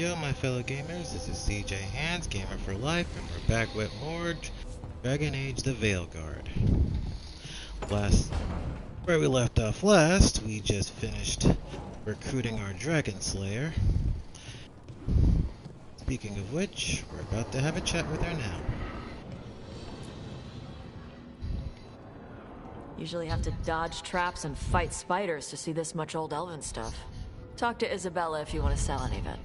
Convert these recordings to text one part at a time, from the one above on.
Yo, my fellow gamers, this is CJ Hands, Gamer for Life, and we're back with more Dragon Age the Veilguard. Where we left off last, we just finished recruiting our Dragon Slayer. Speaking of which, we're about to have a chat with her now. Usually have to dodge traps and fight spiders to see this much old elven stuff. Talk to Isabella if you want to sell any of it.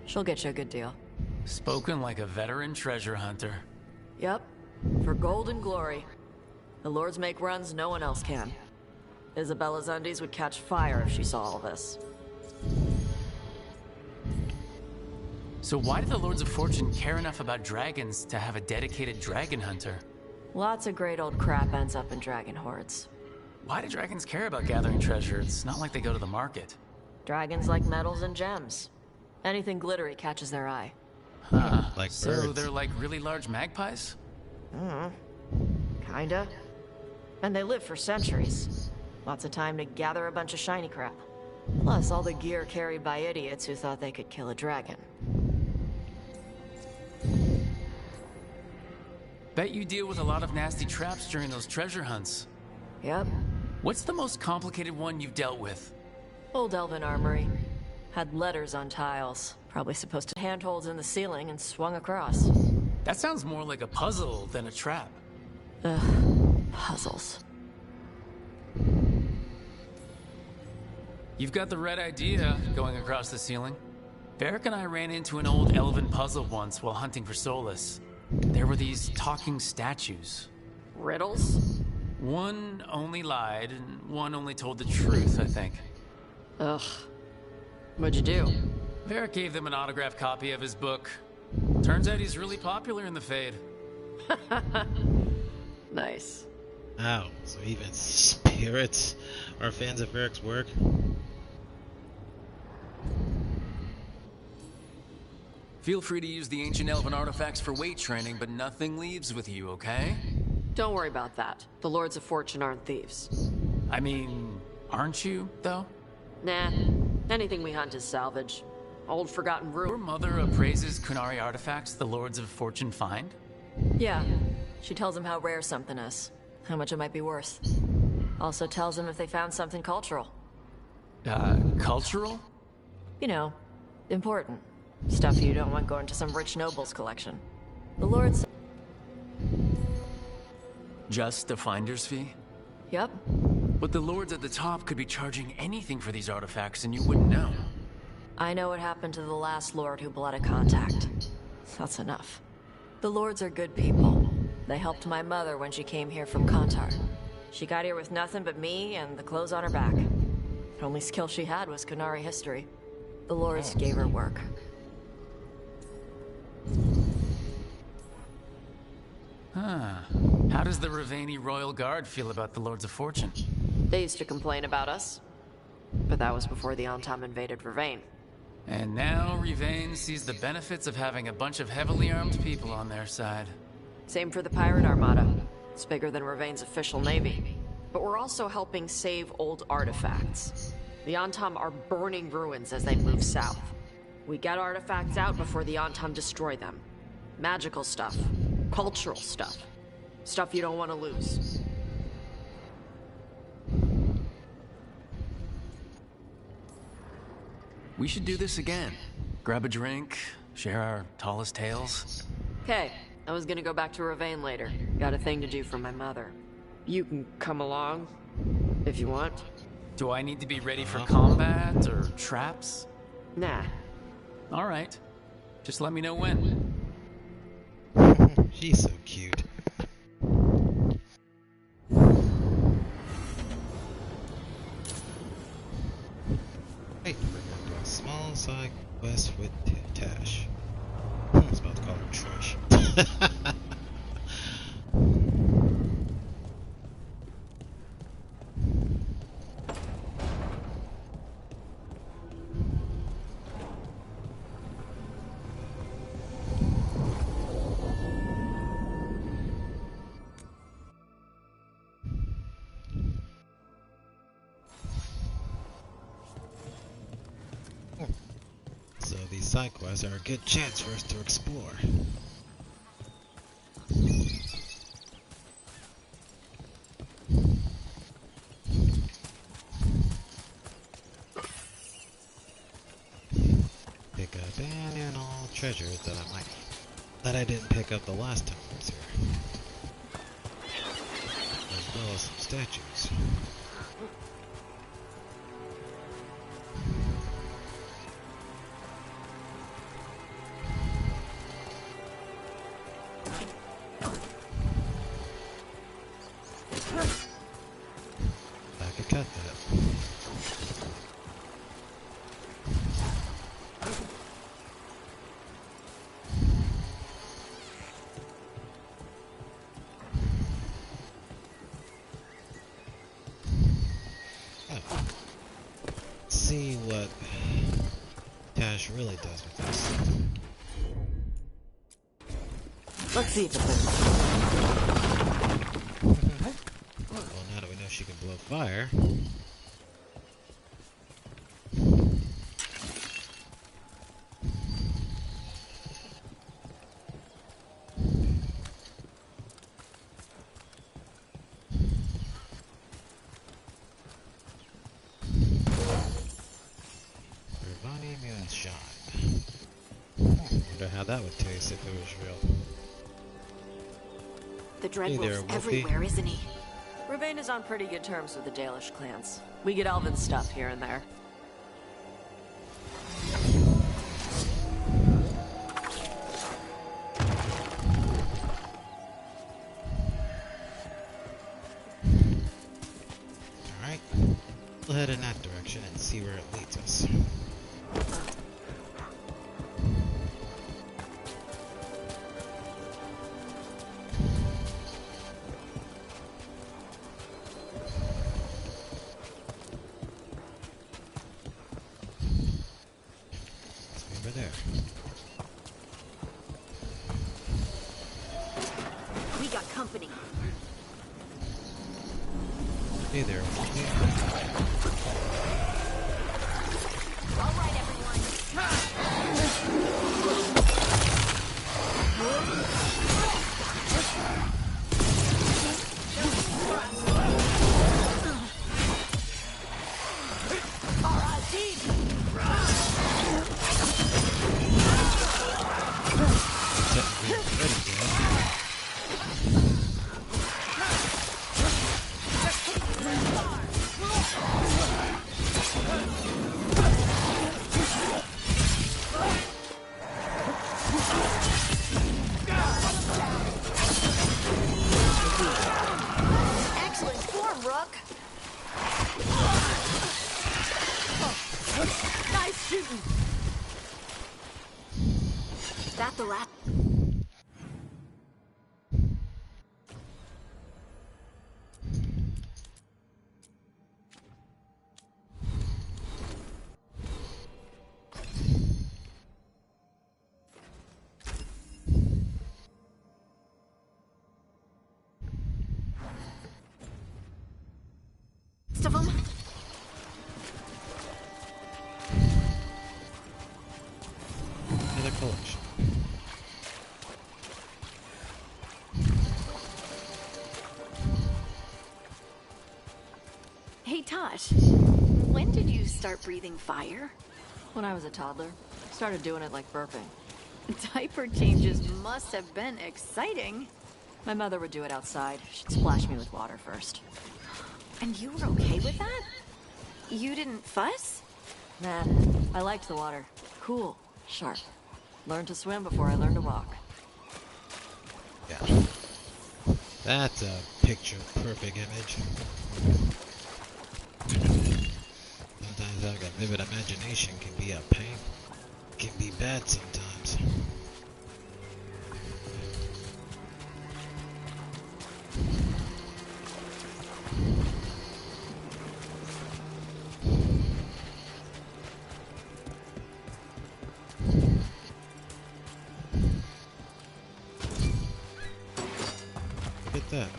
She'll get you a good deal. Spoken like a veteran treasure hunter. Yep. For gold and glory. The lords make runs no one else can. Isabella's undies would catch fire if she saw all this. So why do the Lords of Fortune care enough about dragons to have a dedicated dragon hunter? Lots of great old crap ends up in dragon hordes. Why do dragons care about gathering treasure? It's not like they go to the market. Dragons like metals and gems. Anything glittery catches their eye. Huh. Like so birds. they're like really large magpies? Kinda. And they live for centuries. Lots of time to gather a bunch of shiny crap. Plus all the gear carried by idiots who thought they could kill a dragon. Bet you deal with a lot of nasty traps during those treasure hunts. Yep. What's the most complicated one you've dealt with? Old elven armory. Had letters on tiles. Probably supposed to handholds in the ceiling and swung across. That sounds more like a puzzle than a trap. Ugh. Puzzles. You've got the right idea, going across the ceiling. Varric and I ran into an old elven puzzle once while hunting for Solus. There were these talking statues. Riddles? One only lied, and one only told the truth, I think. Ugh. What'd you do? Varric gave them an autographed copy of his book. Turns out he's really popular in the Fade. Nice. Wow, so even spirits are fans of Varric's work? Feel free to use the ancient elven artifacts for weight training, but nothing leaves with you, okay? Don't worry about that. The Lords of Fortune aren't thieves. I mean, aren't you, though? Nah. Anything we hunt is salvage. Old forgotten Your ruin. mother appraises Kunari artifacts the Lords of Fortune find? Yeah. She tells them how rare something is. How much it might be worth. Also tells them if they found something cultural. Cultural? You know, important. Stuff you don't want going to some rich noble's collection. The Lords... Just a finder's fee? Yep. But the Lords at the top could be charging anything for these artifacts and you wouldn't know. I know what happened to the last Lord who bled a contact. That's enough. The Lords are good people. They helped my mother when she came here from Kantar. She got here with nothing but me and the clothes on her back. The only skill she had was Kunari history. The Lords gave her work. Huh. How does the Ravani Royal Guard feel about the Lords of Fortune? They used to complain about us. But that was before the Antam invaded Vervain. And now Rivane sees the benefits of having a bunch of heavily armed people on their side. Same for the Pirate Armada. It's bigger than Ravain's official navy. But we're also helping save old artifacts. The Antam are burning ruins as they move south. We get artifacts out before the Antam destroy them. Magical stuff. Cultural stuff. Stuff you don't want to lose. We should do this again. Grab a drink, share our tallest tales. Okay, I was gonna go back to Ravain later. Got a thing to do for my mother. You can come along, if you want. Do I need to be ready for combat or traps? Nah. All right. Just let me know when. She's so cute. Hey, we're going to do a small side quest with Tash. I was about to call her Trish. side quests are a good chance for us to explore. Pick up any and all treasures that I didn't pick up the last time I was here. As well as some statues. I could cut that. See what Tash really does with this. Let's see if it works. Well, now that we know she can blow fire. Wonder how that would taste if it was real. The Dreadwolf's there, Wolfie. everywhere, isn't he? Ravane is on pretty good terms with the Dalish clans. We get elven stuff here and there. Alright, we'll head in that direction and see where it leads us. There. We got company. Hey there. All right, everyone. That the last. Of them. Another collection. Hey Tosh, when did you start breathing fire? When I was a toddler, started doing it like burping. Diaper changes must have been exciting. My mother would do it outside. She'd splash me with water first. And you were okay with that? You didn't fuss? Nah, I liked the water. Cool, sharp. Learned to swim before I learned to walk. Yeah. That's a picture-perfect image. Sometimes having a vivid imagination can be a pain. Can be bad sometimes. Look at that.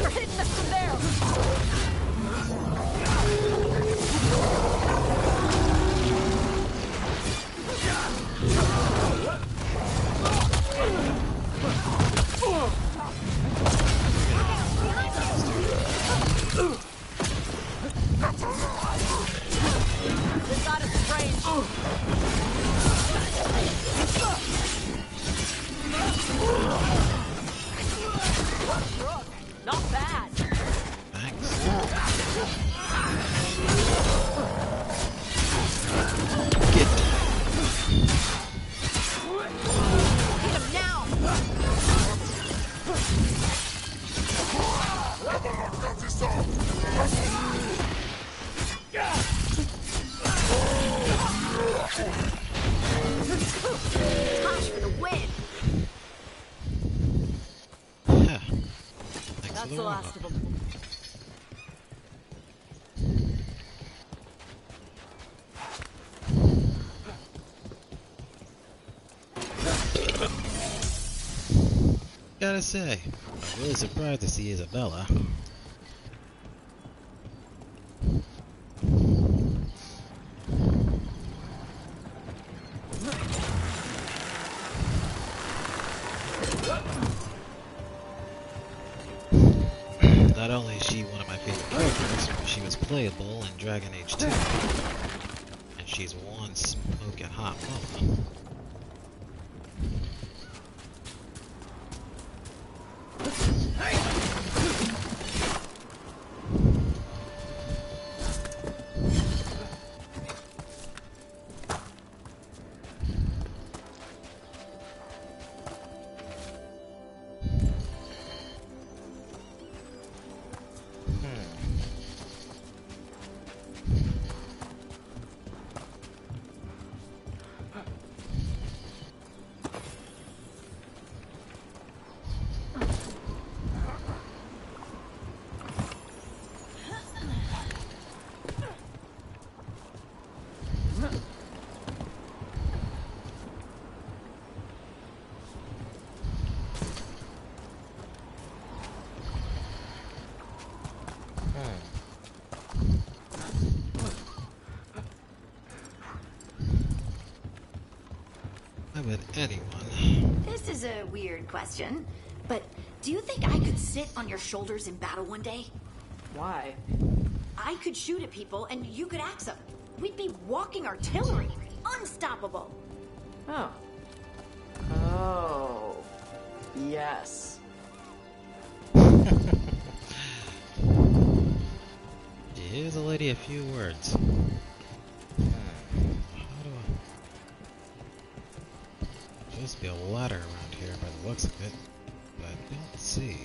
You're hitting us from there! This got us in range. Not bad. Thanks. Get Hit him now! Tosh for the win! yeah. Thanks That's for the the last of them. Gotta say, I'm really surprised to see Isabella. Not only is she one of my favorite characters, but she was playable in Dragon Age 2. And she's one smoking hot mama. I bet anyone. This is a weird question, but do you think I could sit on your shoulders in battle one day? Why? I could shoot at people and you could axe them. We'd be walking artillery. Unstoppable. Oh. Oh. Yes. Here's a lady a few words. How do I... Supposed to be a ladder around here by the looks of it, but I don't see.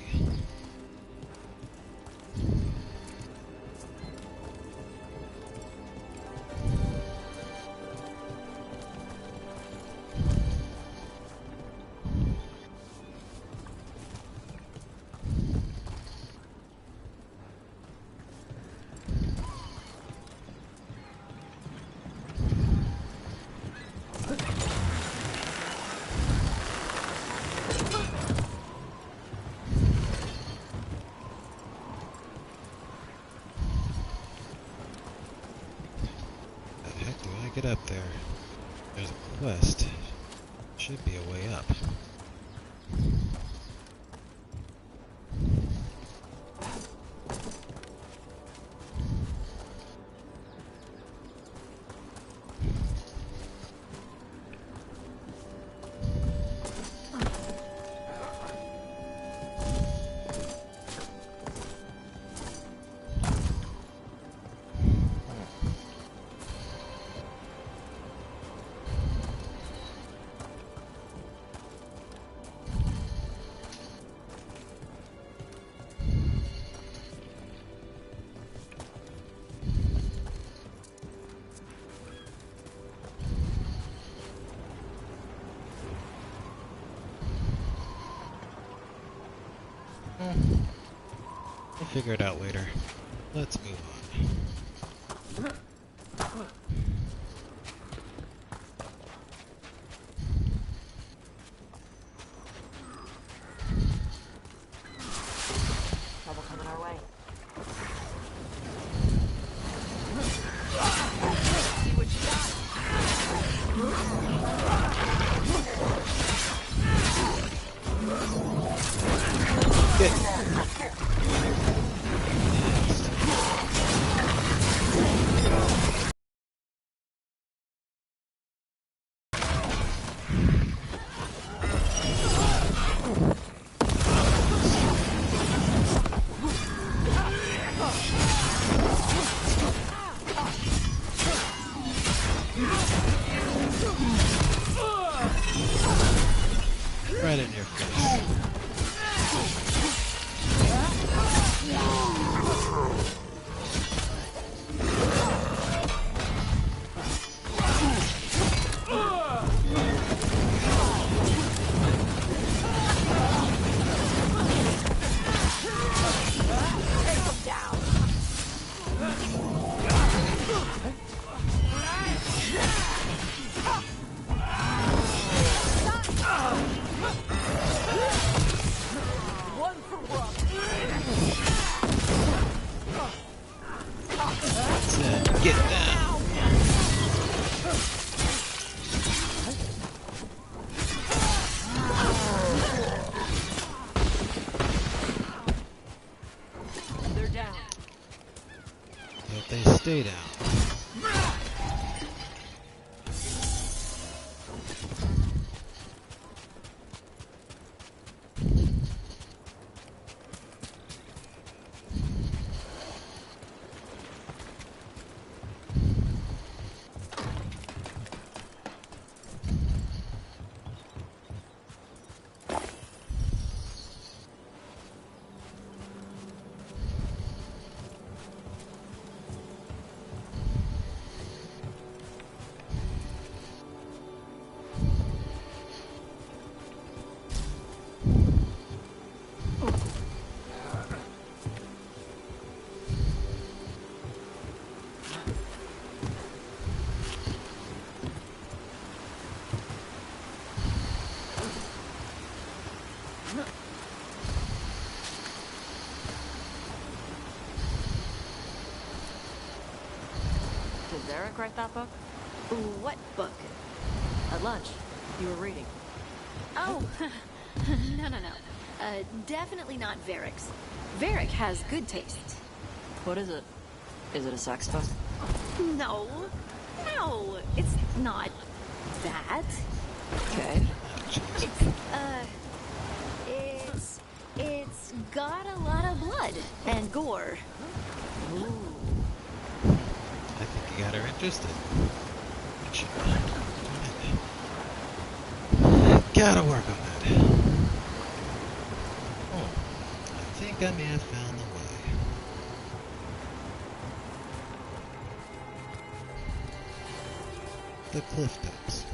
Get up there. There's a quest. Should be a way up. We'll figure it out later. Let's move on. Get. Right in your face. That's it. Get down. They're down. Hope they stay down. Did Derek write that book? What book? At lunch. You were reading. Oh, no. Definitely not Varric's. Varric has good taste. What is it? Is it a sex book? No, it's not that. Okay. It's got a lot of blood and gore. I think you got her interested. Gotta work on that. Oh, I think I may have found the way. The cliff tops.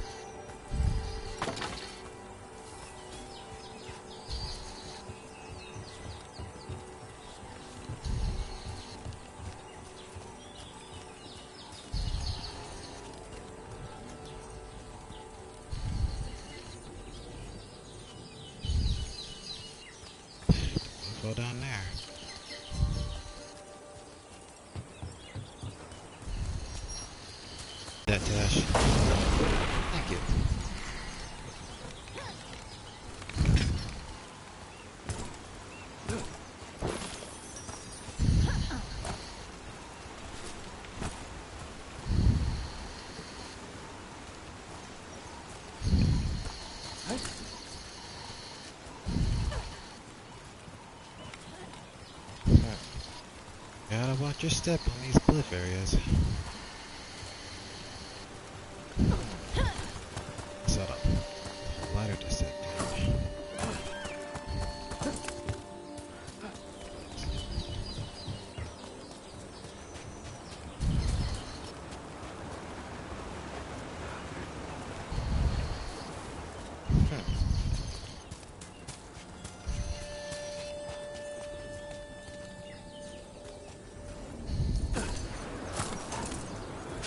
Go down there. That dash. Thank you. Gotta watch your step on these cliff areas. Set up. Ladder to set down.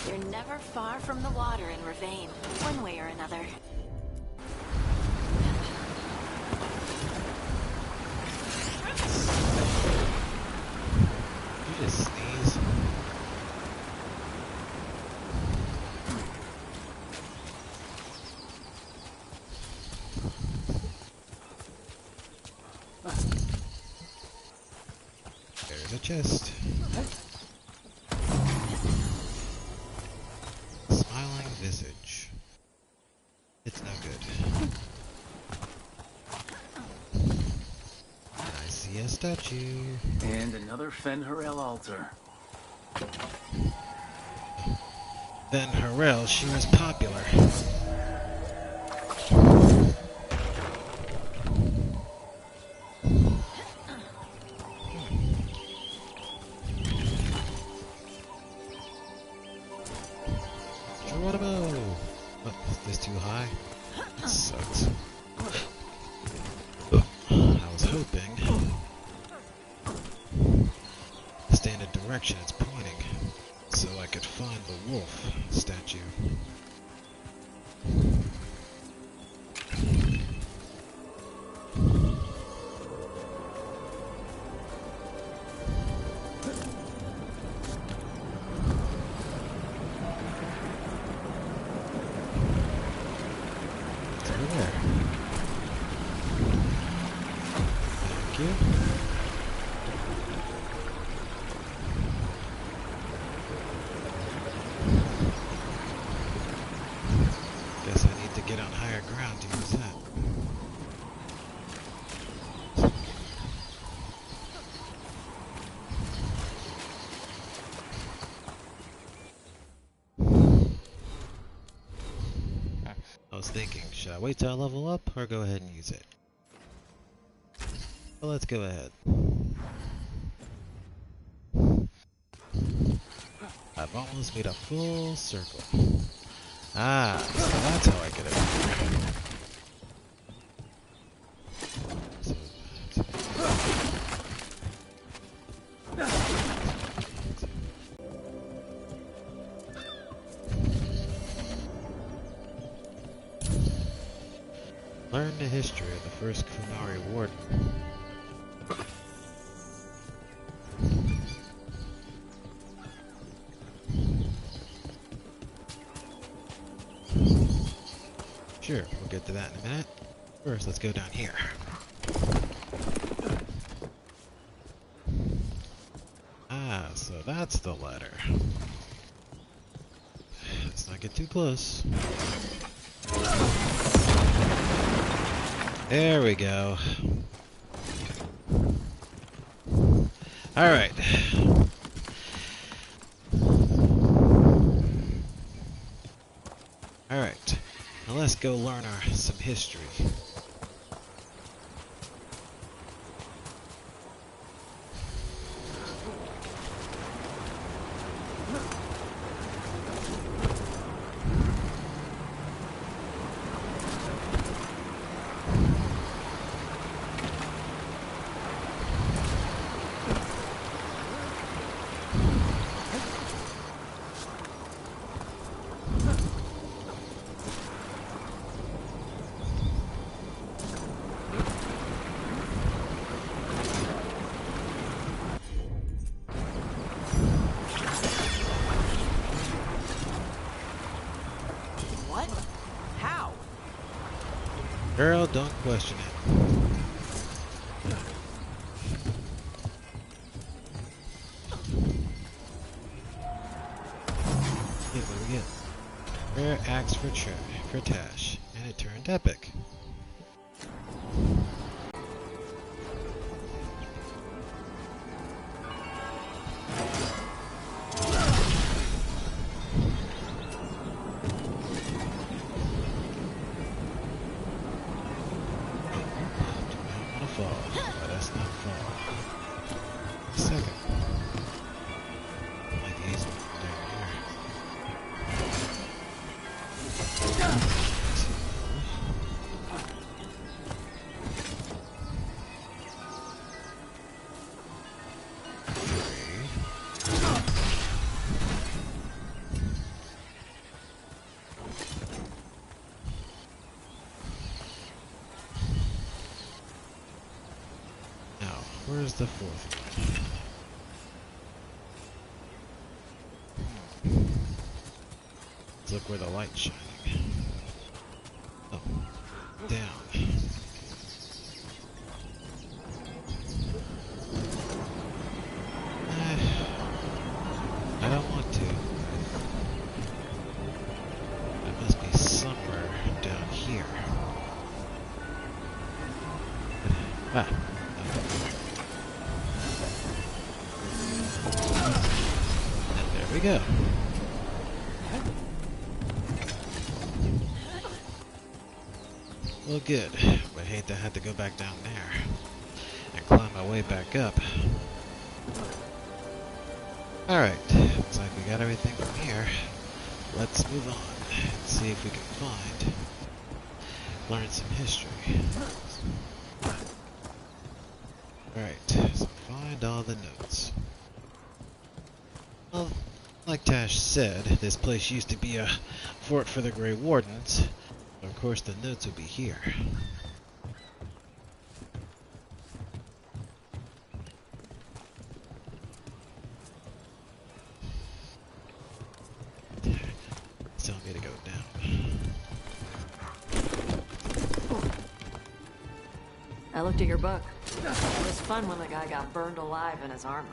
You're never far from the water in Ravane, one way or another. You just sneeze. chest. Smiling visage. It's no good. And I see a statue. And another Fen Harel altar. Then Harel, she was popular. Geronimo! Oh, is this too high? That sucks. I was hoping to stay in the direction it's pointing, so I could find the wolf statue. It's over there. Thank you. Guess I need to get on higher ground to use that. I was thinking, should I wait till I level up or go ahead and use it? Well, let's go ahead. I've almost made a full circle. Ah, so that's how I get it. So, learn the history of the first Kumari warden. Sure, we'll get to that in a minute. First, let's go down here. Ah, so that's the ladder. Let's not get too close. There we go. Alright. Alright. Now let's go learn some history. What? How? Girl, don't question it. Hey, what do we get? Rare axe for Tash, and it turned epic. Let us not fall. Second. Like these down Where's the fourth one? Let's look where the light's shining. Oh, down. Ah. And there we go. Well, good. I hate to have to go back down there and climb my way back up. Alright, looks like we got everything from here. Let's move on and see if we can learn some history. Alright, so find all the notes. Well, like Tash said, this place used to be a fort for the Grey Wardens, so of course the notes will be here. It's telling me to go down. I looked at your book. It was fun when the guy got burned alive in his armor.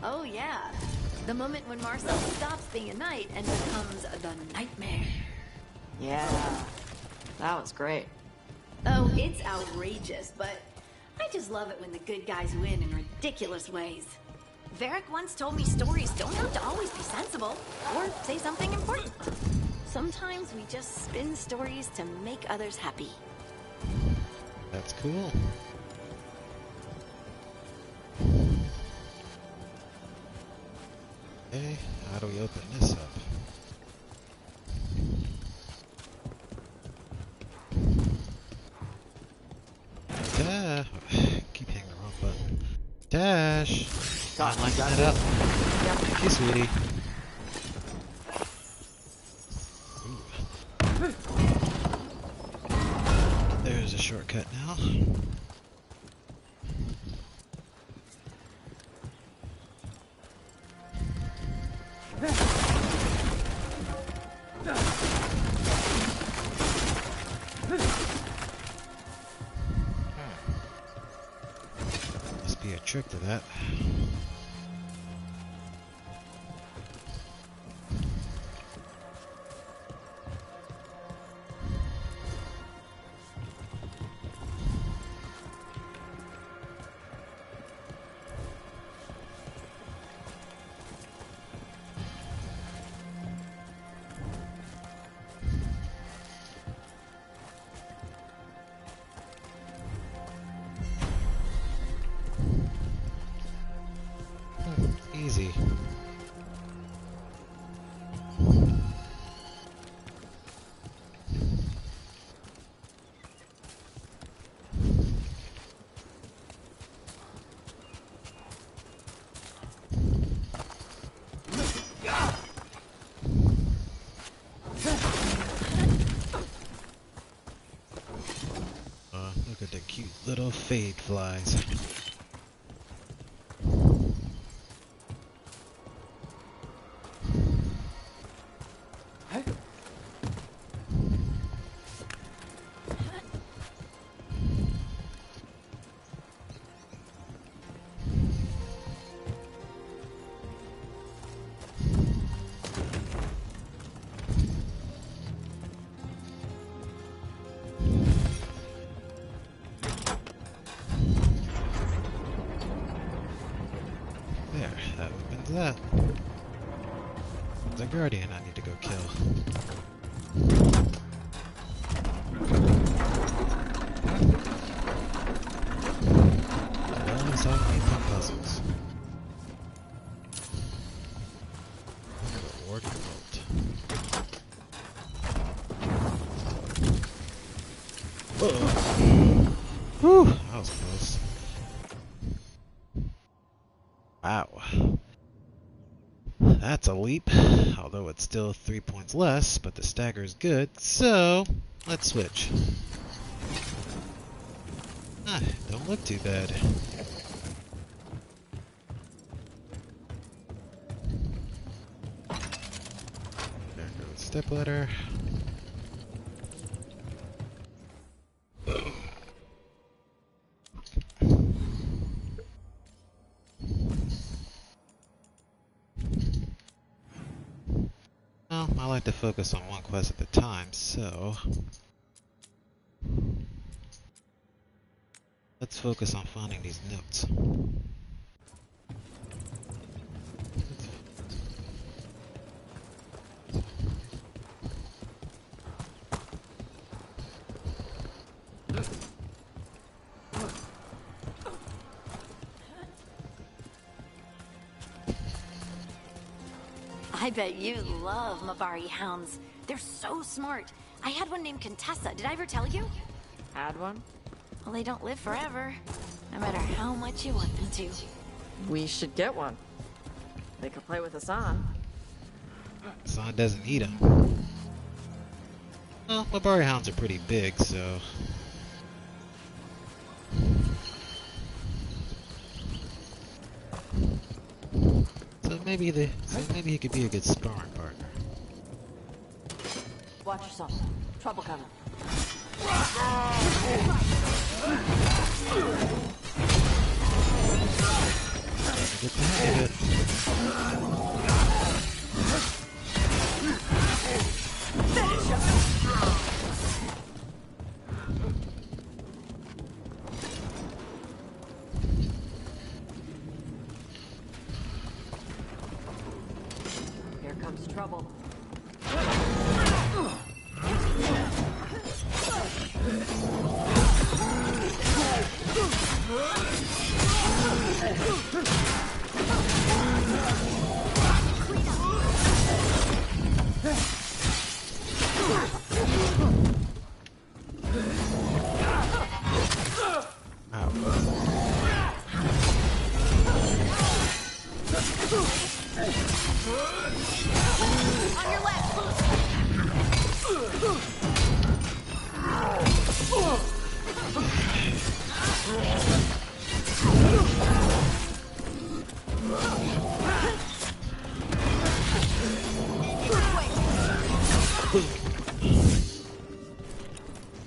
Oh, yeah. The moment when Marcel stops being a knight and becomes the nightmare. Yeah, that was great. Oh, it's outrageous, but I just love it when the good guys win in ridiculous ways. Varric once told me stories don't have to always be sensible or say something important. Sometimes we just spin stories to make others happy. That's cool. Okay, how do we open this up? Keep hitting the wrong button. Dash! God, Line got that it. up. Thank you, sweetie. Ooh. There's a shortcut now. Must be a trick to that. Easy. Look at the cute little fade flies. There, that opens that. The Guardian I need to go kill. Well, so I need some puzzles. Reward remote. Whoa. Whew, that was close. Wow. That's a leap, although it's still 3 points less, but the stagger is good, so let's switch. Ah, don't look too bad. There goes stepladder. Well, I like to focus on one quest at a time, so Let's focus on finding these notes. I bet you love Mabari hounds. They're so smart. I had one named Contessa. Did I ever tell you? Had one? Well, they don't live forever, no matter how much you want them to. We should get one. They could play with Hassan. Hassan doesn't eat them. Well, Mabari hounds are pretty big, so... So maybe he could be a good sparring partner. Watch yourself. Trouble coming. Get the hang of Here comes trouble. On your left!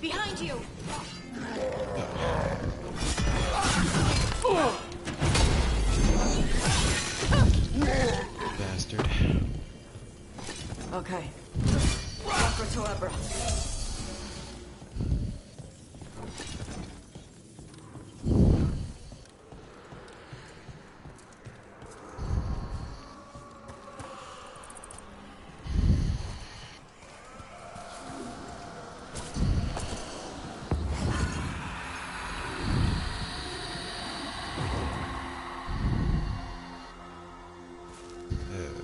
Behind you! bastard. Okay. Whatsoever.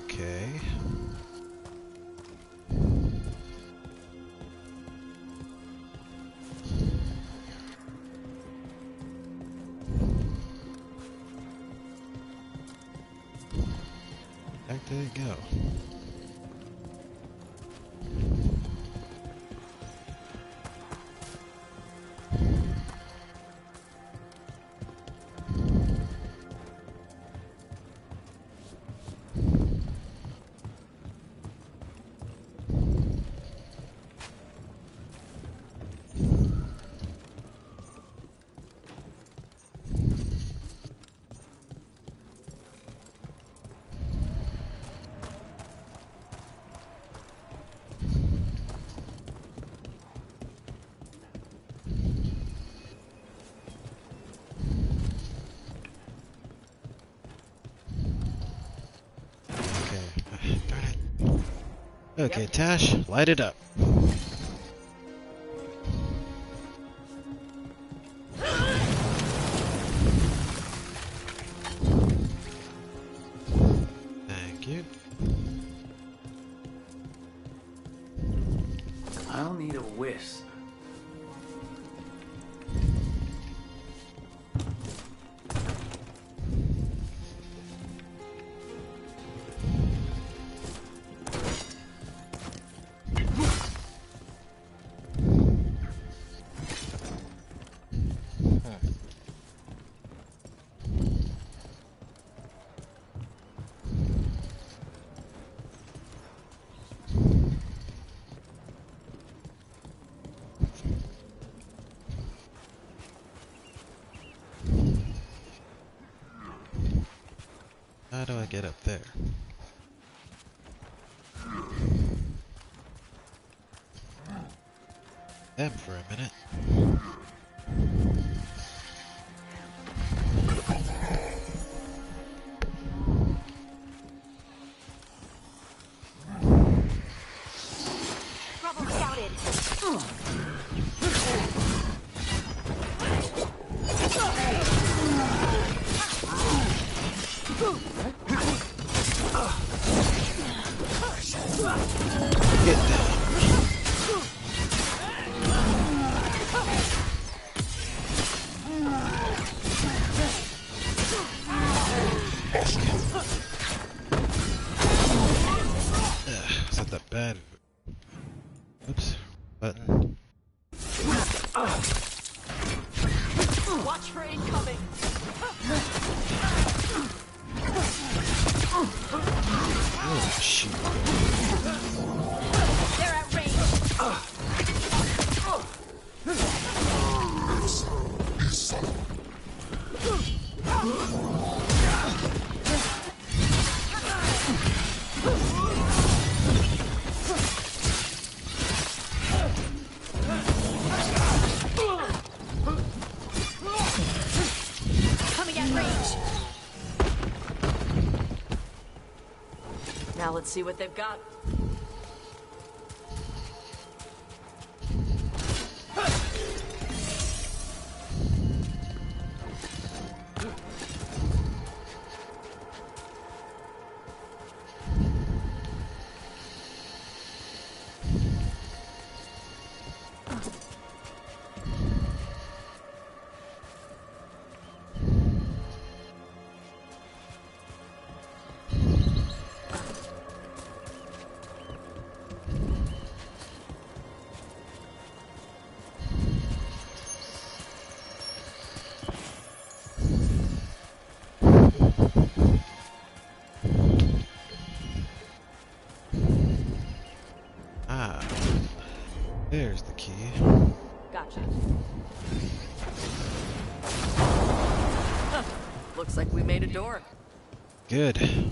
Okay. Back they go. Darn it. Okay, Tash, light it up. Thank you. I'll need a whisk. How do I get up there? Them for a minute. Watch for incoming. Oh, shoot. They're at range. Coming at range. Now let's see what they've got. There's the key. Gotcha. Huh. Looks like we made a door. Good.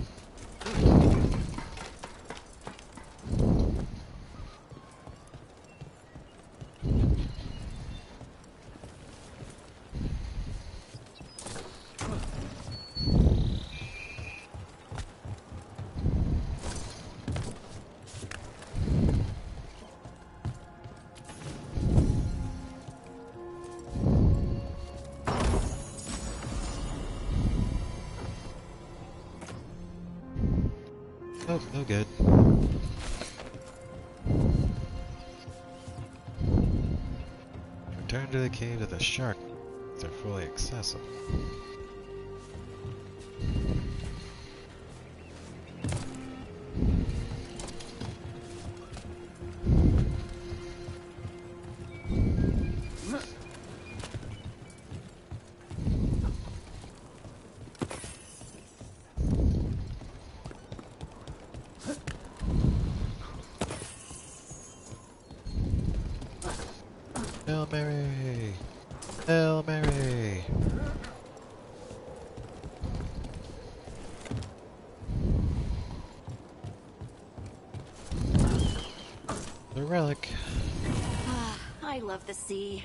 Oh, no good. Return to the cave of the shark. They're fully accessible. Hail Mary! Hail Mary! The relic. I love the sea.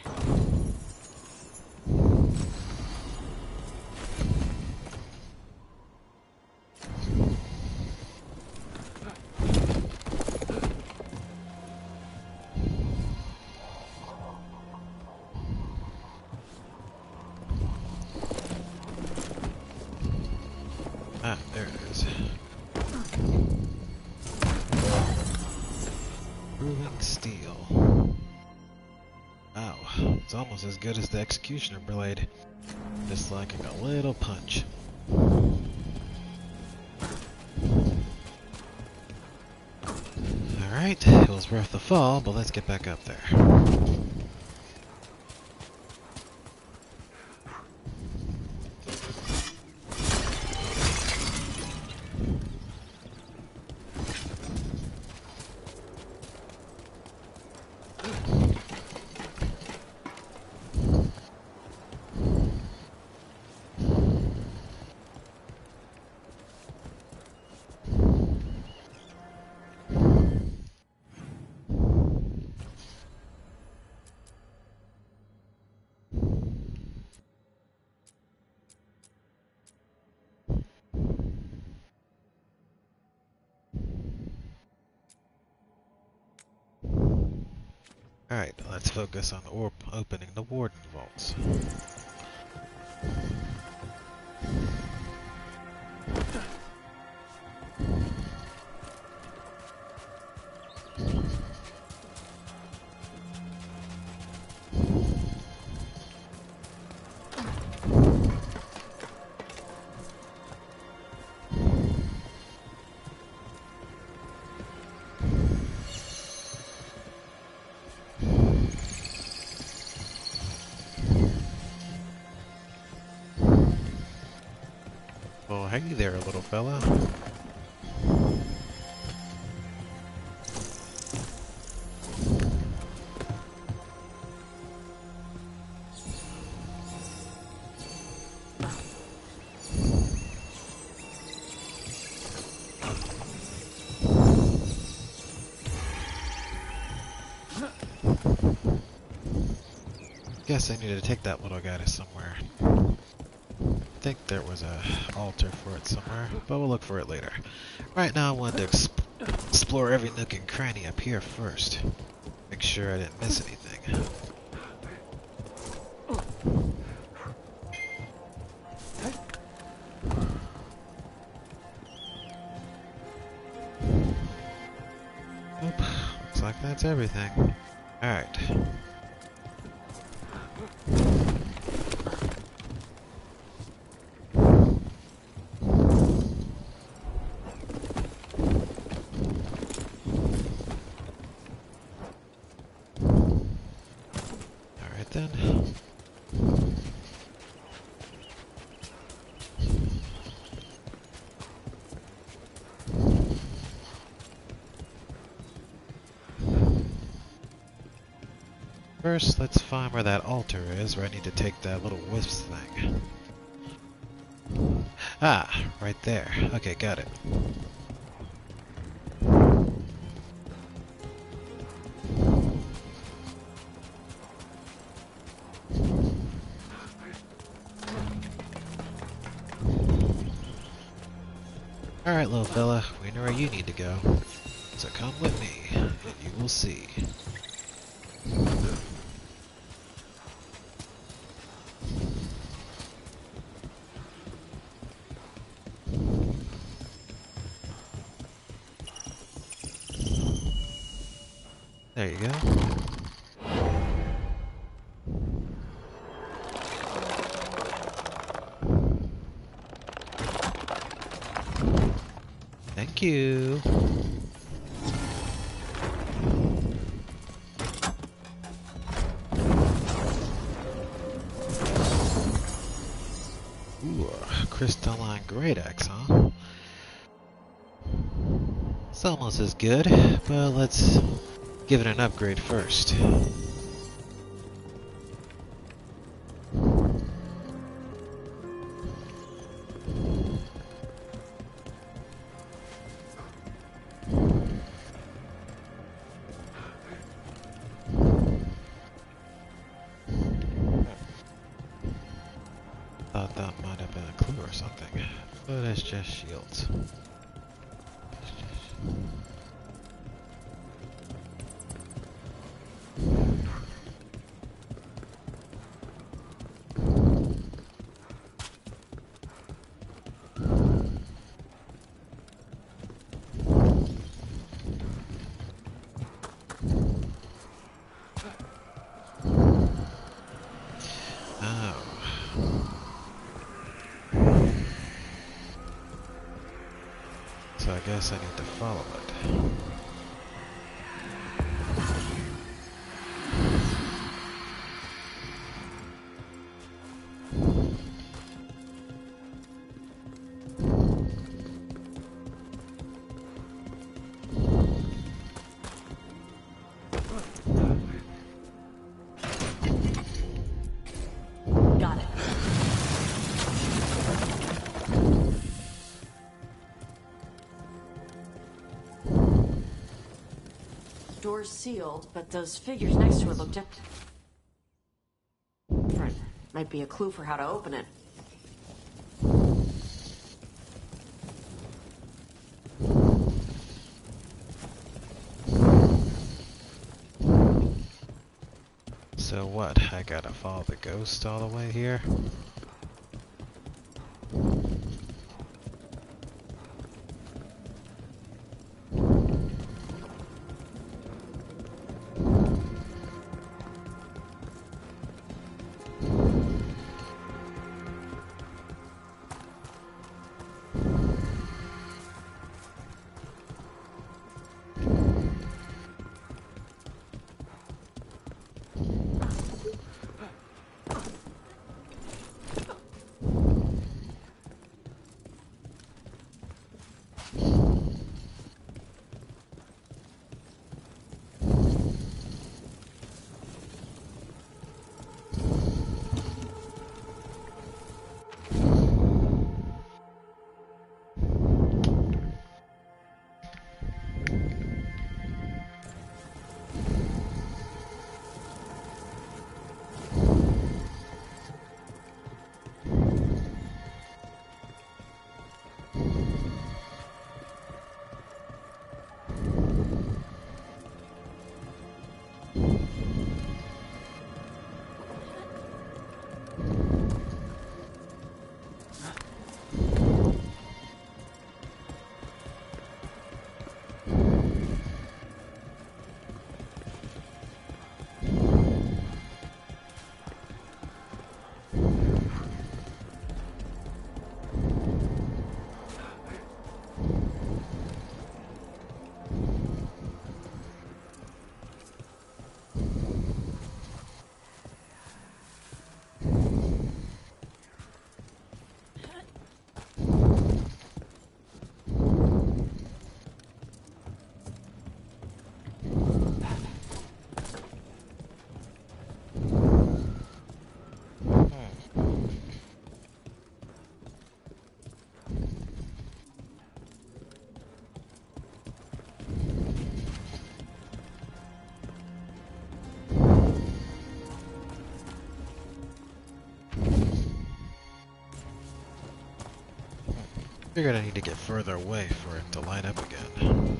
Ah, there it is. Brewing steel. Wow, it's almost as good as the executioner blade. Just lacking a little punch. Alright, it was worth the fall, but let's get back up there. Alright, let's focus on opening the warden vaults. Oh, hey there, little fella. Guess I need to take that little guy to somewhere. I think there was a altar for it somewhere, but we'll look for it later. Right now I wanted to explore every nook and cranny up here first. Make sure I didn't miss anything. Nope, looks like that's everything. Alright. Then. First, let's find where that altar is, where I need to take that little wisp thing. Ah, right there. Okay, got it. Alright, little fella, we know where you need to go. So come with me, and you will see. There you go. Thank you. Ooh, crystalline great axe, huh? It's almost as good, but let's give it an upgrade first. Thought that might have been a clue or something, but it's just shields. So I guess I need to follow it. Got it. Door's sealed, but those figures next to it look different. Might be a clue for how to open it. So what? I gotta follow the ghost all the way here? Figured I need to get further away for it to line up again.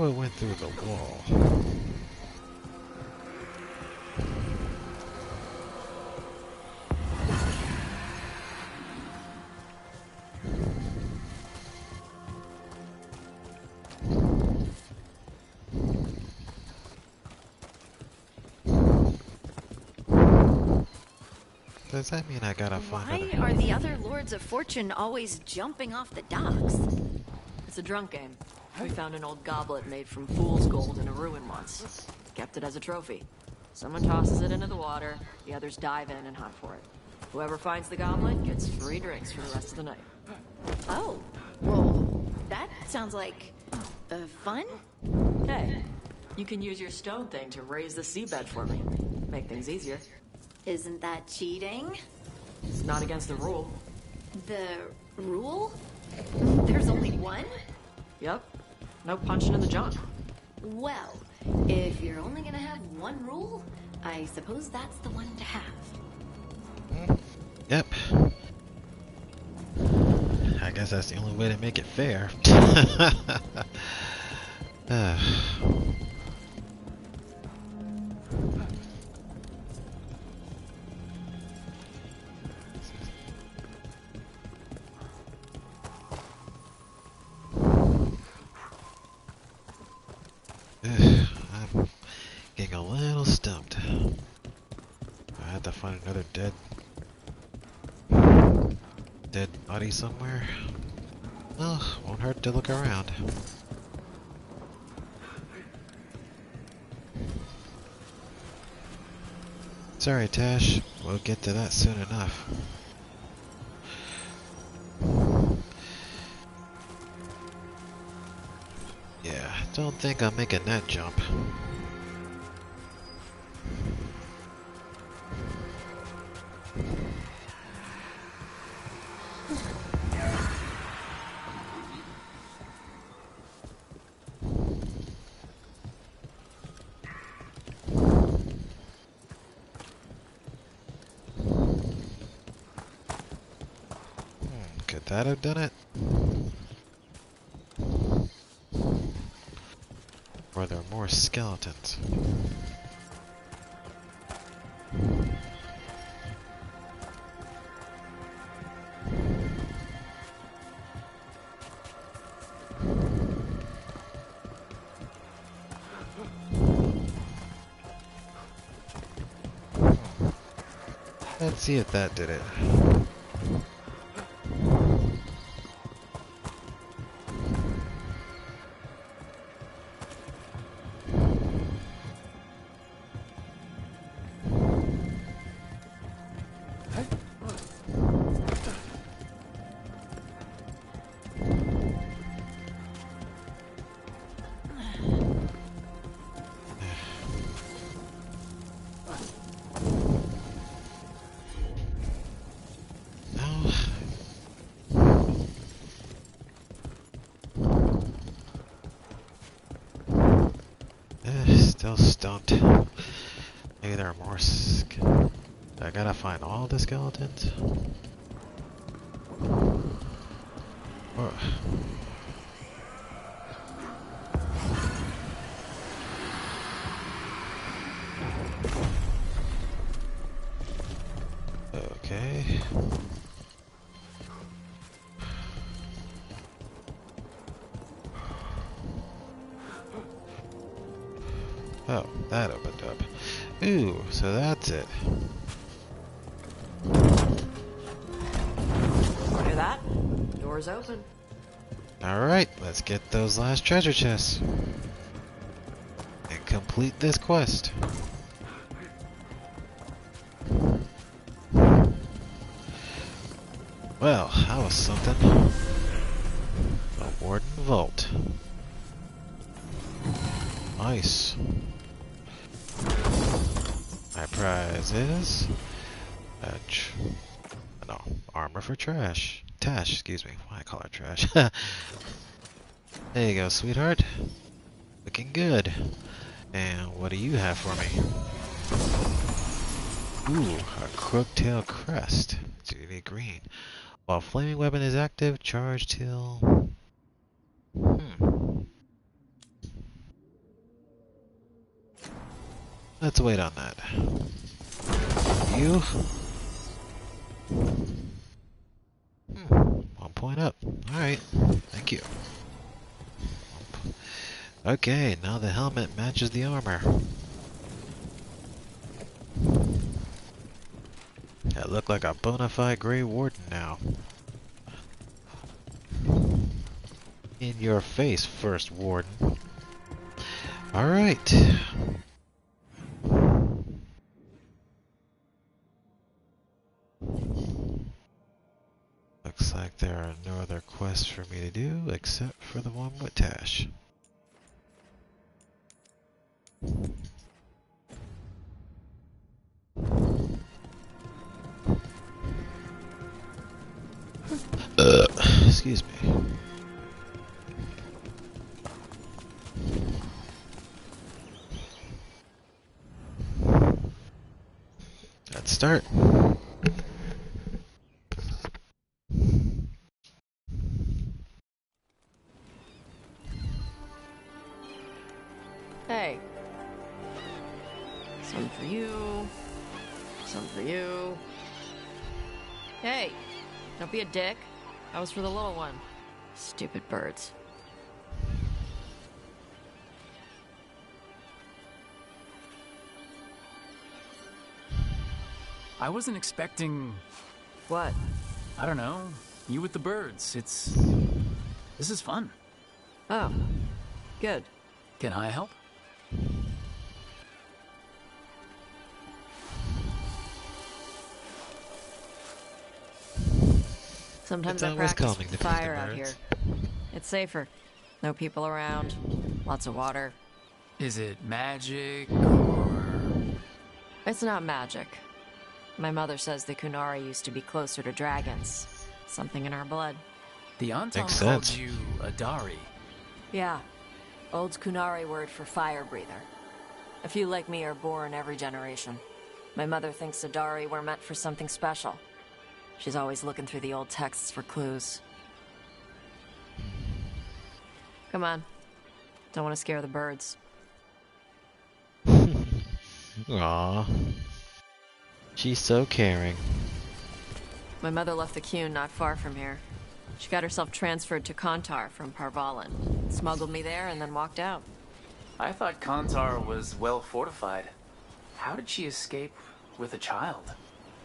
I went through the wall. Does that mean I gotta find Why are the other Lords of Fortune always jumping off the docks? It's a drunk game. We found an old goblet made from fool's gold in a ruin once. Kept it as a trophy. Someone tosses it into the water, the others dive in and hunt for it. Whoever finds the goblet gets free drinks for the rest of the night. Oh, well, that sounds like fun. Hey, you can use your stone thing to raise the seabed for me. Make things easier. Isn't that cheating? It's not against the rule. The rule? There's only one? Yep. No punching in the junk. Well, if you're only gonna have one rule, I suppose that's the one to have. Yep. I guess that's the only way to make it fair. I'm getting a little stumped. I have to find another dead body somewhere. Well, won't hurt to look around. Sorry, Tash. We'll get to that soon enough. Yeah, don't think I'm making that jump. Could that have done it? Or are there more skeletons? Let's see if that did it. Still stumped. Maybe there are more I gotta find all the skeletons? Or okay. Oh, that opened up. Ooh, so that's it. Hear that? Door's open. Alright, let's get those last treasure chests. And complete this quest. Well, that was something. A Warden Vault. Nice. My prize is... no, armor for trash. Tash, excuse me. Why I call her trash. There you go, sweetheart. Looking good. And what do you have for me? Ooh, a crooktail crest. It's gonna be green. While flaming weapon is active, charge till... Let's wait on that. You? 1 point up. Alright. Thank you. Okay, now the helmet matches the armor. I look like a bona fide Grey Warden now. In your face, First Warden. Alright. Looks like there are no other quests for me to do except for the one with Tash. Excuse me. Let's start. Hey. Some for you. Some for you. Hey, don't be a dick. That was for the little one. Stupid birds. I wasn't expecting... What? I don't know. You with the birds. This is fun. Oh, good. Can I help? Sometimes It's I always practice calming to fire feed the out here. birds. It's safer. No people around. Lots of water. Is it magic or... It's not magic. My mother says the Kunari used to be closer to dragons. Something in our blood. The Anton Makes called sense. you a Dari. Yeah. Old Kunari word for fire breather. A few like me are born every generation. My mother thinks Adari were meant for something special. She's always looking through the old texts for clues. Come on. Don't want to scare the birds. Aww. She's so caring. My mother left the Kuhn not far from here. She got herself transferred to Kontar from Parvalin. Smuggled me there and then walked out. I thought Kontar was well fortified. How did she escape with a child?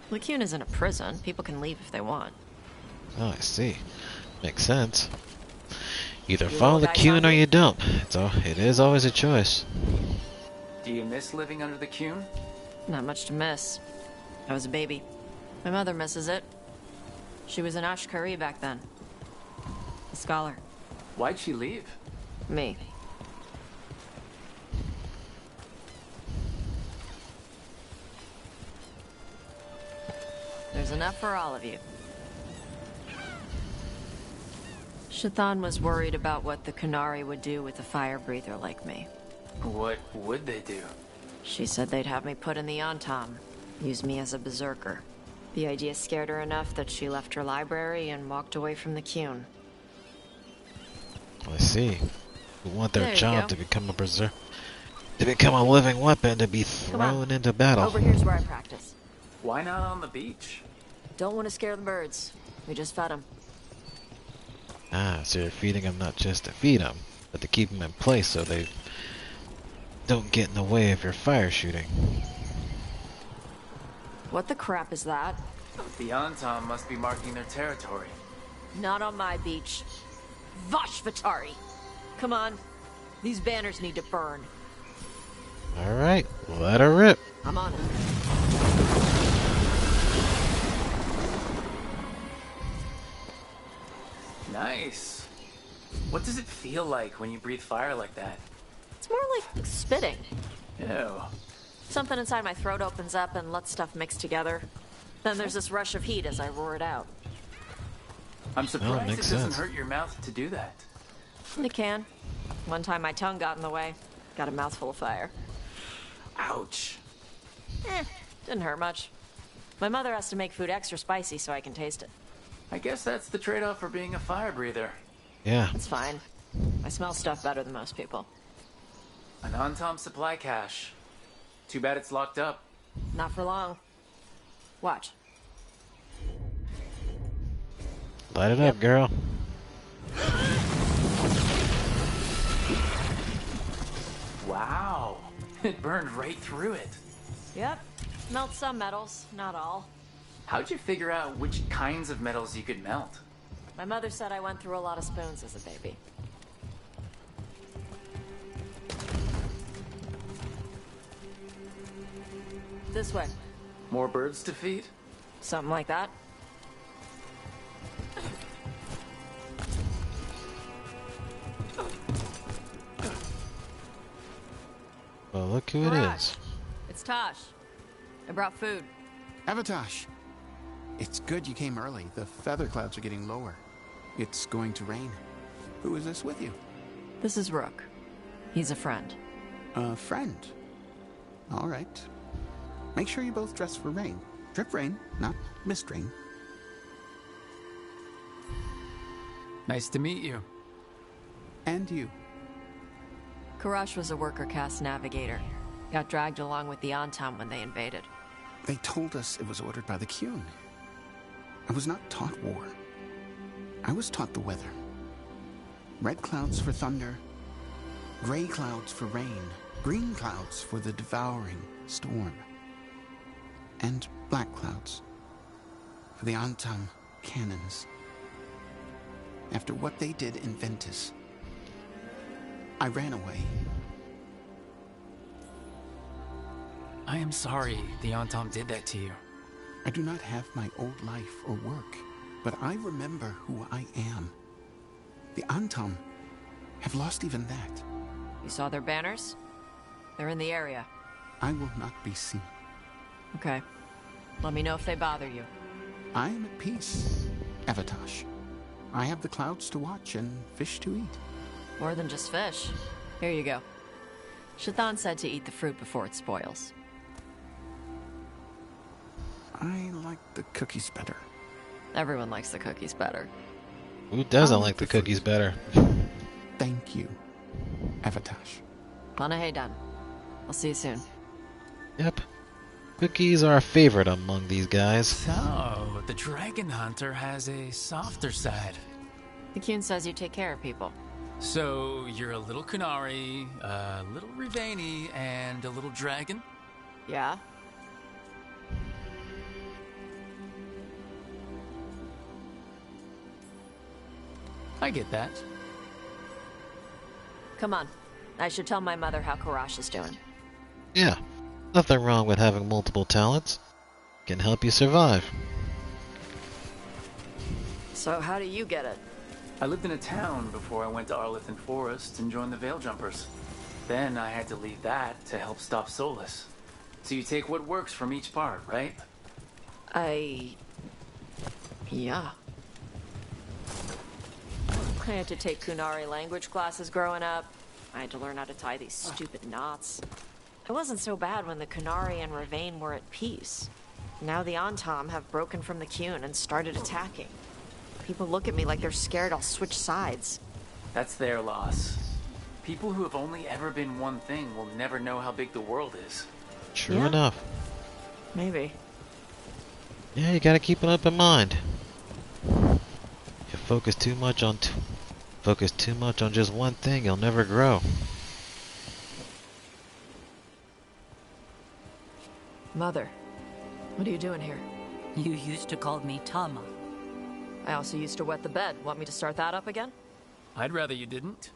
The Kuhn isn't a prison. People can leave if they want. Oh, I see. Makes sense. Either You follow little the guys Kuhn or hungry? you don't. It is always a choice. Do you miss living under the Kuhn? Not much to miss. I was a baby. My mother misses it. She was an Ashkari back then. A scholar. Why'd she leave? Me. There's enough for all of you. Shathan was worried about what the Kunari would do with a fire breather like me. What would they do? She said they'd have me put in the Antam, use me as a berserker. The idea scared her enough that she left her library and walked away from the Kuhn. I see. Who want their There you job go. to become a berserker, to become a living weapon, to be Come on. thrown into battle. Over here's where I practice. Why not on the beach? Don't want to scare the birds. We just fed them. Ah, so you're feeding them not just to feed them, but to keep them in place so they don't get in the way of your fire shooting. What the crap is that? The Antom must be marking their territory. Not on my beach. Vashvatari! Come on. These banners need to burn. Alright, let her rip. I'm on it. Nice. What does it feel like when you breathe fire like that? It's more like spitting. Ew. Something inside my throat opens up and lets stuff mix together. Then there's this rush of heat as I roar it out. I'm surprised it makes doesn't sense. hurt your mouth to do that. It can. One time my tongue got in the way. Got a mouthful of fire. Ouch. Didn't hurt much. My mother has to make food extra spicy so I can taste it. I guess that's the trade-off for being a fire breather. Yeah. It's fine. I smell stuff better than most people. An Antom supply cache. Too bad it's locked up. Not for long. Watch. Light it up, girl. Wow. It burned right through it. Yep. Melts some metals, not all. How'd you figure out which kinds of metals you could melt? My mother said I went through a lot of spoons as a baby. This way. More birds to feed? Something like that. Well, look who it Garage. is. It's Tosh. I brought food. Avatosh, it's good you came early. The feather clouds are getting lower. It's going to rain. Who is this with you? This is Rook. He's a friend. A friend. All right. Make sure you both dress for rain. Drip rain, not mist rain. Nice to meet you. And you. Karash was a worker caste navigator. Got dragged along with the Antom when they invaded. They told us it was ordered by the Qun. I was not taught war. I was taught the weather. Red clouds for thunder, gray clouds for rain, green clouds for the devouring storm, and black clouds for the Antom cannons. After what they did in Ventus, I ran away. I am sorry the Antom did that to you. I do not have my old life or work, but I remember who I am. The Antom have lost even that. You saw their banners? They're in the area. I will not be seen. Okay. Let me know if they bother you. I am at peace, Avatosh. I have the clouds to watch and fish to eat. More than just fish. Here you go. Shathan said to eat the fruit before it spoils. I like the cookies better. Everyone likes the cookies better. Who doesn't I'll like the eat the cookies better? Thank you, Avatosh. Panahe done. I'll see you soon. Yep. Cookies are a favorite among these guys. So, the Dragon Hunter has a softer side. The Qun says you take care of people. So, you're a little Kunari, a little Rivani, and a little dragon? Yeah? I get that. Come on. I should tell my mother how Karash is doing. Yeah. Nothing wrong with having multiple talents. Can help you survive. So how do you get it? I lived in a town before I went to Arlithan Forest and joined the Veil Jumpers. Then I had to leave that to help stop Solus. So you take what works from each part, right? Yeah. I had to take Kunari language classes growing up. I had to learn how to tie these stupid knots. It wasn't so bad when the Kunari and Ravain were at peace. Now the Antom have broken from the Qun and started attacking. People look at me like they're scared I'll switch sides. That's their loss. People who have only ever been one thing will never know how big the world is. True Yeah. enough. Maybe. Yeah, you gotta keep an open mind. If you focus too much on just one thing, you'll never grow. Mother, what are you doing here? You used to call me Tama. I also used to wet the bed. Want me to start that up again? I'd rather you didn't.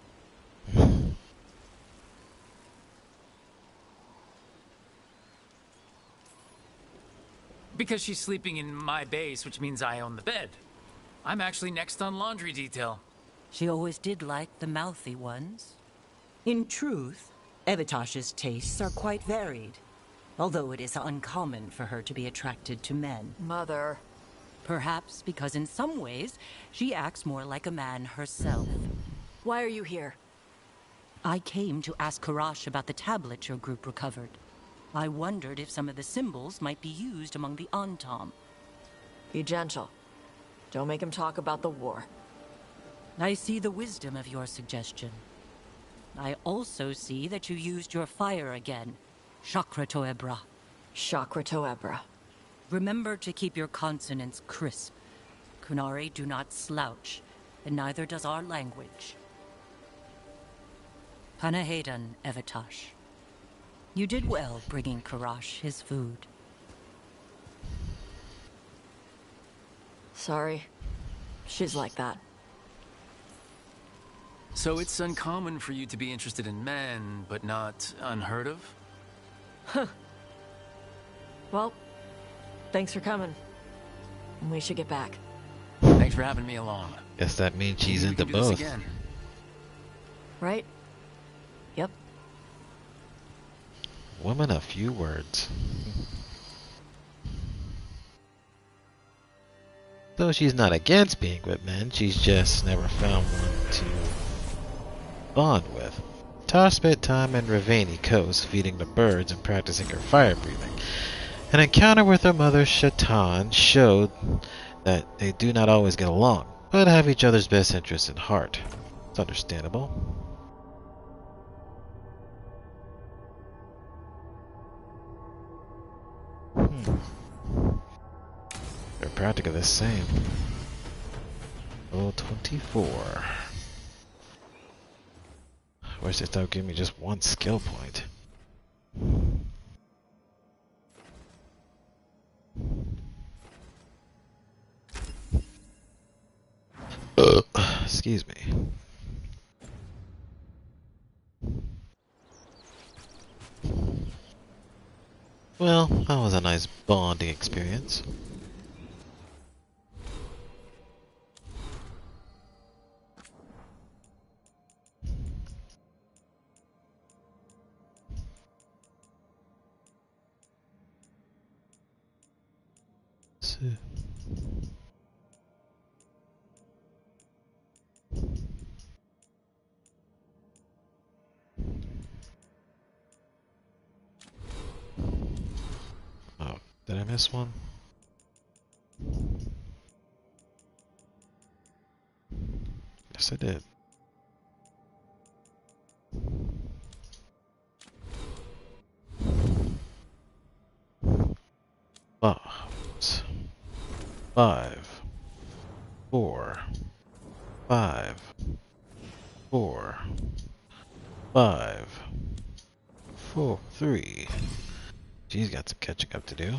Because she's sleeping in my base, which means I own the bed. I'm actually next on laundry detail. She always did like the mouthy ones. In truth, Evitash's tastes are quite varied, although it is uncommon for her to be attracted to men. Mother. Perhaps because in some ways, she acts more like a man herself. Why are you here? I came to ask Karash about the tablet your group recovered. I wondered if some of the symbols might be used among the Antom. Be gentle. Don't make him talk about the war. I see the wisdom of your suggestion. I also see that you used your fire again. Chakra Toebra. Chakra Toebra. Remember to keep your consonants crisp. Kunari do not slouch, and neither does our language. Panahedan, Evitash. You did well bringing Karash his food. Sorry. She's like that. So it's uncommon for you to be interested in men, but not unheard of? Huh. Well, thanks for coming. We should get back. Thanks for having me along. Guess that means she's Maybe we into can do this both. again. Right? Yep. Woman of few words. Though she's not against being with men, she's just never found one to bond with. Tosh spent time in Ravani Coast feeding the birds and practicing her fire breathing. An encounter with her mother Shaitan showed that they do not always get along, but have each other's best interests in heart. It's understandable. They're practically the same. Level 24. Wish they stopped giving me just one skill point. Excuse me. Well, that was a nice bonding experience. So. Oh, did I miss one? Yes, I did. Bombs. 5, 4, 5, 4, 5, 4, 3. She's got some catching up to do.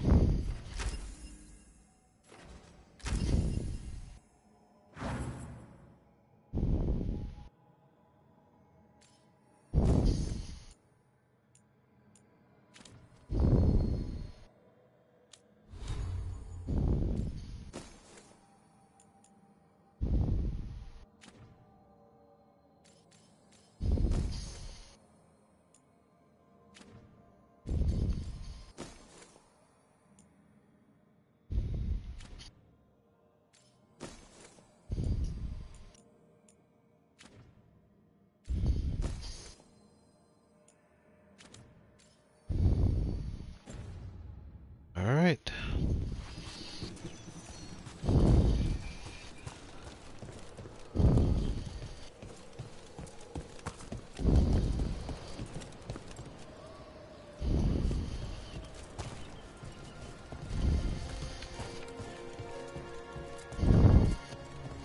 All right.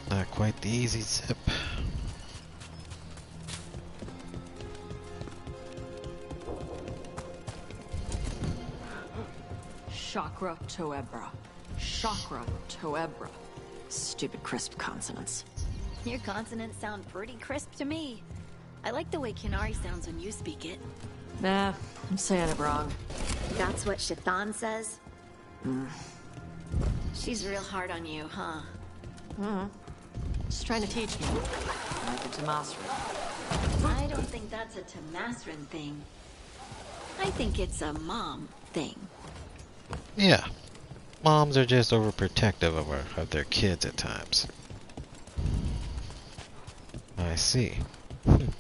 Not quite the easy zip. Chakra Toebra. Chakra Toebra. Stupid crisp consonants. Your consonants sound pretty crisp to me. I like the way Kinari sounds when you speak it. Nah, I'm saying it wrong. That's what Shathan says? She's real hard on you, huh? She's trying to teach me. Like a Tomasra. I don't think that's a Tomasran thing. I think it's a mom thing. Yeah. Moms are just overprotective of their kids at times. I see.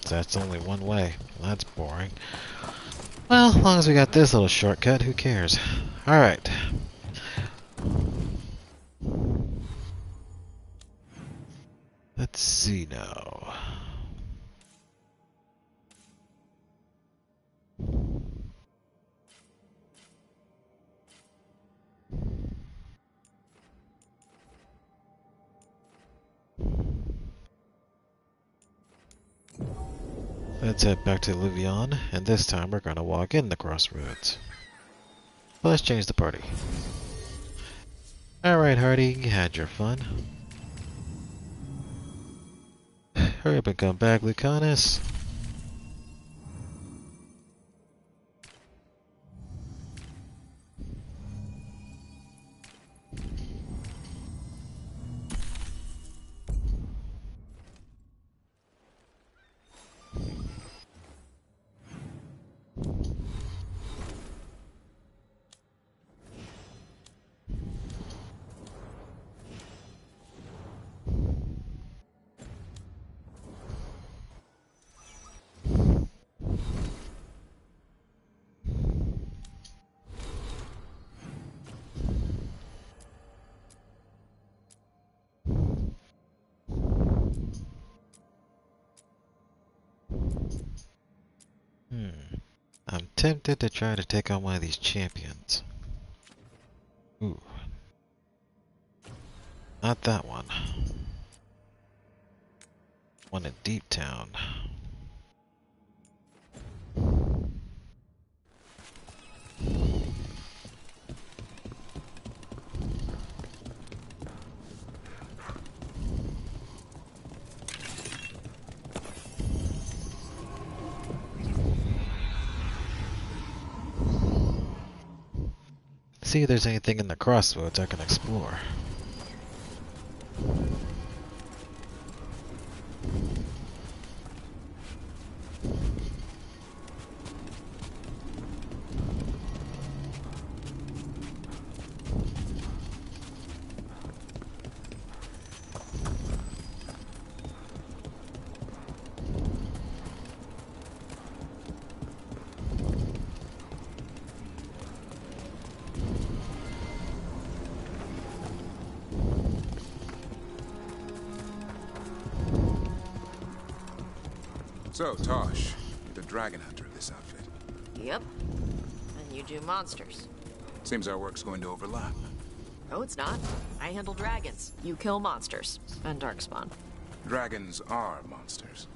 That's only one way. That's boring. Well, as long as we got this little shortcut, who cares? Alright. Let's see now. Let's head back to Luvion, and this time we're gonna walk in the crossroads. Well, let's change the party. Alright, Hardy, you had your fun. Hurry up and come back, Lucanus. I'm tempted to try to take on one of these champions. Ooh. Not that one. One in Deep Town. See if there's anything in the crossroads I can explore. So, Tosh, you're the dragon hunter of this outfit. Yep. And you do monsters. Seems our work's going to overlap. No, it's not. I handle dragons. You kill monsters. And darkspawn. Dragons are monsters.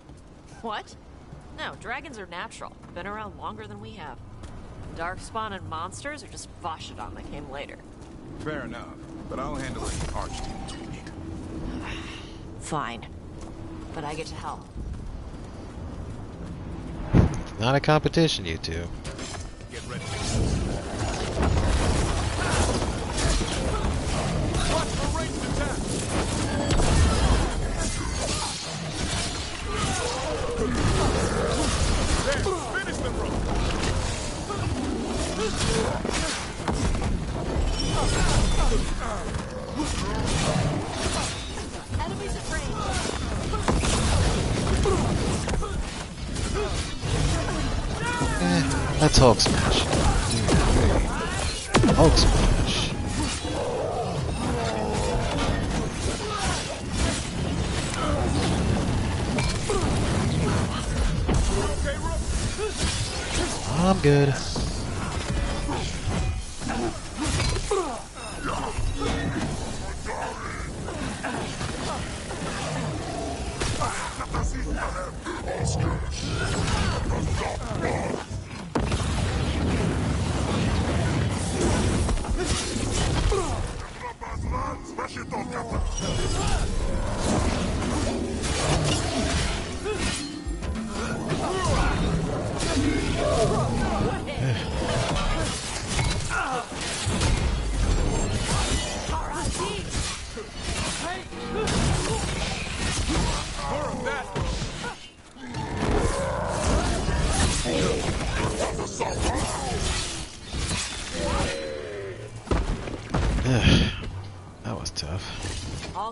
What? No, dragons are natural. Been around longer than we have. Darkspawn and monsters are just Vashidon that came later. Fair enough, but I'll handle any archdemons we need. Fine. But I get to help. Not a competition, you two. Get ready. Watch for ranged attack! There, finish them, bro! Enemies at range! Let's Hulk smash. Hulk smash. I'm good.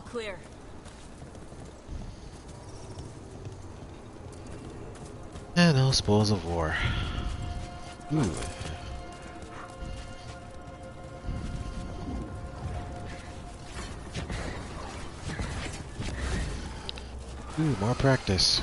clear. And no spoils of war. Ooh. Ooh, more practice.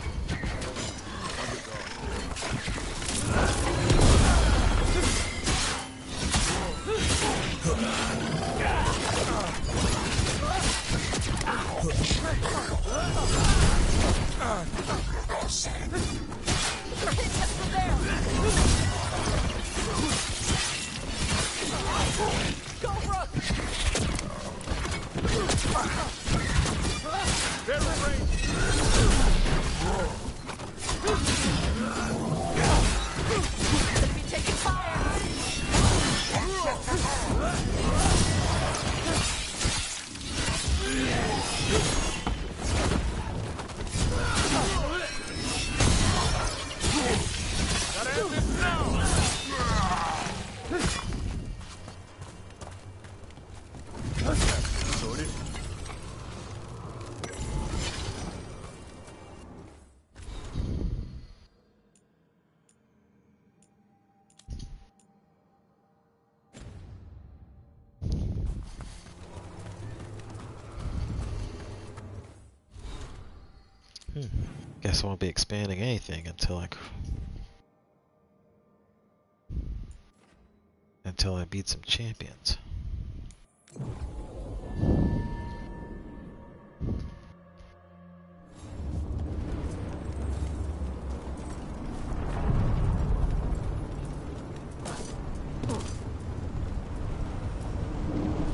Guess I won't be expanding anything until I beat some champions.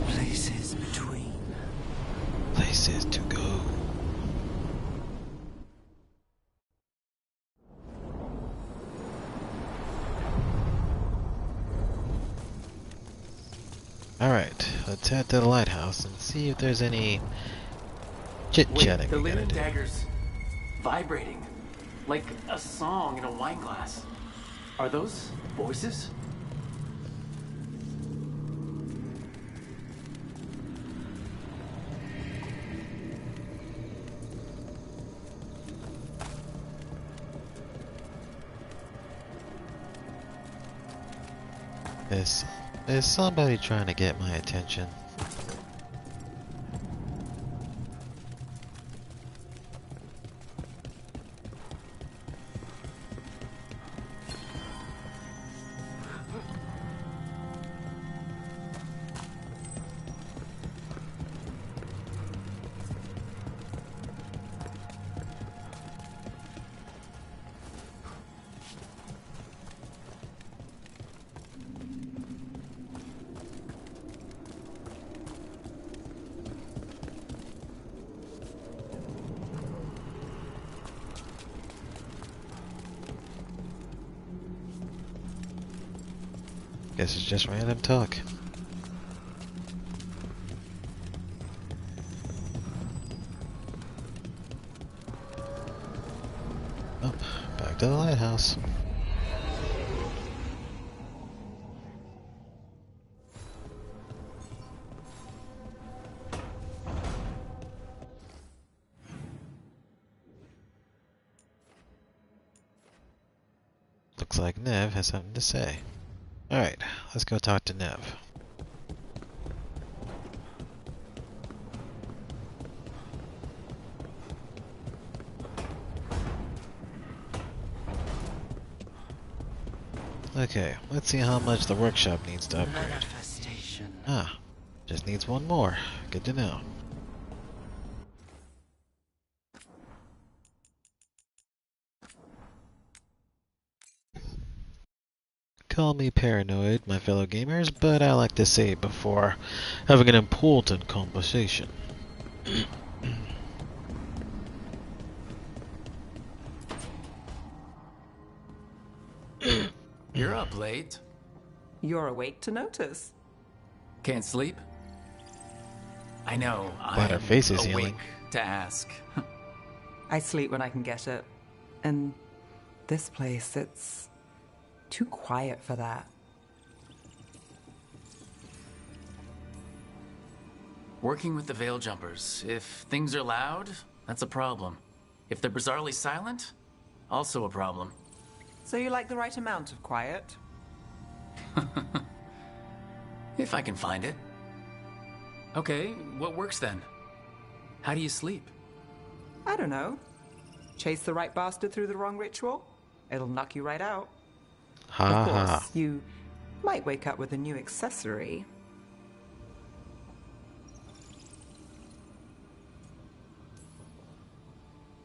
Places between. Places to go. Alright, let's head to the lighthouse and see if there's any chit-chatting The we gotta linen do. daggers vibrating like a song in a wine glass. Are those voices? Is somebody trying to get my attention? Guess it's just random talk. Oh, back to the lighthouse. Looks like Nev has something to say. Alright, let's go talk to Nev. Okay, let's see how much the workshop needs to upgrade. Manifestation. Ah, just needs one more. Good to know. Call me paranoid, my fellow gamers, but I like to say it before having an important conversation. You're up late. You're awake to notice. Can't sleep? I know. Glad her face is awake healing. to ask. I sleep when I can get it. And this place, it's too quiet for that. Working with the Veil Jumpers. If things are loud, that's a problem. If they're bizarrely silent, also a problem. So you like the right amount of quiet? If I can find it. Okay, what works then? How do you sleep? I don't know. Chase the right bastard through the wrong ritual? It'll knock you right out. Of course, you might wake up with a new accessory.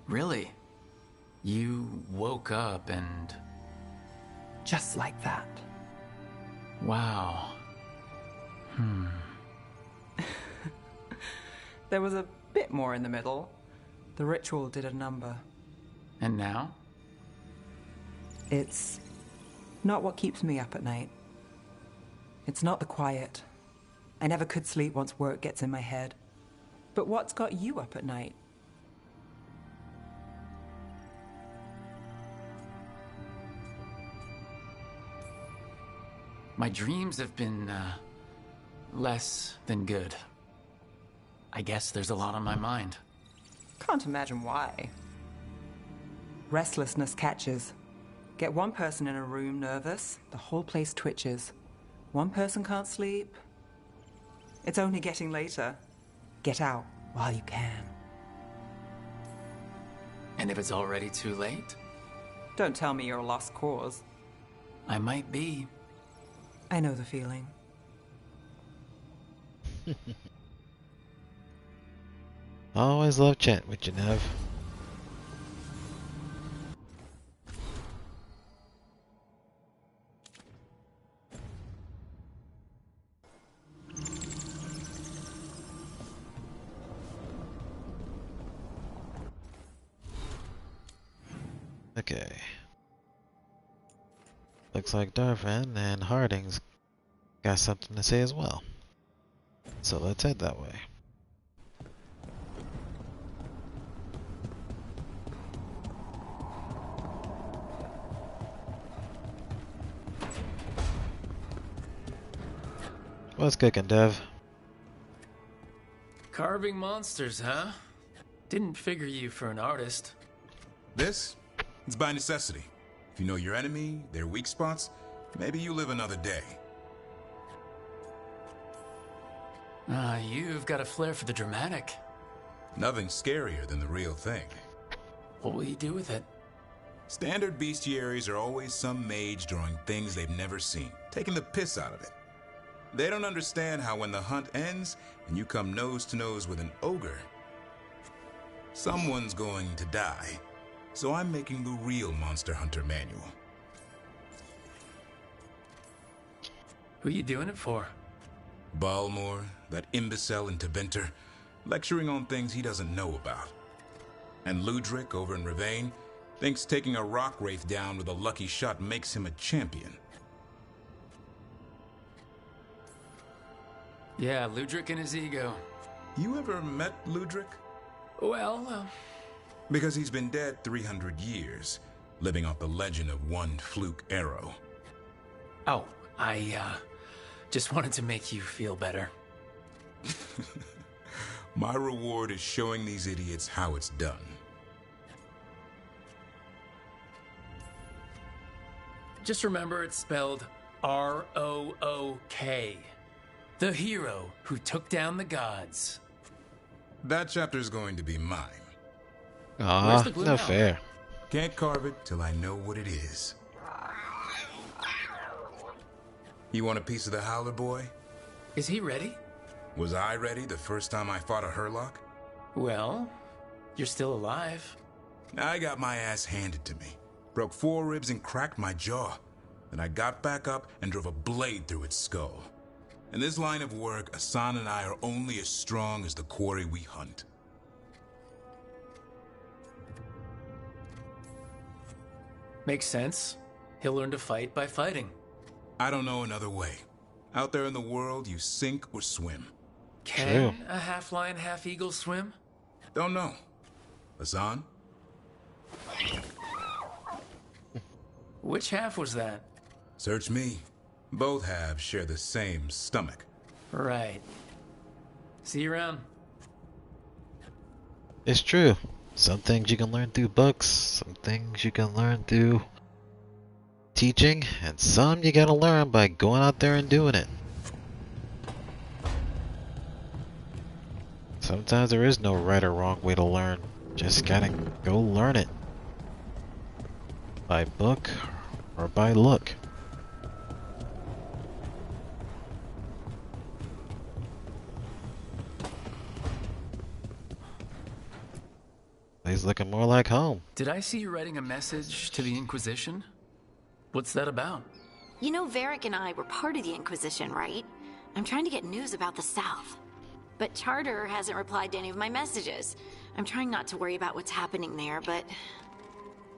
Really? You woke up and... Just like that. Wow. There was a bit more in the middle. The ritual did a number. And now? It's not what keeps me up at night. It's not the quiet. I never could sleep once work gets in my head. But what's got you up at night? My dreams have been, less than good. I guess there's a lot on my mind. Can't imagine why. Restlessness catches. Get one person in a room nervous, the whole place twitches. One person can't sleep. It's only getting later. Get out while you can. And if it's already too late? Don't tell me you're a lost cause. I might be. I know the feeling. Always love chatting with you, Nev. Okay. Looks like Darvin and Harding's got something to say as well. So let's head that way. What's cooking, Dev? Carving monsters, huh? Didn't figure you for an artist. This? It's by necessity. If you know your enemy, their weak spots, maybe you live another day. You've got a flair for the dramatic. Nothing scarier than the real thing. What will you do with it? Standard bestiaries are always some mage drawing things they've never seen, taking the piss out of it. They don't understand how when the hunt ends and you come nose to nose with an ogre, someone's going to die. So I'm making the real Monster Hunter manual. Who you doing it for? Balmor, that imbecile in Tebenter, lecturing on things he doesn't know about. And Ludric over in Ravane thinks taking a rock wraith down with a lucky shot makes him a champion. Yeah, Ludric and his ego. You ever met Ludric? Well, Because he's been dead 300 years, living off the legend of one fluke arrow. Oh, I just wanted to make you feel better. My reward is showing these idiots how it's done. Just remember it's spelled R-O-O-K. The hero who took down the gods. That chapter's going to be mine. Aw, the glue no now? fair. Can't carve it till I know what it is. You want a piece of the Howler boy? Is he ready? Was I ready the first time I fought a Hurlock? Well, you're still alive. I got my ass handed to me. Broke 4 ribs and cracked my jaw. Then I got back up and drove a blade through its skull. In this line of work, Asan and I are only as strong as the quarry we hunt. Makes sense. He'll learn to fight by fighting. I don't know another way. Out there in the world, you sink or swim. Can a half-lion, half-eagle swim? Don't know. Asan? Which half was that? Search me. Both halves share the same stomach. Right. See you around. It's true. Some things you can learn through books, some things you can learn through teaching, and some you gotta learn by going out there and doing it. Sometimes there is no right or wrong way to learn. Just gotta go learn it. By book or by look. He's looking more like home. Did I see you writing a message to the Inquisition? What's that about? You know, Varric and I were part of the Inquisition, right? I'm trying to get news about the South. But Charter hasn't replied to any of my messages. I'm trying not to worry about what's happening there, but...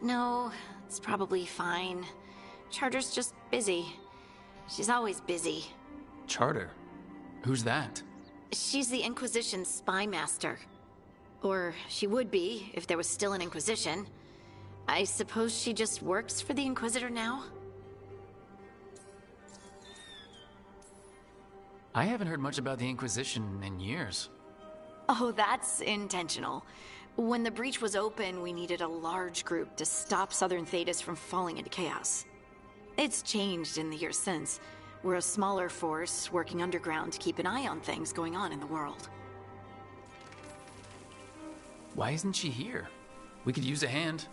No, it's probably fine. Charter's just busy. She's always busy. Charter? Who's that? She's the Inquisition's spy master. Or she would be, if there was still an Inquisition. I suppose she just works for the Inquisitor now? I haven't heard much about the Inquisition in years. Oh, that's intentional. When the breach was open, we needed a large group to stop Southern Thedas from falling into chaos. It's changed in the years since. We're a smaller force working underground to keep an eye on things going on in the world. Why isn't she here? We could use a hand.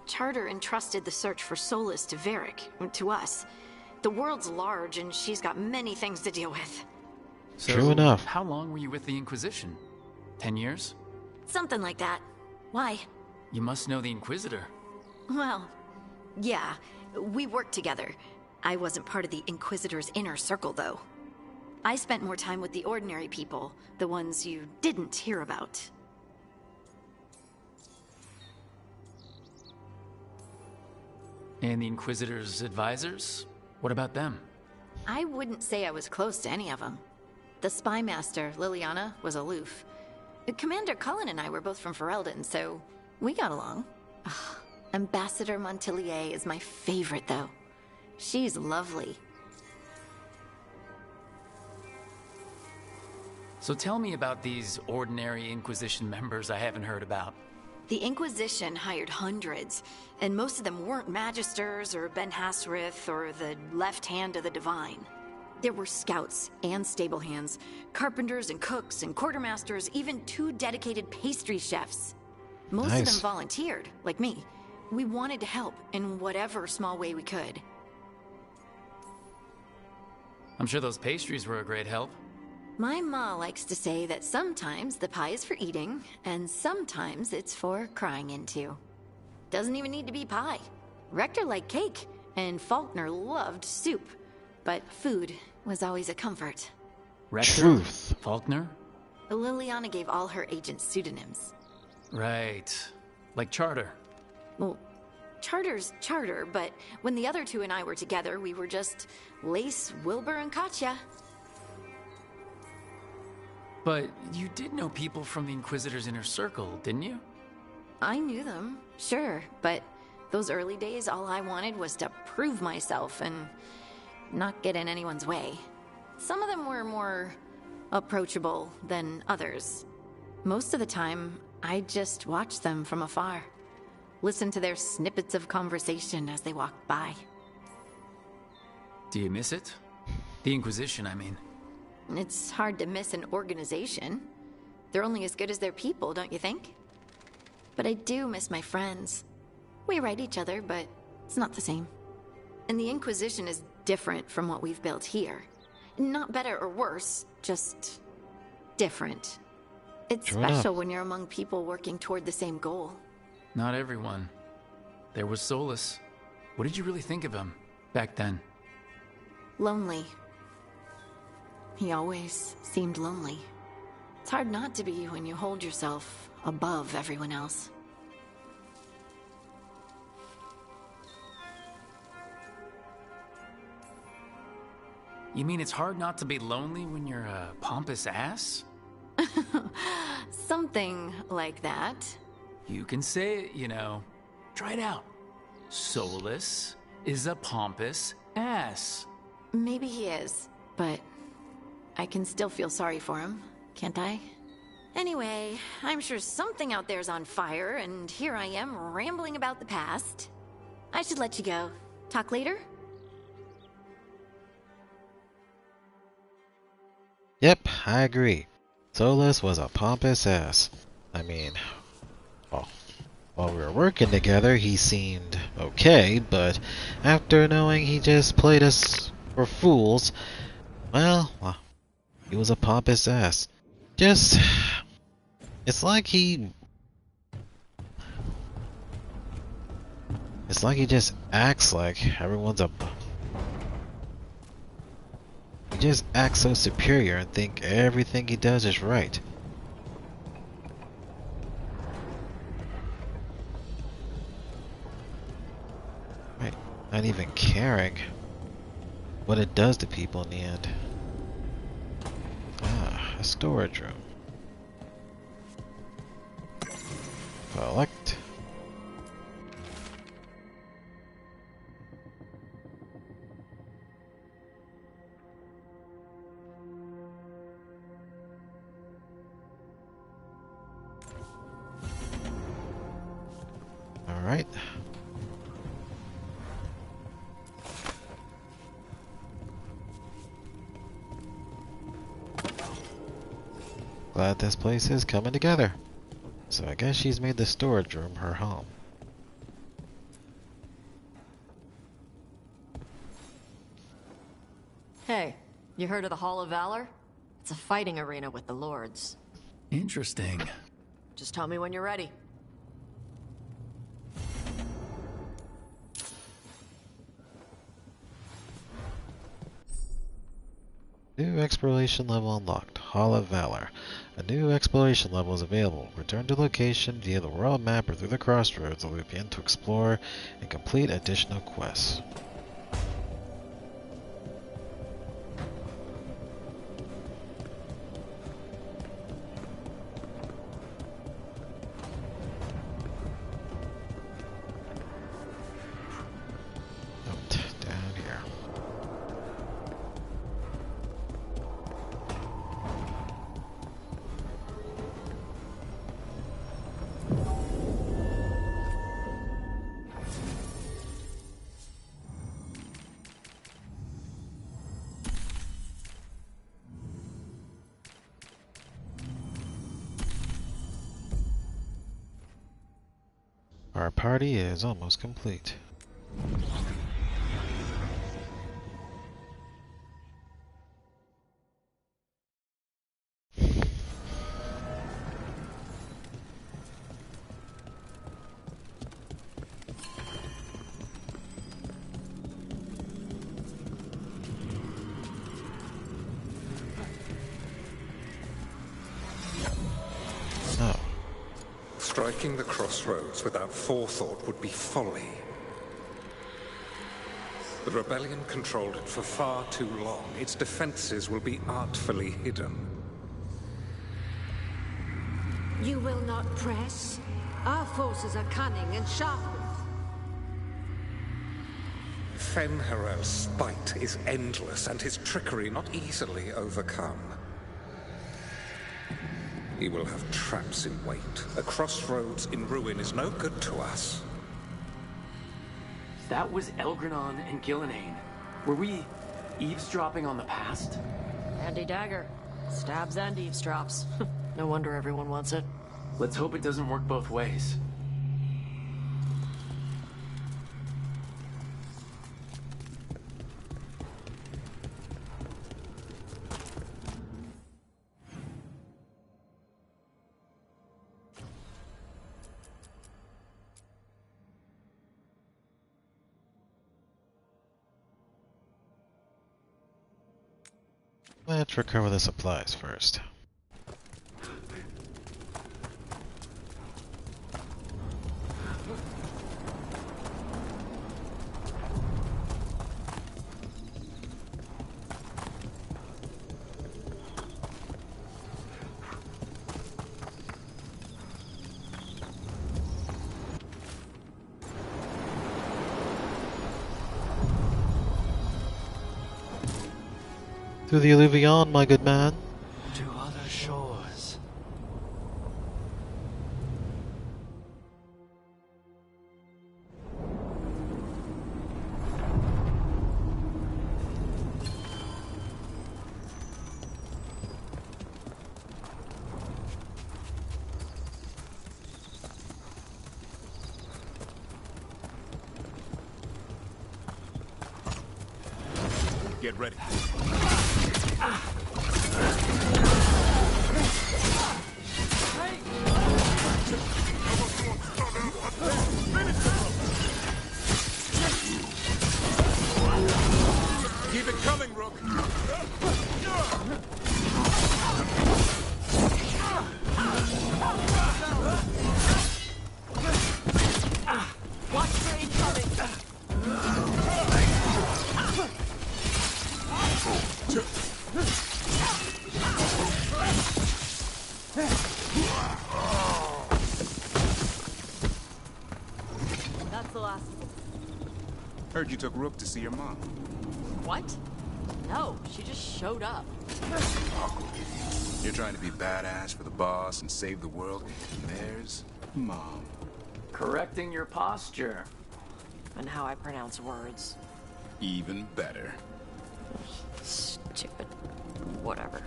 Charter entrusted the search for Solus to Varric, to us. The world's large and she's got many things to deal with. So, true enough. How long were you with the Inquisition? 10 years? Something like that. Why? You must know the Inquisitor. Well, yeah, we worked together. I wasn't part of the Inquisitor's inner circle, though. I spent more time with the ordinary people, the ones you didn't hear about. And the Inquisitor's advisors? What about them? I wouldn't say I was close to any of them. The spy master, Liliana, was aloof. Commander Cullen and I were both from Ferelden, so we got along. Ugh, Ambassador Montilier is my favorite, though. She's lovely. So tell me about these ordinary Inquisition members I haven't heard about. The Inquisition hired hundreds, and most of them weren't Magisters or Ben Hasrith or the left hand of the Divine. There were scouts and stable hands, carpenters and cooks and quartermasters, even 2 dedicated pastry chefs. Most of them volunteered, like me. We wanted to help in whatever small way we could. I'm sure those pastries were a great help. My ma likes to say that sometimes the pie is for eating, and sometimes it's for crying into. Doesn't even need to be pie. Rector liked cake, and Faulkner loved soup. But food was always a comfort. Rector? Truth. Faulkner? Liliana gave all her agents pseudonyms. Right. Like Charter. Well, Charter's Charter, but when the other 2 and I were together, we were just Lace, Wilbur, and Katya. But you did know people from the Inquisitor's inner circle, didn't you? I knew them, sure, but those early days, all I wanted was to prove myself and not get in anyone's way. Some of them were more approachable than others. Most of the time, I just watched them from afar. Listened to their snippets of conversation as they walked by. Do you miss it? The Inquisition, I mean. It's hard to miss an organization. They're only as good as their people, don't you think? But I do miss my friends. We write each other, but it's not the same. And the Inquisition is different from what we've built here. Not better or worse, just different. It's True special enough. when you're among people working toward the same goal. Not everyone. There was Solus. What did you really think of him back then? Lonely. He always seemed lonely. It's hard not to be when you hold yourself above everyone else. You mean it's hard not to be lonely when you're a pompous ass? Something like that. You can say it, you know. Try it out. Solus is a pompous ass. Maybe he is, but I can still feel sorry for him. can't I? Anyway, I'm sure something out there's on fire, and here I am rambling about the past. I should let you go. Talk later? Yep, I agree. Solus was a pompous ass. I mean, well, while we were working together, he seemed okay, but after knowing he just played us for fools, well, he was a pompous ass. Just, it's like he just acts like everyone's a. He just acts so superior and think everything he does is right. Right, not even caring what it does to people in the end. Ah, a storage room. Collect. Alright. Glad this place is coming together. So I guess she's made the storage room her home. Hey, you heard of the Hall of Valor? It's a fighting arena with the lords. Interesting. Just tell me when you're ready. New exploration level unlocked. Hall of Valor. A new exploration level is available. Return to location via the world map or through the crossroads of Lupian to explore and complete additional quests. Down here. Our party is almost complete. Oh. Striking the crossroads without forethought would be folly. The rebellion controlled it for far too long. Its defenses will be artfully hidden. You will not press? Our forces are cunning and sharpened. Fen'Harel's spite is endless and his trickery not easily overcome. He will have traps in wait. A crossroads in ruin is no good to us. That was Elgranon and Gillenane. Were we eavesdropping on the past? Handy dagger. Stabs and eavesdrops. No wonder everyone wants it. Let's hope it doesn't work both ways. Let's recover the supplies first. To the Alluvion, my good man. To other shores. Get ready. Keep it coming, Rook. Watch for incoming. That's the last of them. Heard you took Rook to see your mom. What? No, she just showed up. You're trying to be badass for the boss and save the world, and there's Mom. Correcting your posture. And how I pronounce words. Even better. Stupid. Whatever.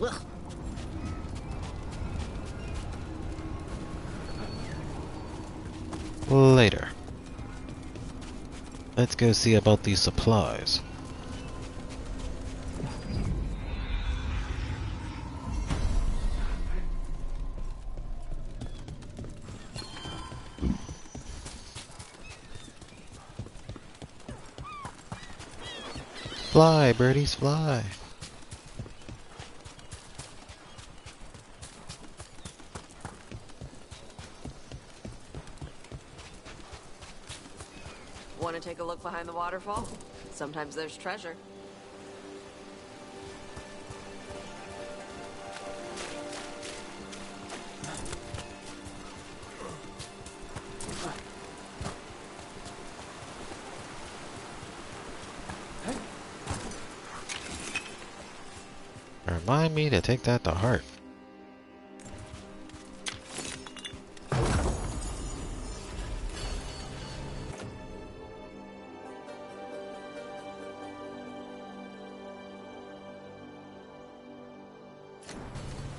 Ugh. Later. Let's go see about these supplies. Fly, birdies, fly. Want to take a look behind the waterfall? Sometimes there's treasure. Remind me to take that to heart.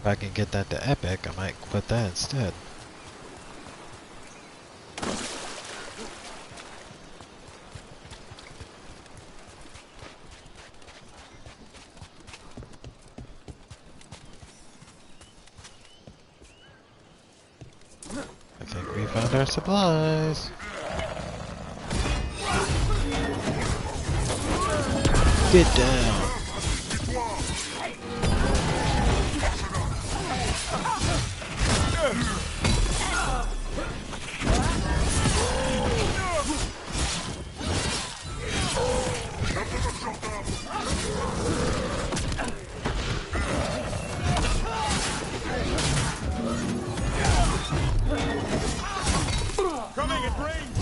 If I can get that to epic, I might put that instead. I think we found our supplies. Get down. Coming at range!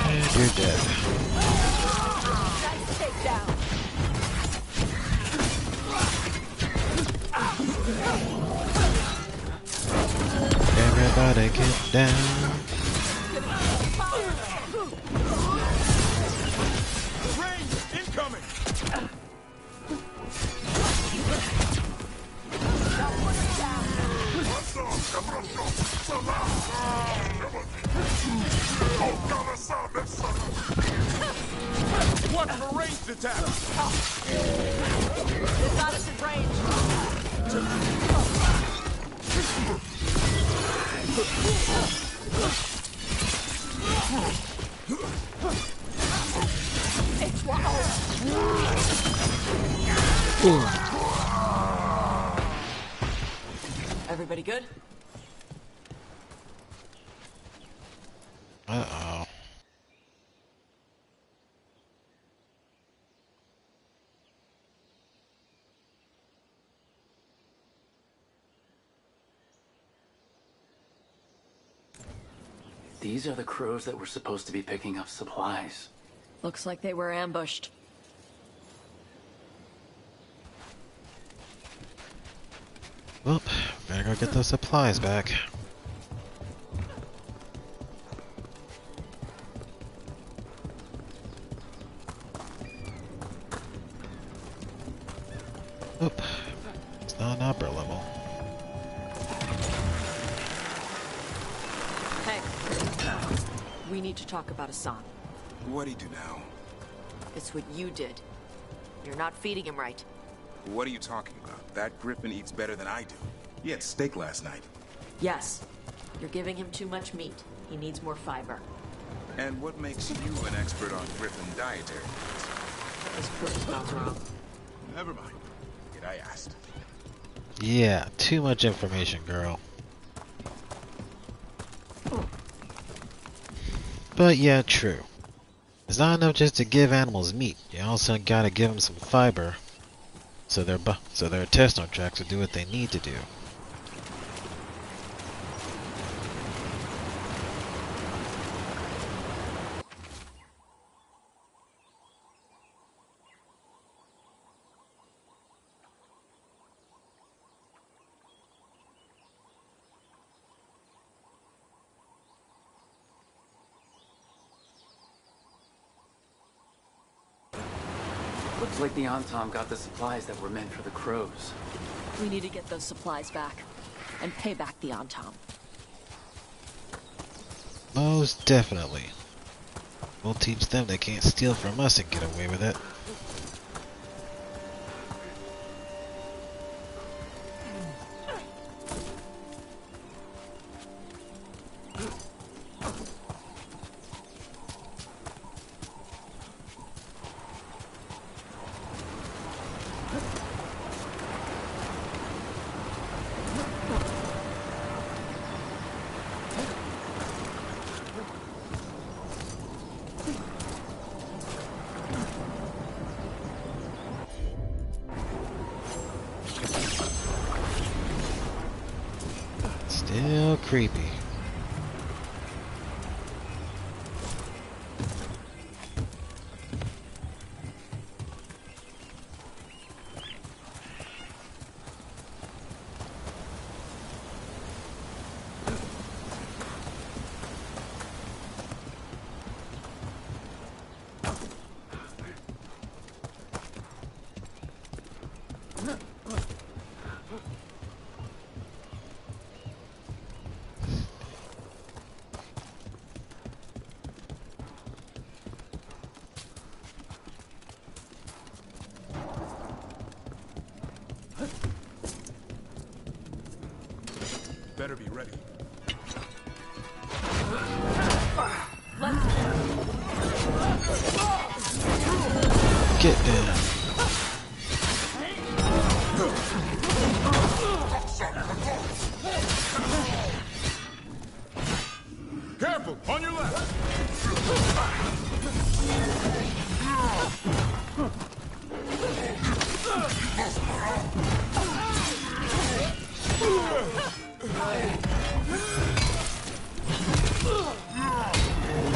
And you're dead. Everybody get down. Range incoming! Watch for ranged attacks! It's got us in range. Everybody good? Uh-oh. These are the crows that were supposed to be picking up supplies. Looks like they were ambushed. Well, better go get those supplies back. Oop. It's not an upper level. Hey. We need to talk about Hassan. What'd he do now? It's what you did. You're not feeding him right. What are you talking about? That griffin eats better than I do. He had steak last night. Yes. You're giving him too much meat. He needs more fiber. And what makes you an expert on griffin dietary needs? This proves not wrong. Never mind. Did I asked? Yeah, too much information, girl. But yeah, true. It's not enough just to give animals meat. You also gotta give them some fiber, so their intestinal tracts will do what they need to do. Looks like the Antom got the supplies that were meant for the crows. We need to get those supplies back and pay back the Antom. Most definitely. We'll teach them they can't steal from us and get away with it. Still creepy. Better be ready. Get down. Careful! On your left!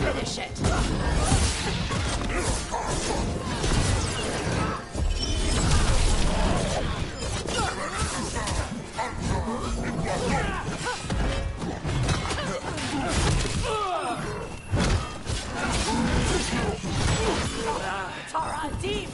Finish it. Tara, team!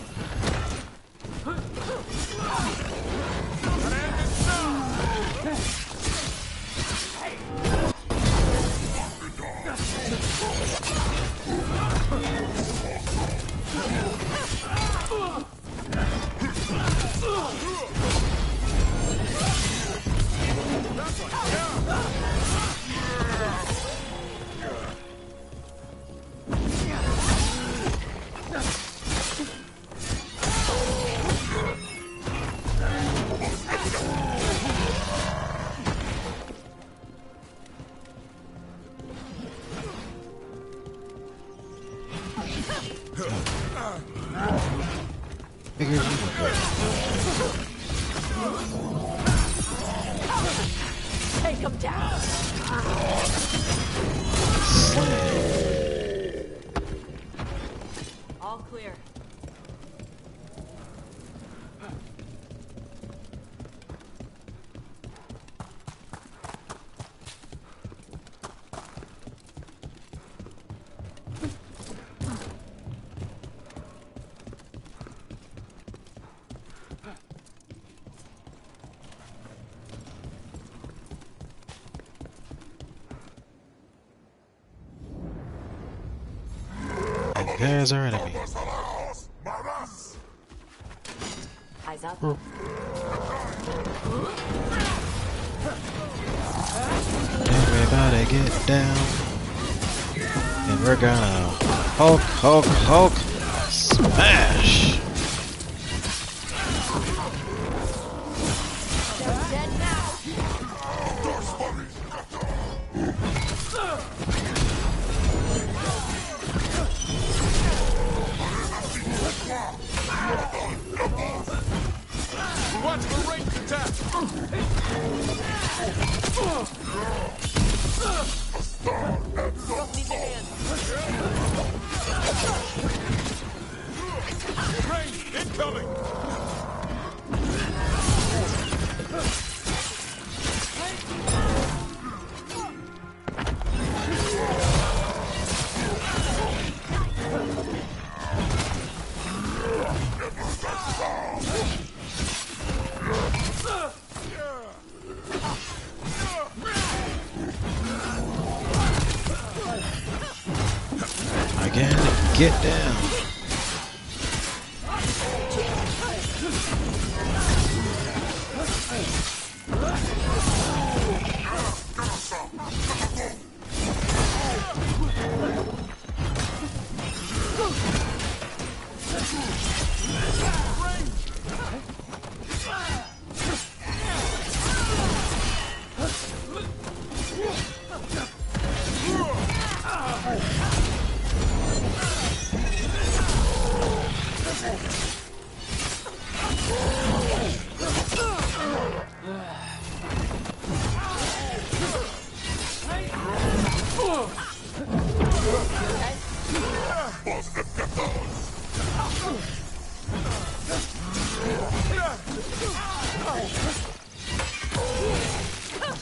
Figured you would go. Take him down! Slam. All clear. There's our enemy. Eyes up. And we gotta get down. And we're gonna Hulk, Hulk, Hulk, smash! Watch the ranged attack! Don't need your hand. Range incoming! Again, get down.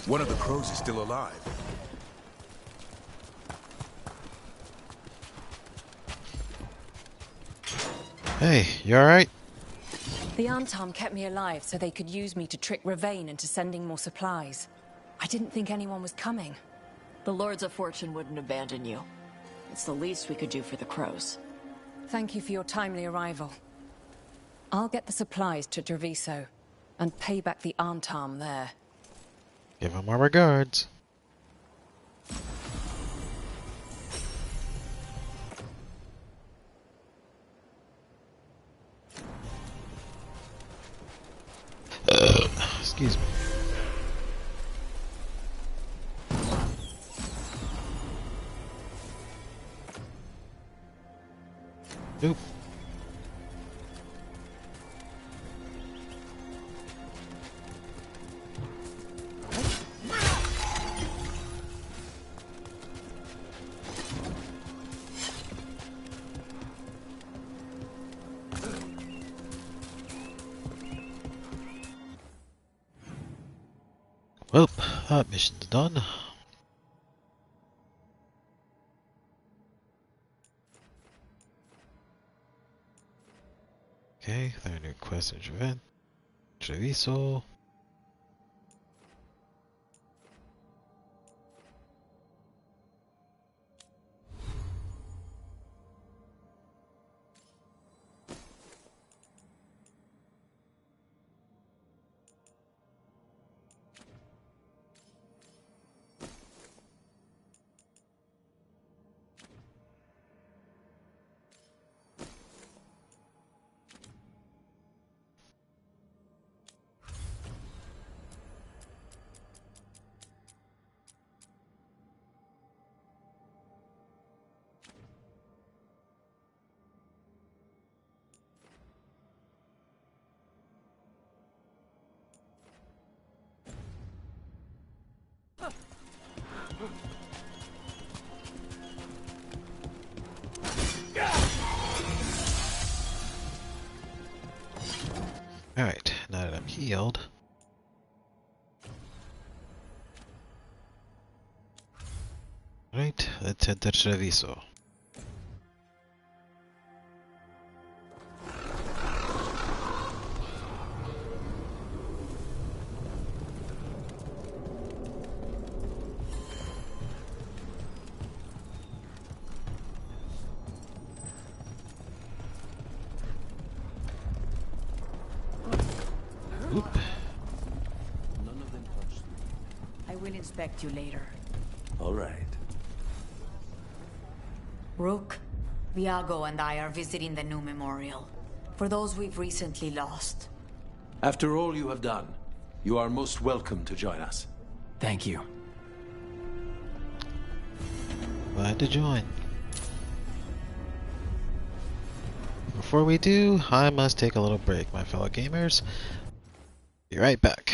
One of the crows is still alive. Hey, you alright? The Antam kept me alive so they could use me to trick Ravain into sending more supplies. I didn't think anyone was coming. The Lords of Fortune wouldn't abandon you. It's the least we could do for the crows. Thank you for your timely arrival. I'll get the supplies to Treviso and pay back the Antam there. Give him our regards. Excuse me. Oop. Well, that mission's done. Okay, there are new quests and event. Treviso. Alright, now that I'm healed. Right, let's head to Treviso. Oop. None of them touched me. I will inspect you later. All right. Rook, Viago and I are visiting the new memorial for those we've recently lost. After all you have done, you are most welcome to join us. Thank you. Glad to join. Before we do, I must take a little break, my fellow gamers. Be right back.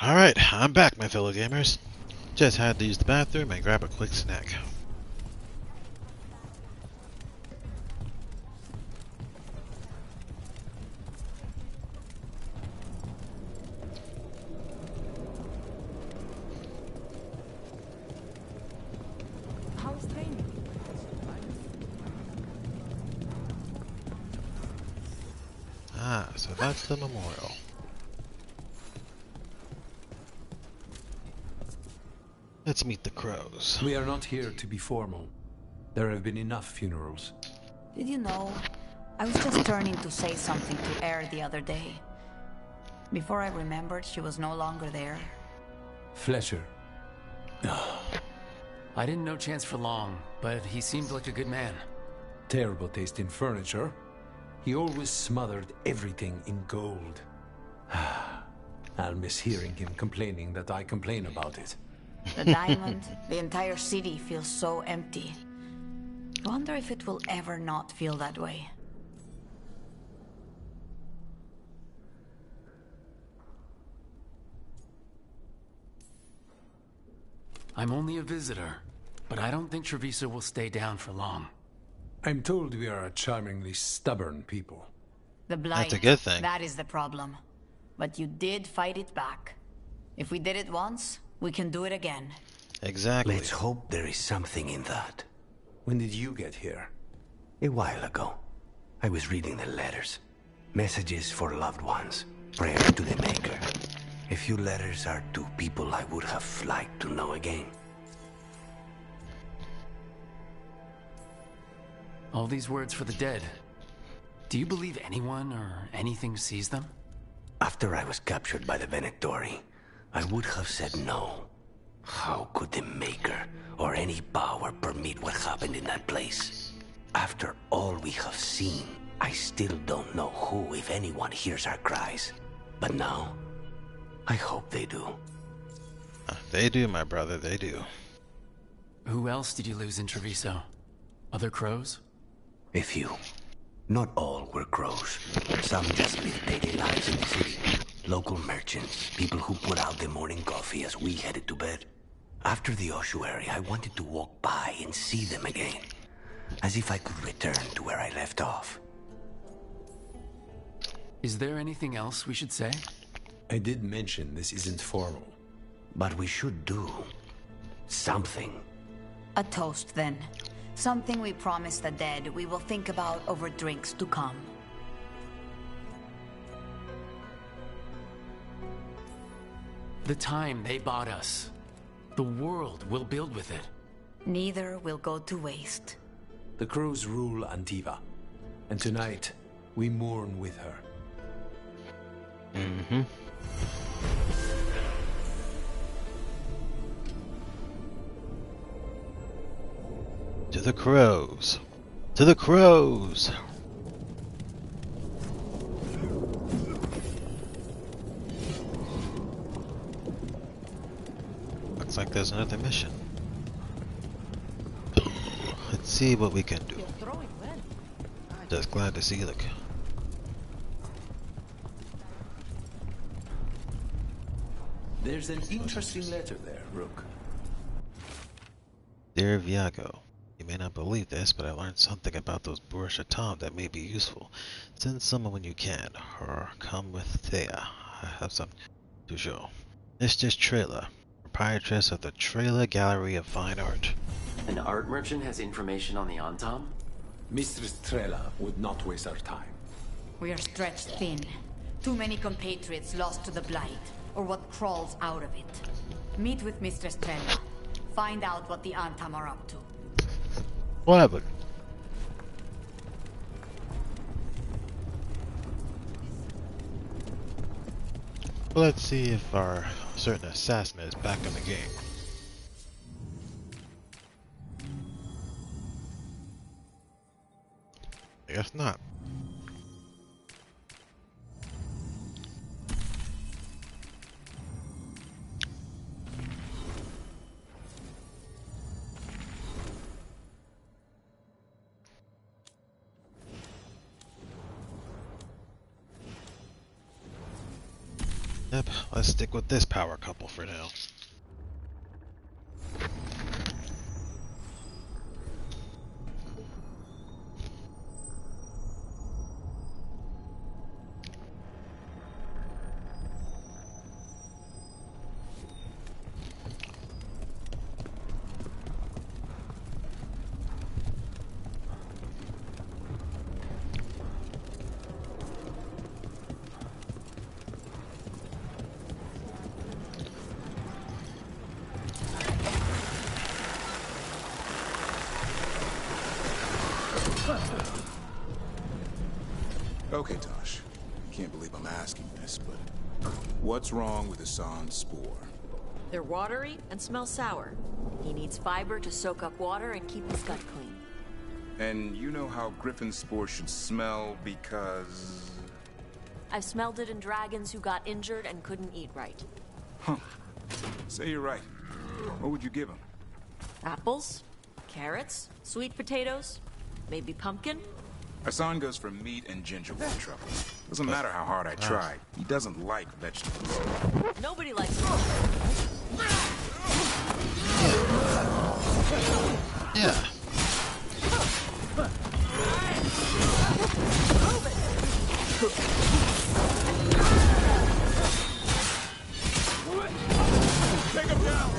Alright, I'm back, my fellow gamers. Just had to use the bathroom and grab a quick snack. How's training? Ah, so that's the memorial. Let's meet the crows. We are not here to be formal. There have been enough funerals. Did you know? I was just turning to say something to Air the other day. Before I remembered, she was no longer there. Fletcher. I didn't know Chance for long, but he seemed like a good man. Terrible taste in furniture. He always smothered everything in gold. I'll miss hearing him complaining that I complain about it. The diamond, the entire city feels so empty. I wonder if it will ever not feel that way. I'm only a visitor, but I don't think Treviso will stay down for long. I'm told we are a charmingly stubborn people. The blight, That's a good thing. That is the problem. But you did fight it back. If we did it once, we can do it again. Exactly. Let's hope there is something in that. When did you get here? A while ago, I was reading the letters. Messages for loved ones. Prayers to the Maker. A few letters are to people I would have liked to know again. All these words for the dead. Do you believe anyone or anything sees them? After I was captured by the Venectori, I would have said no. How could the Maker or any power permit what happened in that place? After all we have seen, I still don't know who, if anyone, hears our cries. But now, I hope they do. They do, my brother, they do. Who else did you lose in Treviso? Other crows? A few. Not all were crows. Some just lived daily lives in the city. Local merchants, people who put out the morning coffee as we headed to bed. After the ossuary, I wanted to walk by and see them again. As if I could return to where I left off. Is there anything else we should say? I did mention this isn't formal. But we should do something. A toast, then. Something we promise the dead we will think about over drinks to come. The time they bought us. The world we'll build with it. Neither will go to waste. The crows rule Antiva. And tonight, we mourn with her. Mm-hmm. To the crows. To the crows. Looks like there's another mission. Let's see what we can do. Just glad to see you. Look. There's an interesting letter there, Rook. Dear Viago, you may not believe this, but I learned something about those Bourges that may be useful. Send someone when you can, or come with Thea. I have something to show. Mistress Trela, proprietress of the Trela Gallery of Fine Art. An art merchant has information on the Antam? Mistress Trela would not waste our time. We are stretched thin. Too many compatriots lost to the Blight, or what crawls out of it. Meet with Mistress Trela. Find out what the Antam are up to. What happened? Well, let's see if our certain assassin is back in the game. I guess not. Yep, let's stick with this power couple for now. Okay, Tosh. I can't believe I'm asking this, but what's wrong with Hassan's spore? They're watery and smell sour. He needs fiber to soak up water and keep his gut clean. And you know how Griffin's spore should smell because... I've smelled it in dragons who got injured and couldn't eat right. Huh. Say you're right. What would you give him? Apples, carrots, sweet potatoes, maybe pumpkin. Hassan goes for meat and gingerbread truffle. Doesn't matter how hard I try. He doesn't like vegetables. Nobody likes Yeah. Take him down!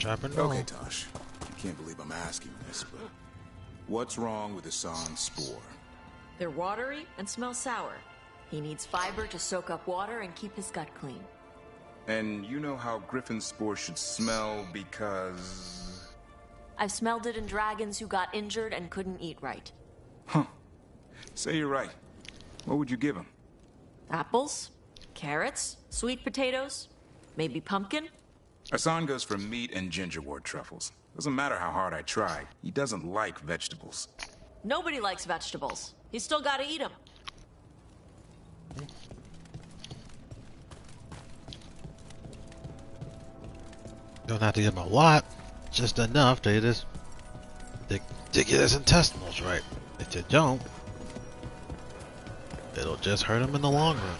Drop and roll. Okay, Tosh. I can't believe I'm asking this, but what's wrong with Hassan's spore? They're watery and smell sour. He needs fiber to soak up water and keep his gut clean. And you know how Griffin's spore should smell because... I've smelled it in dragons who got injured and couldn't eat right. Huh. Say you're right. What would you give him? Apples, carrots, sweet potatoes, maybe pumpkin. Hassan goes for meat and gingerwort truffles. Doesn't matter how hard I try. He doesn't like vegetables. Nobody likes vegetables. You still gotta eat them. Don't have to give him a lot, just enough to get his intestinals right. If you don't, it'll just hurt him in the long run.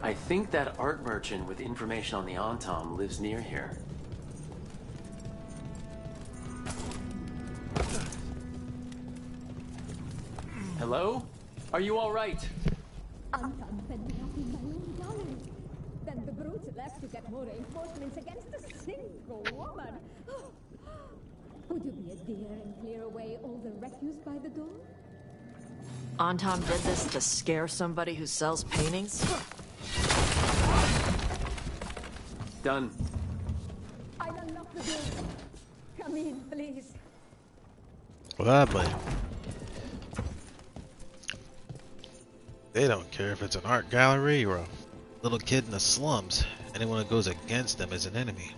I think that art merchant with information on the Antom lives near here. Hello? Are you all right? Anton said we have in my own gallery. Then the brutes left to get more reinforcements against a single woman. Would you be a dear and clear away all the refuse by the door? Anton did this to scare somebody who sells paintings? Done. I'll unlock the door. Come in, please. Gladly. They don't care if it's an art gallery or a little kid in the slums. Anyone who goes against them is an enemy.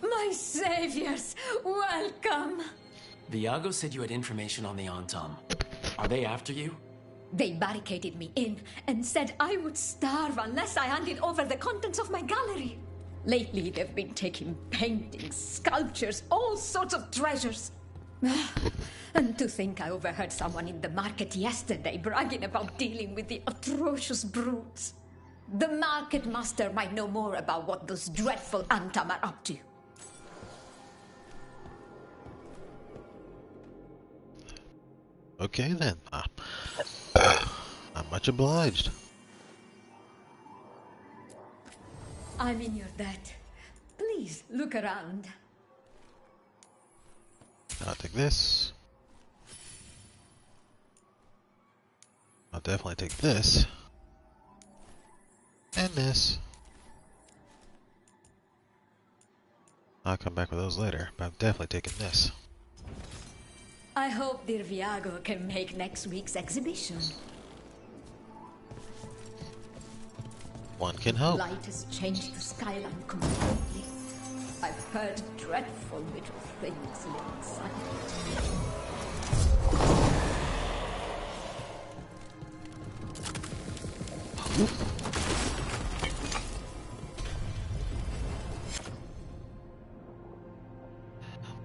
My saviors, welcome. Viago said you had information on the Antom. Are they after you? They barricaded me in and said I would starve unless I handed over the contents of my gallery. Lately, they've been taking paintings, sculptures, all sorts of treasures. And to think I overheard someone in the market yesterday bragging about dealing with the atrocious brutes. The market master might know more about what those dreadful Antom are up to. Okay then. I'm much obliged. I'm in your debt. Please look around. I'll take this. I'll definitely take this. And this. I'll come back with those later, but I'm definitely taking this. I hope dear Viago can make next week's exhibition. One can hope. Light has changed the skyline completely. I've heard dreadful little things live inside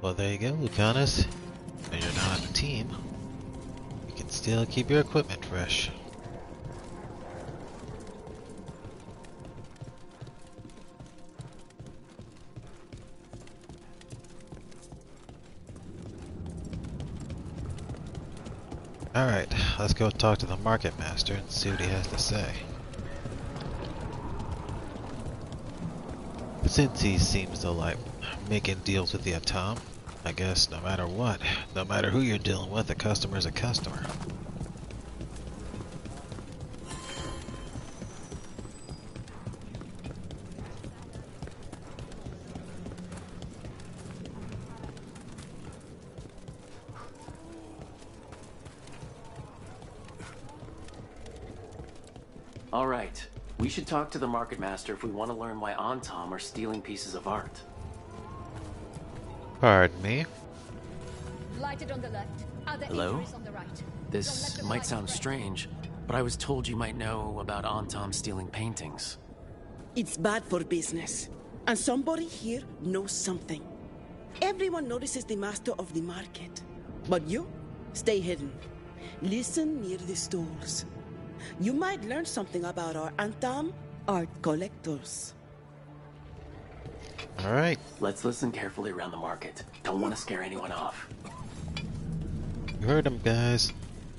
Well, there you go, Lucanus. When you're not on the team, you can still keep your equipment fresh. Alright, let's go talk to the market master and see what he has to say. Since he seems to like making deals with the Atom, I guess no matter what, no matter who you're dealing with, a customer's a customer. All right. We should talk to the market master if we want to learn why Antom are stealing pieces of art. Pardon me? Lighted on the left. Other Hello? entries on the right. Don't let This them might light sound red. strange, but I was told you might know about Antom stealing paintings. It's bad for business. And somebody here knows something. Everyone notices the master of the market. But you, stay hidden. Listen near the stalls. You might learn something about our Antom art collectors. Alright. Let's listen carefully around the market. Don't want to scare anyone off. You heard him, guys.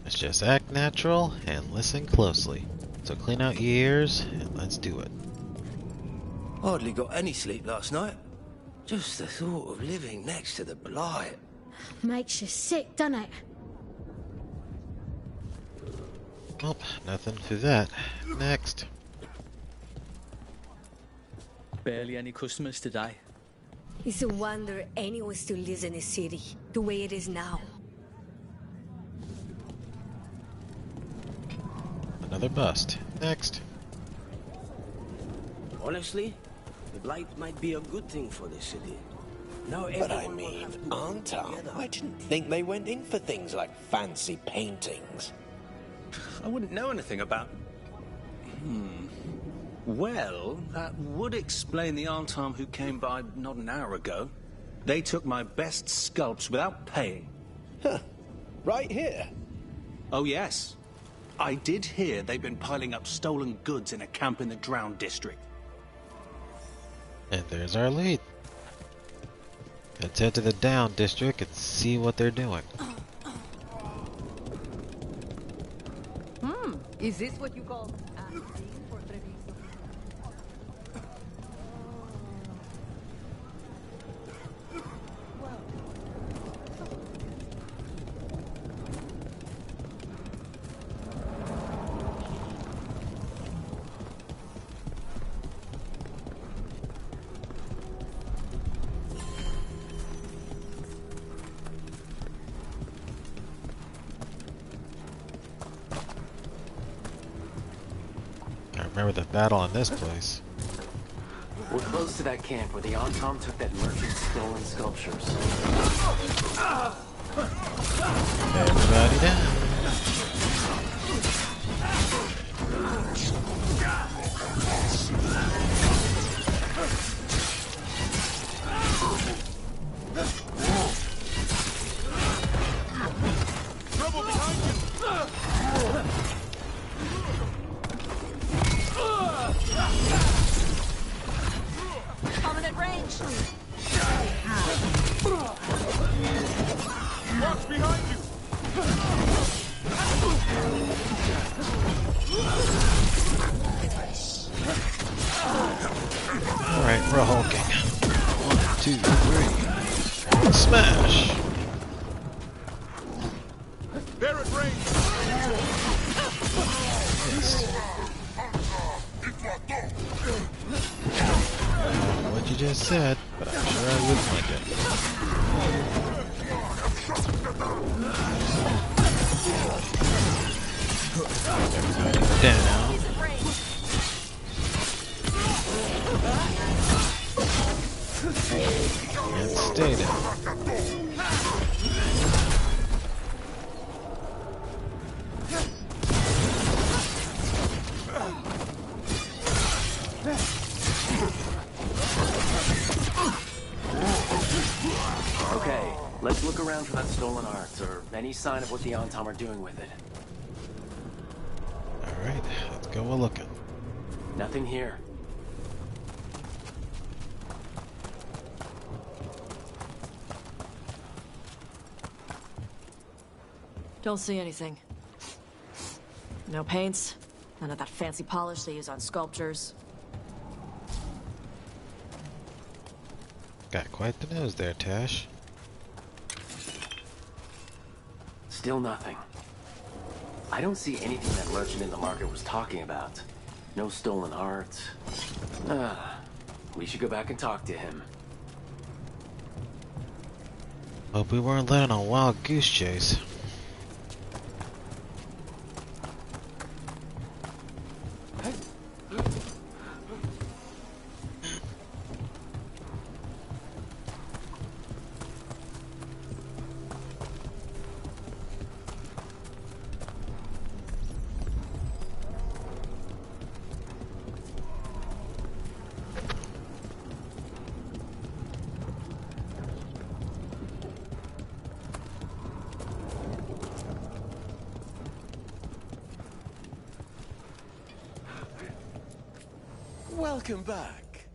Let's just act natural and listen closely. So clean out your ears and let's do it. Hardly got any sleep last night. Just the thought of living next to the Blight. Makes you sick, doesn't it? Well, nothing for that. Next. Barely any customers today. It's a wonder anyone still lives in the city, the way it is now. Another bust. Next. Honestly, the Blight might be a good thing for the city. Now But I mean, Anton, I didn't think they went in for things like fancy paintings. I wouldn't know anything about... Well, that would explain the Arntam who came by not an hour ago. They took my best sculpts without paying. Huh. Right here? Oh, yes. I did hear they've been piling up stolen goods in a camp in the Drowned district. And there's our lead. Let's head to the Down district and see what they're doing. Is this what you call... I remember the battle in this place. We're close to that camp where the Antom took that merchant's stolen sculptures. Everybody down. Trouble behind you! Coming at range. Watch behind you! Alright, we're hulking. 1, 2, 3. Smash! They're at range! What you just said, but I'm sure I would like it. Everybody down. And stay down. Okay, let's look around for that stolen art, or any sign of what the Antom are doing with it. Alright, let's go a-looking. Nothing here. Don't see anything. No paints, none of that fancy polish they use on sculptures. Got quite the nose there, Tash. Still nothing. I don't see anything that merchant in the market was talking about. No stolen art. We should go back and talk to him. Hope we weren't led on a wild goose chase. Welcome back.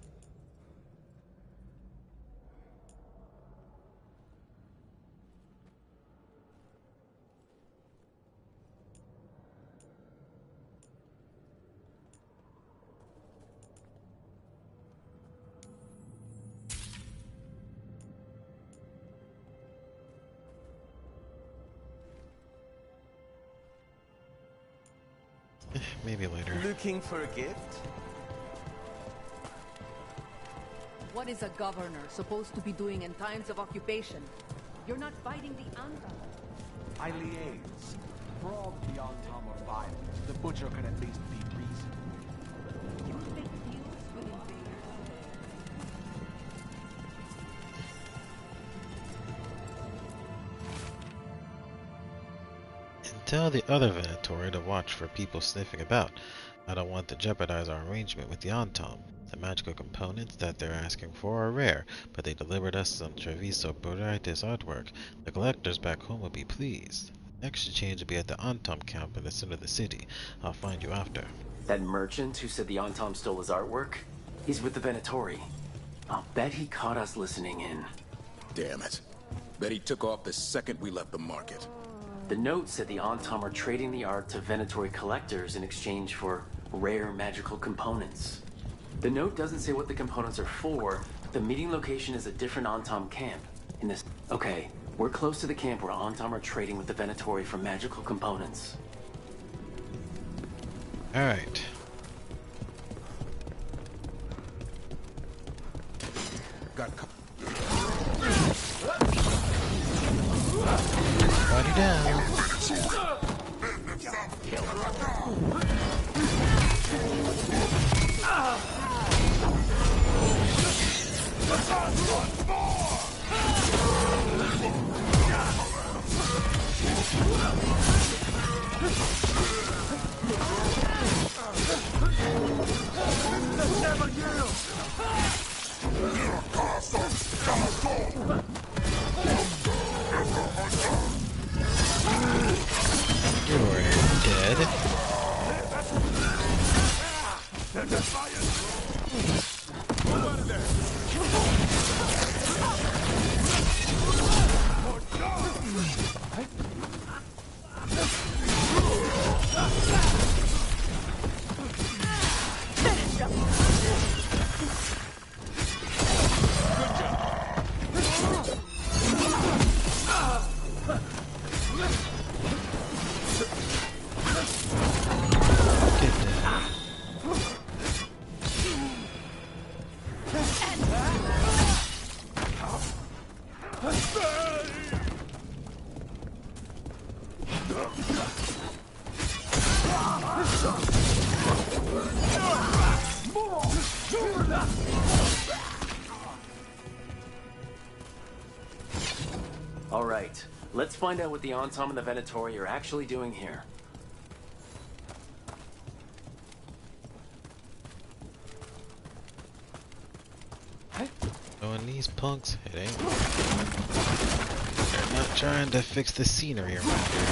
Maybe later. Looking for a gift? What is a governor supposed to be doing in times of occupation? You're not fighting the Antam. I liaise. For all that the Antam are violent, the Butcher can at least be reasonable. You make deals with invaders? And tell the other Venatori to watch for people sniffing about. I don't want to jeopardize our arrangement with the Antam. The magical components that they're asking for are rare, but they delivered us some Treviso Boreatis artwork. The collectors back home will be pleased. Next exchange will be at the Antam camp in the center of the city. I'll find you after. That merchant who said the Antam stole his artwork? He's with the Venatori. I'll bet he caught us listening in. Damn it. Bet he took off the second we left the market. The note said the Antam are trading the art to Venatori collectors in exchange for rare magical components. The note doesn't say what the components are for. The meeting location is a different Antam camp. In this... Okay, we're close to the camp where Antam are trading with the Venatori for magical components. Alright. Body down. Never yield! You're dead. Alright, let's find out what the Antam and the Venatori are actually doing here. Knowing these punks, it ain't. They're not trying to fix the scenery around here.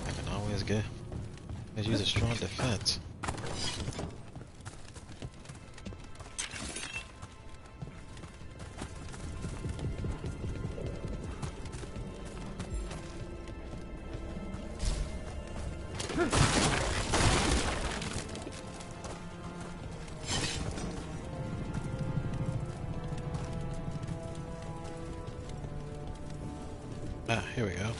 I can always use a strong defense. Ah, here we go.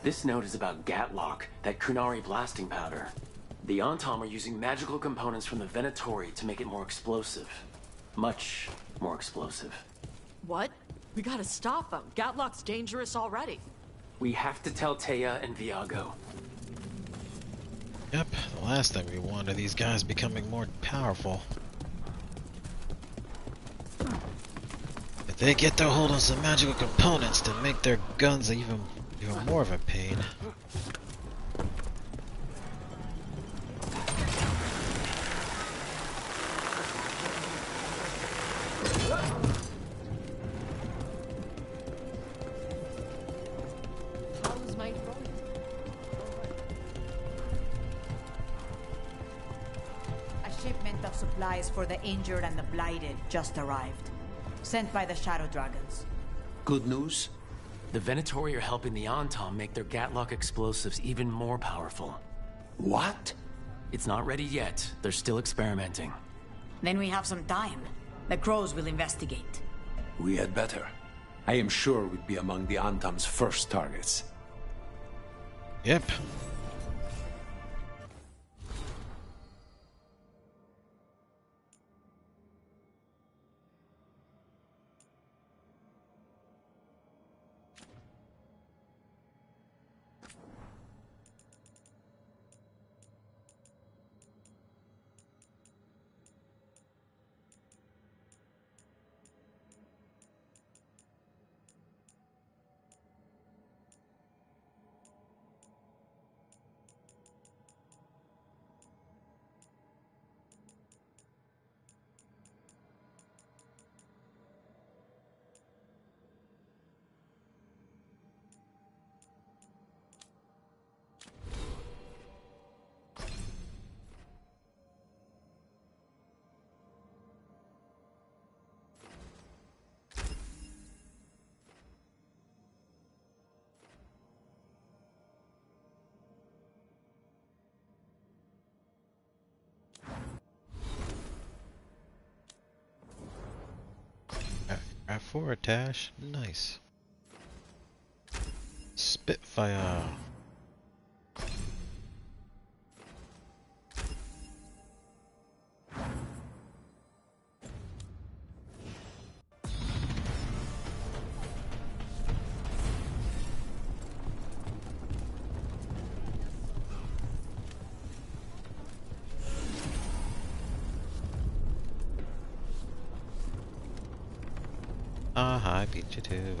This note is about Gatlock, that Kunari blasting powder. The Antam are using magical components from the Venatori to make it more explosive. Much more explosive. What? We gotta stop them. Gatlock's dangerous already. We have to tell Taya and Viago. Yep, the last thing we want are these guys becoming more powerful. If they get their hold on some magical components to make their guns even more of a pain. How's my phone? I shipment of supplies for the injured and the blighted just arrived. Sent by the Shadow Dragons. Good news? The Venatori are helping the Antom make their Gatlock explosives even more powerful. What? It's not ready yet. They're still experimenting. Then we have some time. The Crows will investigate. We had better. I am sure we'd be among the Antom's first targets. Yep. F4 Tash, nice. Spitfire. I beat you to it.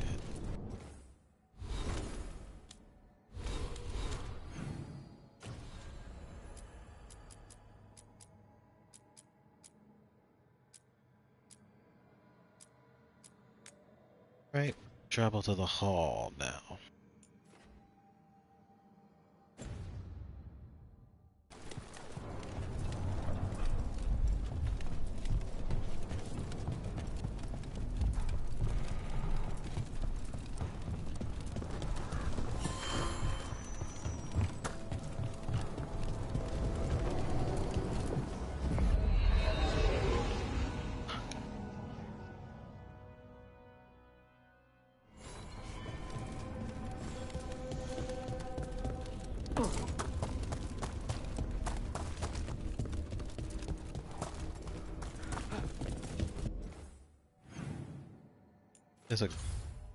Right, travel to the hall now.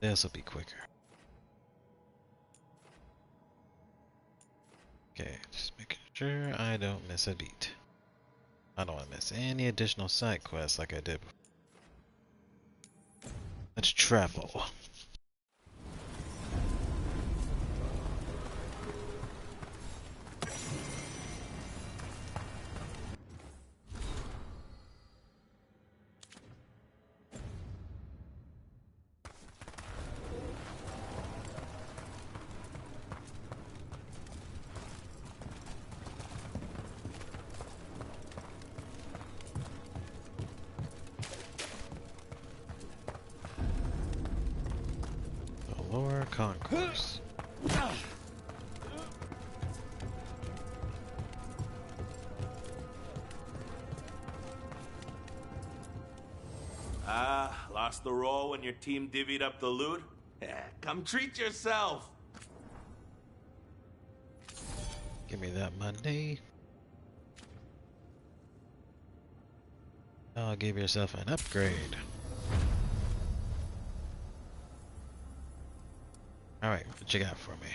This'll be quicker. Okay, just making sure I don't miss a beat. I don't want to miss any additional side quests like I did before. Let's travel. Lower concourse. Lost the roll when your team divvied up the loot? Come treat yourself! Give me that money. I'll give yourself an upgrade. Alright, what you got for me?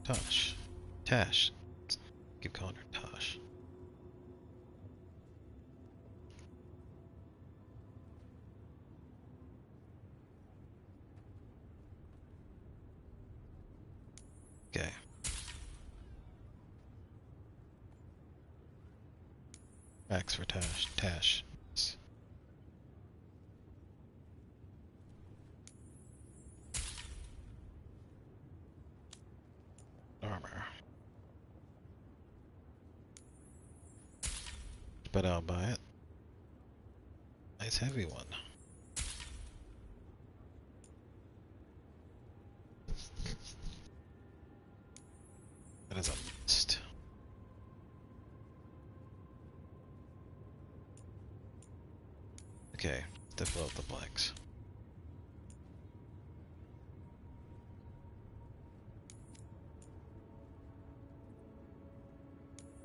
Tosh. Tash. Keep calling her Tosh. Okay. Max for Tash. Tash. Armor. but I'll buy it. Nice heavy one. That is a mist. Okay, to fill up the blanks.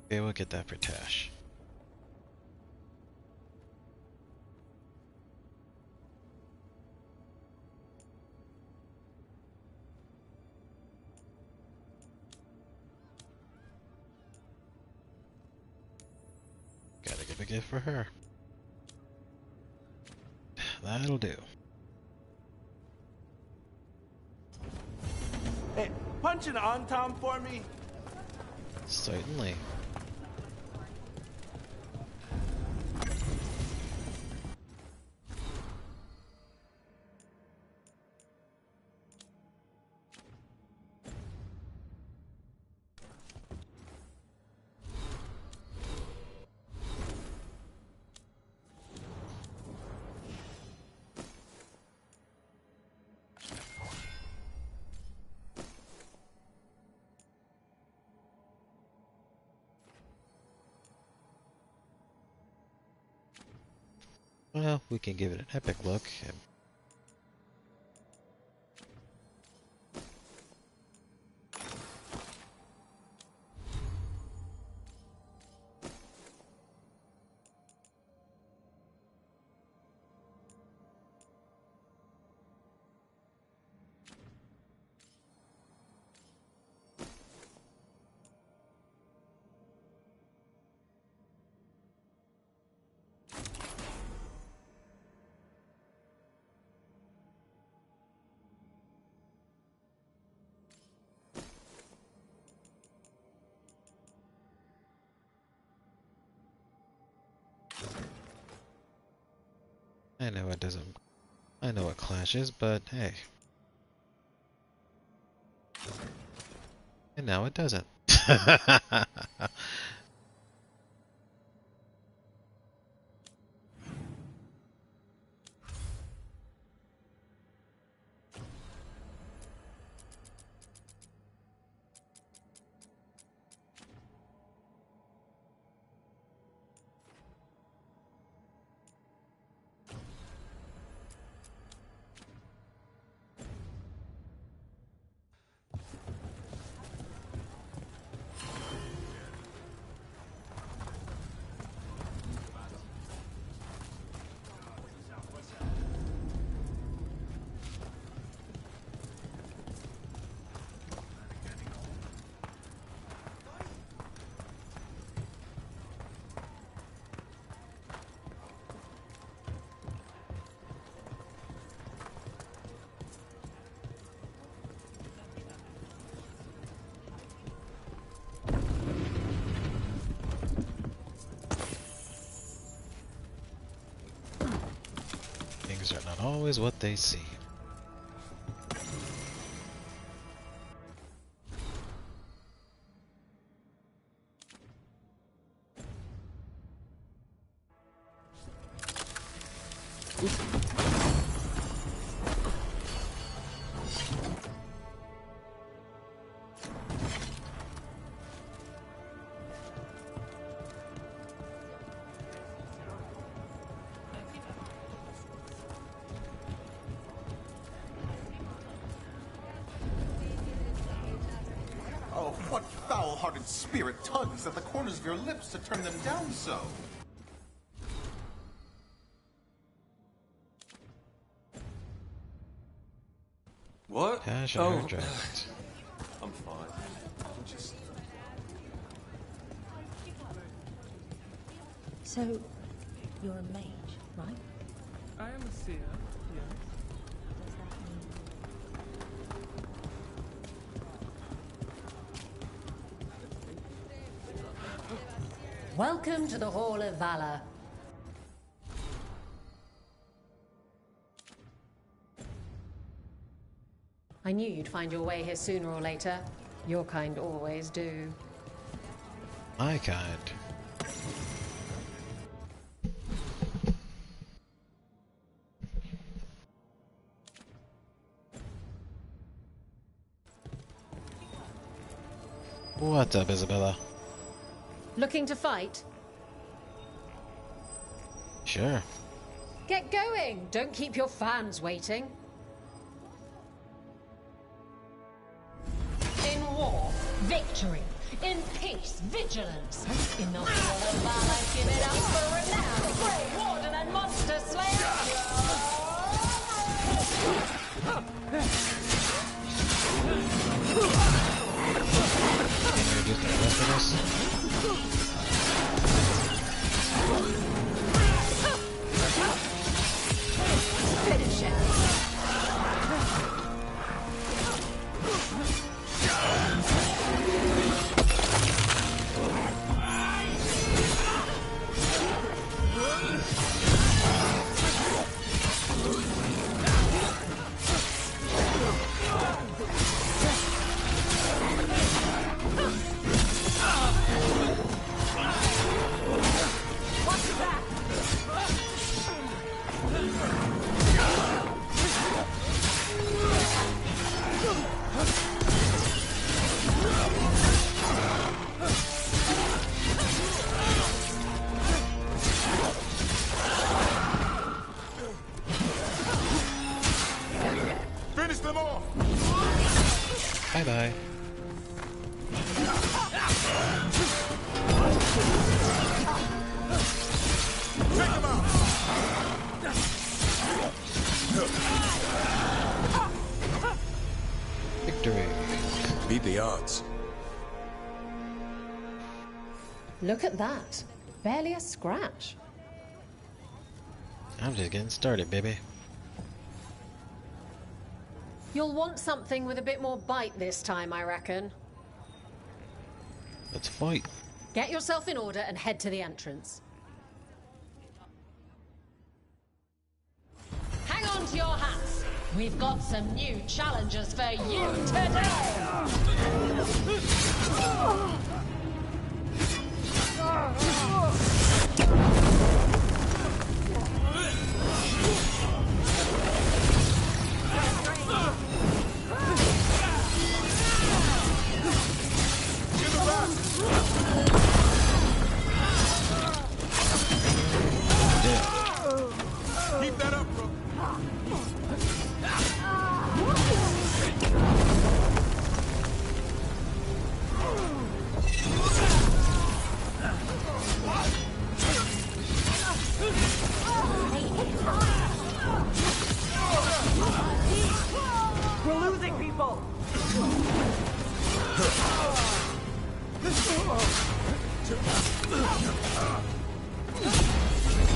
Okay, we'll get that for Tash. Gotta give a gift for her. That'll do. Hey, punch an on Tom for me. Certainly. Well, we can give it an epic look. I know it doesn't. I know it clashes, but hey. And now it doesn't. Things are not always what they seem. Oh, what foul-hearted spirit tugs at the corners of your lips to turn them down so? What? Cash oh, and dragons. I'm fine. Just... So, you're a mage, right? I am a seer, yes. Does that mean... Welcome to the Hall of Valor. I knew you'd find your way here sooner or later. Your kind always do. My kind. What's up, Isabella? Looking to fight? Sure. Get going! Don't keep your fans waiting. In war, victory. In peace, vigilance. In the hall of valor, give it up for renown. Grey Warden and Monster Slayer. Introduce the rest of us. Finish it. Finish them off! Bye-bye. Take them out! Victory. Beat the odds. Look at that. Barely a scratch. I'm just getting started, baby. You'll want something with a bit more bite this time, I reckon. Let's fight. Get yourself in order and head to the entrance. Hang on to your hats. We've got some new challengers for you today. Keep that up, bro. We're losing people!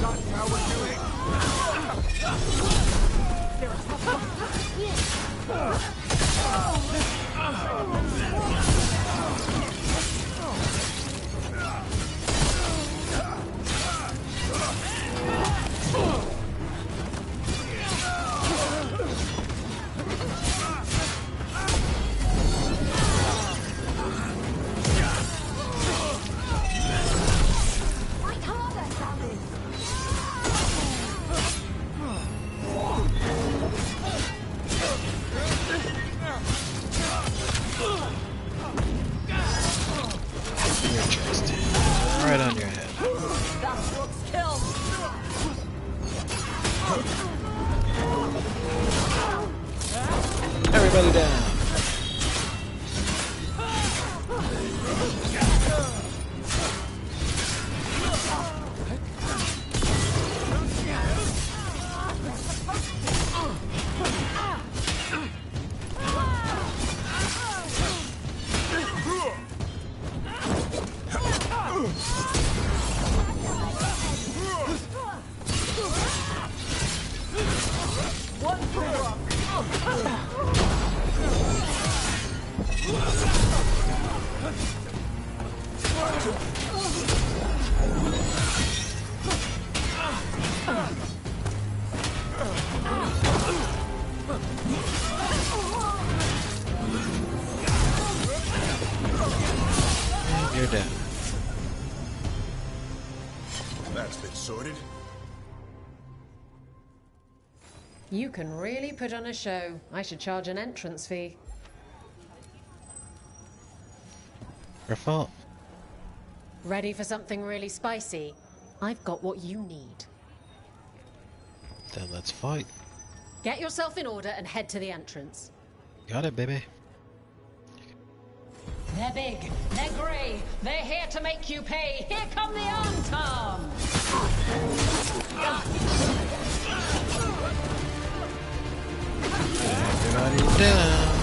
That's how we're doing! Your chest. Right on your head. That looks killed. Everybody down. One for And you're down. That's been sorted. You can really put on a show. I should charge an entrance fee. Her fault. Ready for something really spicy? I've got what you need. Then let's fight. Get yourself in order and head to the entrance. Got it, baby. They're big, they're grey, they're here to make you pay. Here come the Antom! Everybody down.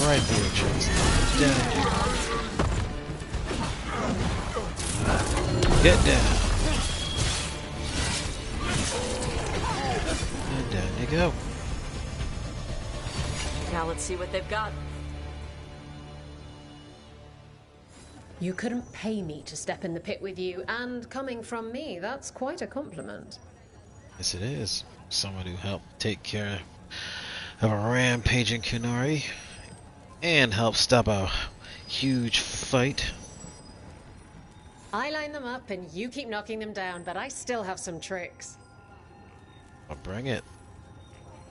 Right through the chest. Down here. Get down. And down you go. Now let's see what they've got. You couldn't pay me to step in the pit with you, and coming from me, that's quite a compliment. Yes, it is. Someone who helped take care of a rampaging Kunari and help stop a huge fight. I line them up and you keep knocking them down, but I still have some tricks. I'll bring it.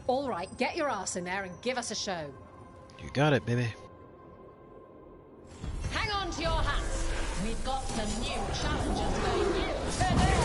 All right, get your ass in there and give us a show. You got it, baby. Hang on to your hats. We've got some new challenges for you today.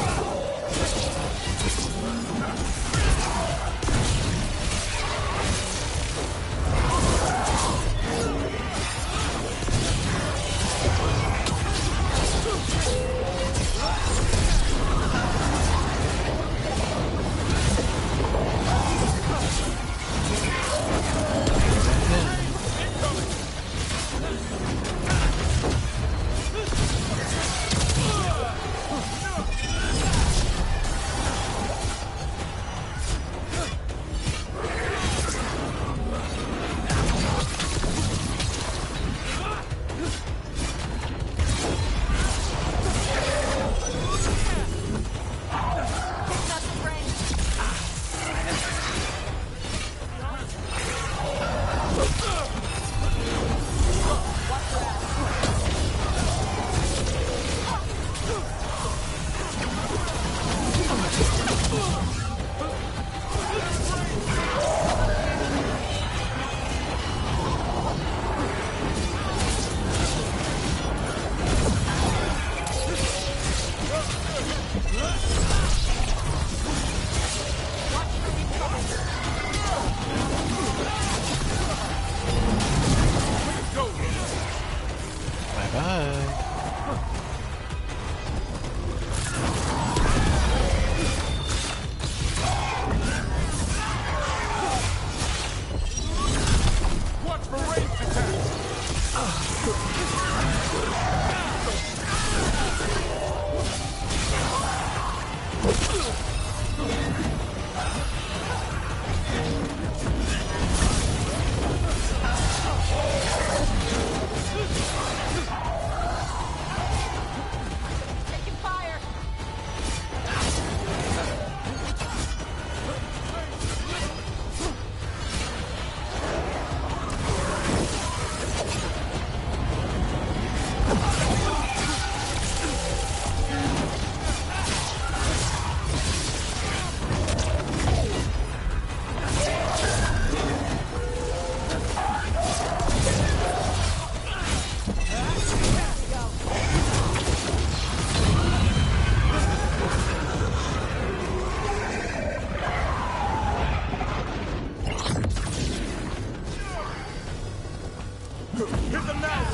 Hit them now!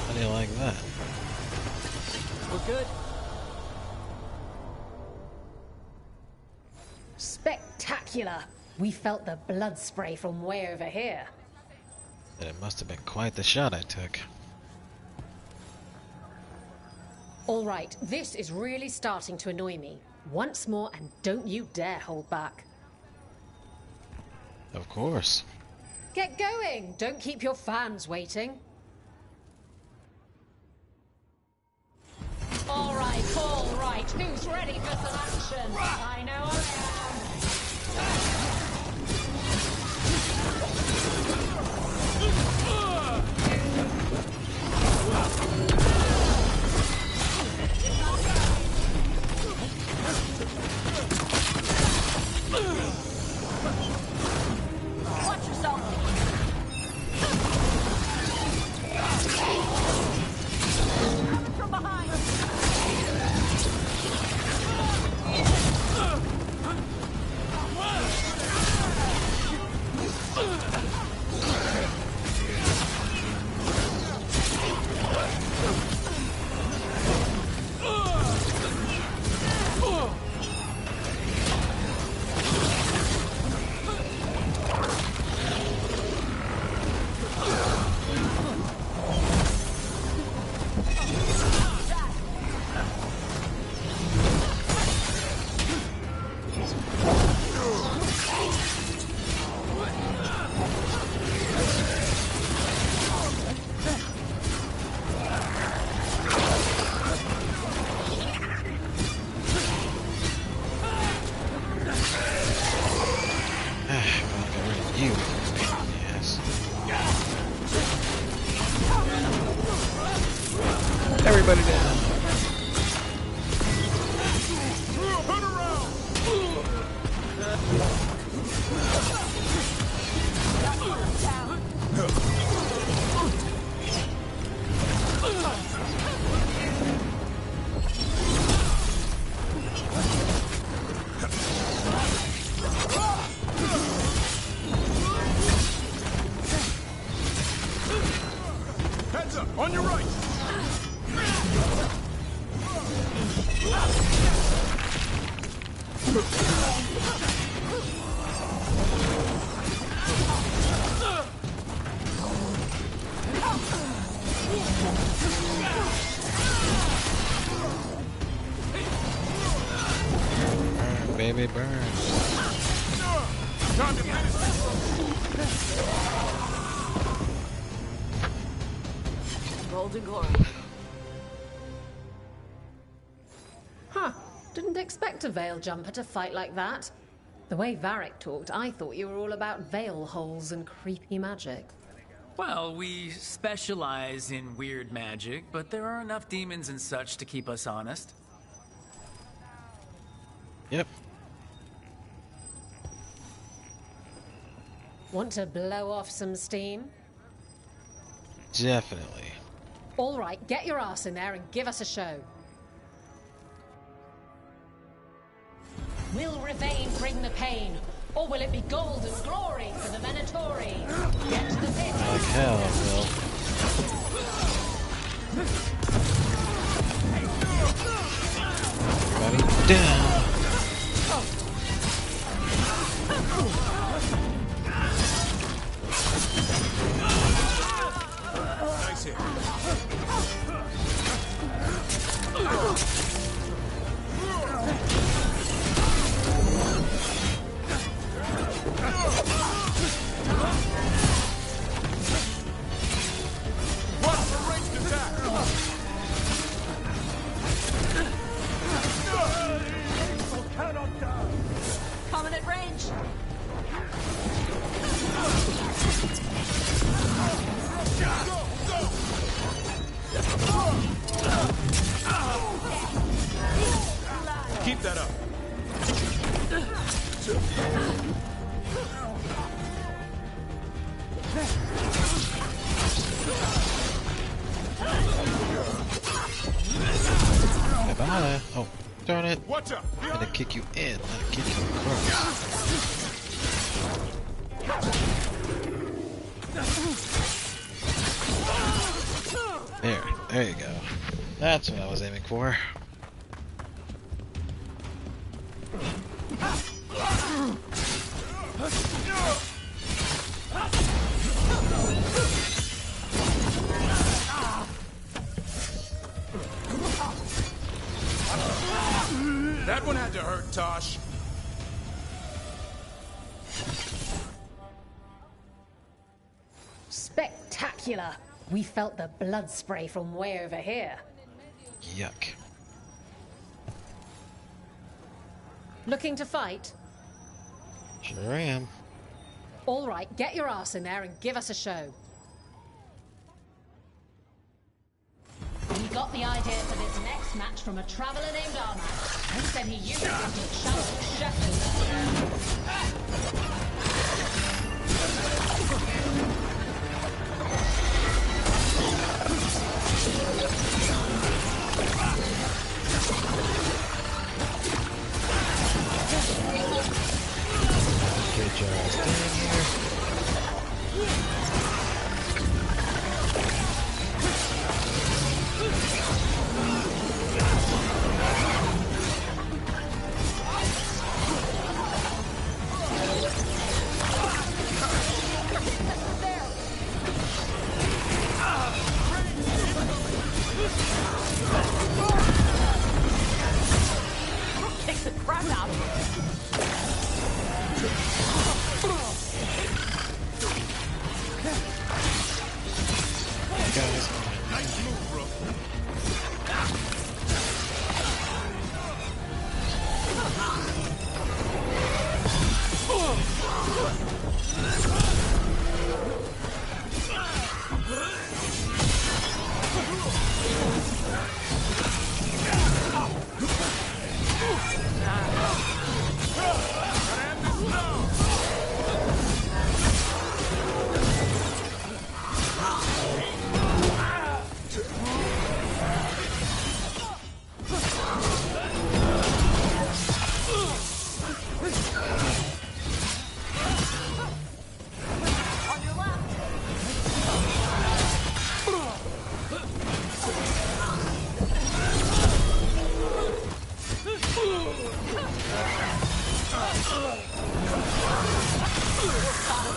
How do you like that? We're good. Spectacular! We felt the blood spray from way over here. It must have been quite the shot I took. All right, this is really starting to annoy me. Once more, and don't you dare hold back. Of course. Get going! Don't keep your fans waiting. All right. Who's ready for some action? I know I Watch yourself. Coming from behind. Everybody down. Heads up, on your right! Burn, baby, burn. Time to finish this. Golden glory. Huh. Didn't expect a Veil Jumper to fight like that. The way Varric talked, I thought you were all about veil holes and creepy magic. Well, we specialize in weird magic, but there are enough demons and such to keep us honest. Yep. Want to blow off some steam? Definitely. All right, get your ass in there and give us a show. Will Ravain bring the pain? Or will it be gold and glory for the Venatori? Get to the pit. Like hell, Will. Everybody down. Nice hit. Watch the ranged attack! Coming at range. Keep that up. Bye-bye. Oh, darn it. Watch out. I'm gonna kick you in, not kick you across. There you go. That's what I was aiming for. That one had to hurt, Tosh. Spectacular! We felt the blood spray from way over here. Yuck. Looking to fight? Sure am. All right, get your ass in there and give us a show. We got the idea for this next match from a traveler named Armand. He said he used it to challenge Sheffield. Get your ass down here. Kick the crap out of him. Guys. Nice move, bro.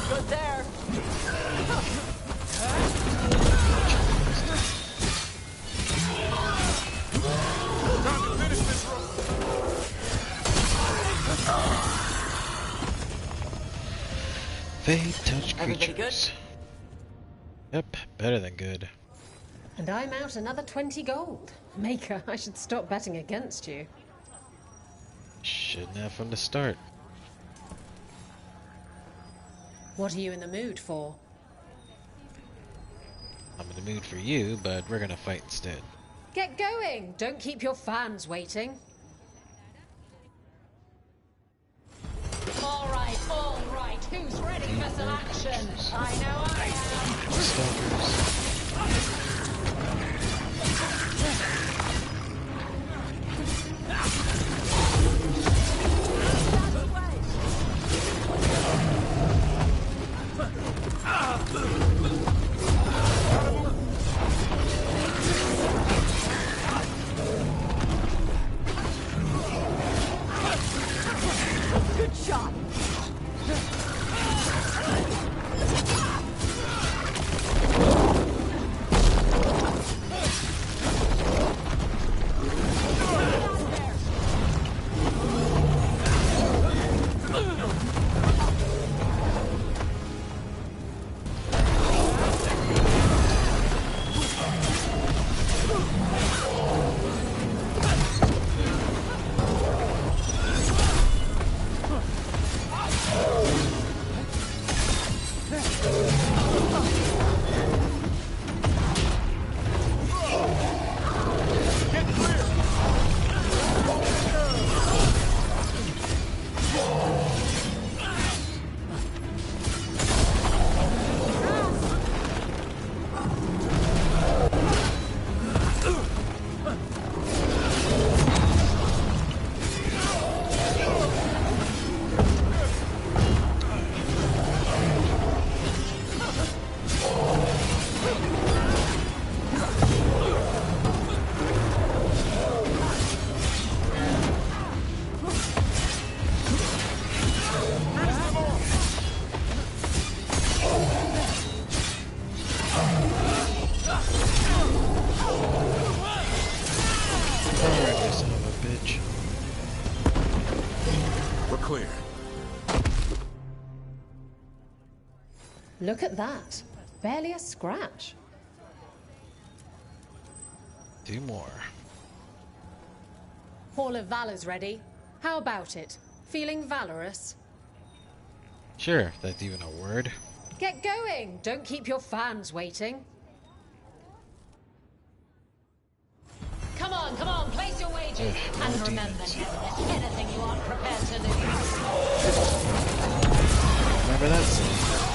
Good there. Fade touch Everybody creatures. Yep, better than good. And I'm out another 20 gold. Maker, I should stop betting against you. Shouldn't have from the start. What are you in the mood for? I'm in the mood for you, but we're gonna fight instead. Get going! Don't keep your fans waiting. All right. Who's ready for some action? I know I am. Stalkers. Good shot. Look at that. Barely a scratch. 2 more. Hall of Valor's ready. How about it? Feeling valorous? Sure, if that's even a word. Get going! Don't keep your fans waiting. Come on, place your wages. And remember, never let anything you aren't prepared to lose. Remember that scene?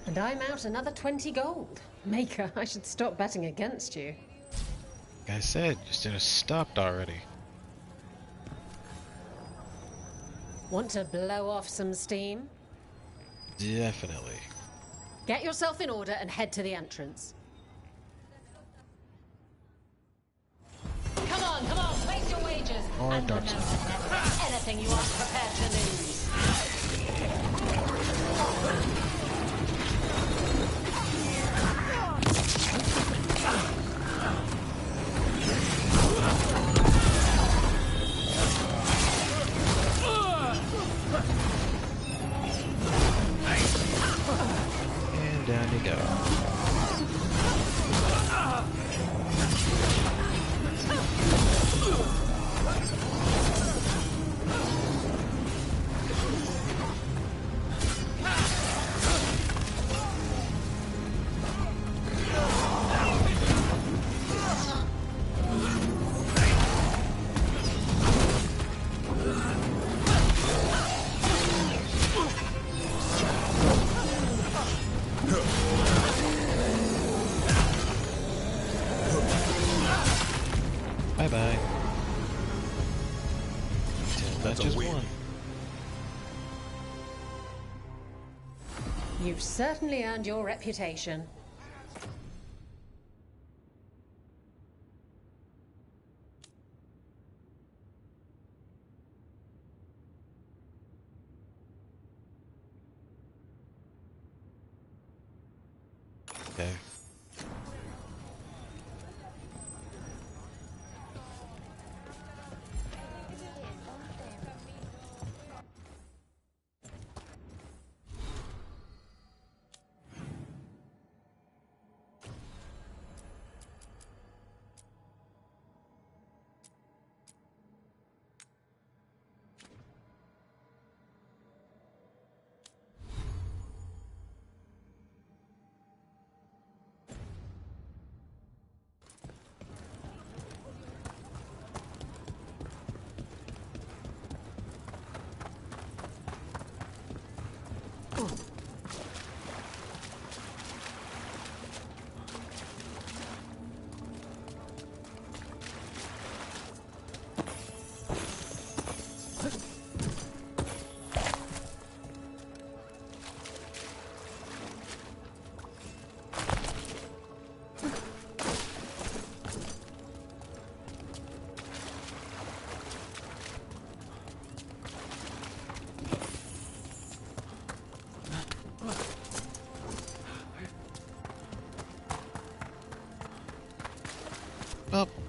And I'm out another 20 gold. Maker, I should stop betting against you. Like I said, you should have stopped already. Want to blow off some steam? Definitely. Get yourself in order and head to the entrance. Come on, place your wages. Or And dark remember, side. never let anything you aren't prepared to lose. And down you go. Bye-bye. That's just one. You've certainly earned your reputation. Okay.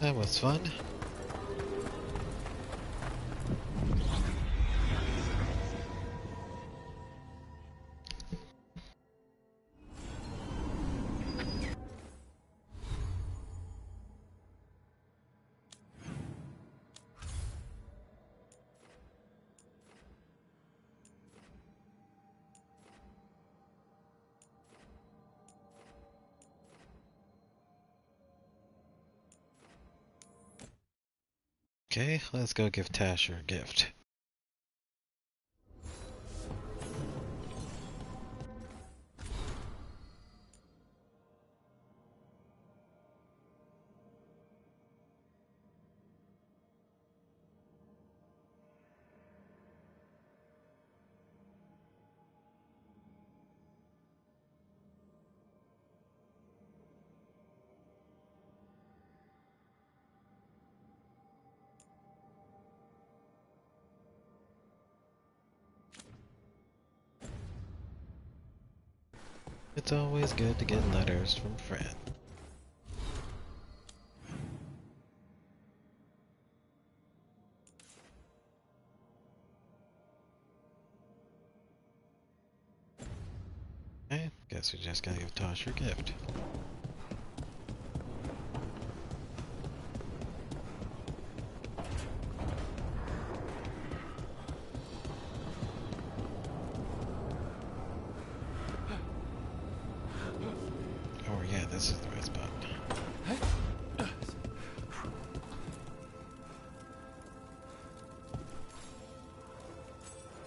That was fun. Okay, let's go give Tasher a gift. It's always good to get letters from friends. Okay, guess we just gotta give Tosh her gift. Oh yeah, this is the right spot.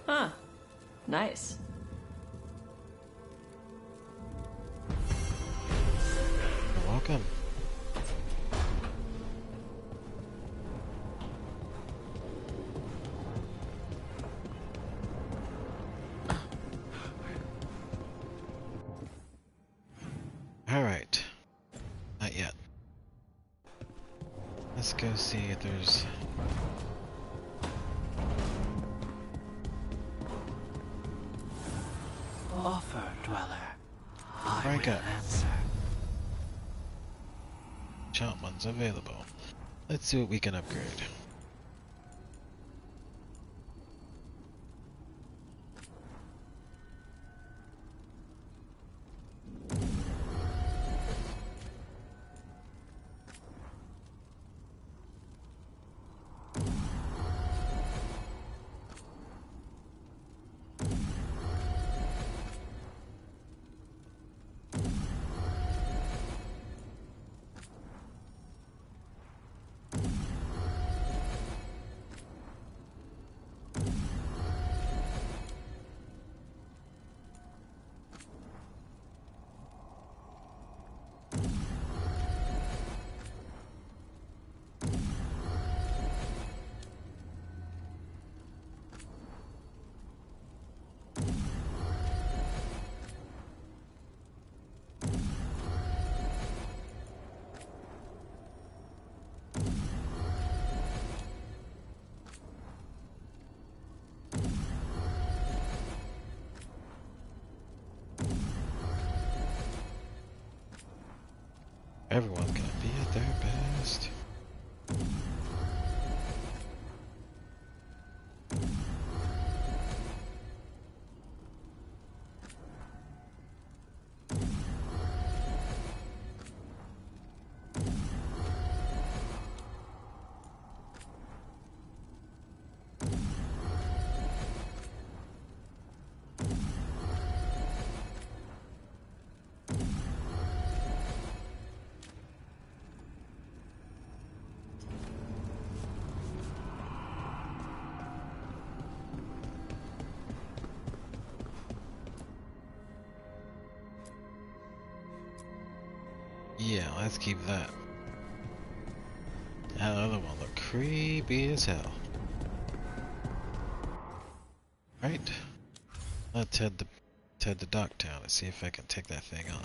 Huh. Nice. You're welcome. Alright. Not yet. Let's go see if there's... Offer, Dweller. I Frank will up. answer. Enchantments available. Let's see what we can upgrade. Everyone's gonna be at their best. Yeah, let's keep that. That other one looked creepy as hell. Right. Let's head to Docktown and see if I can take that thing on.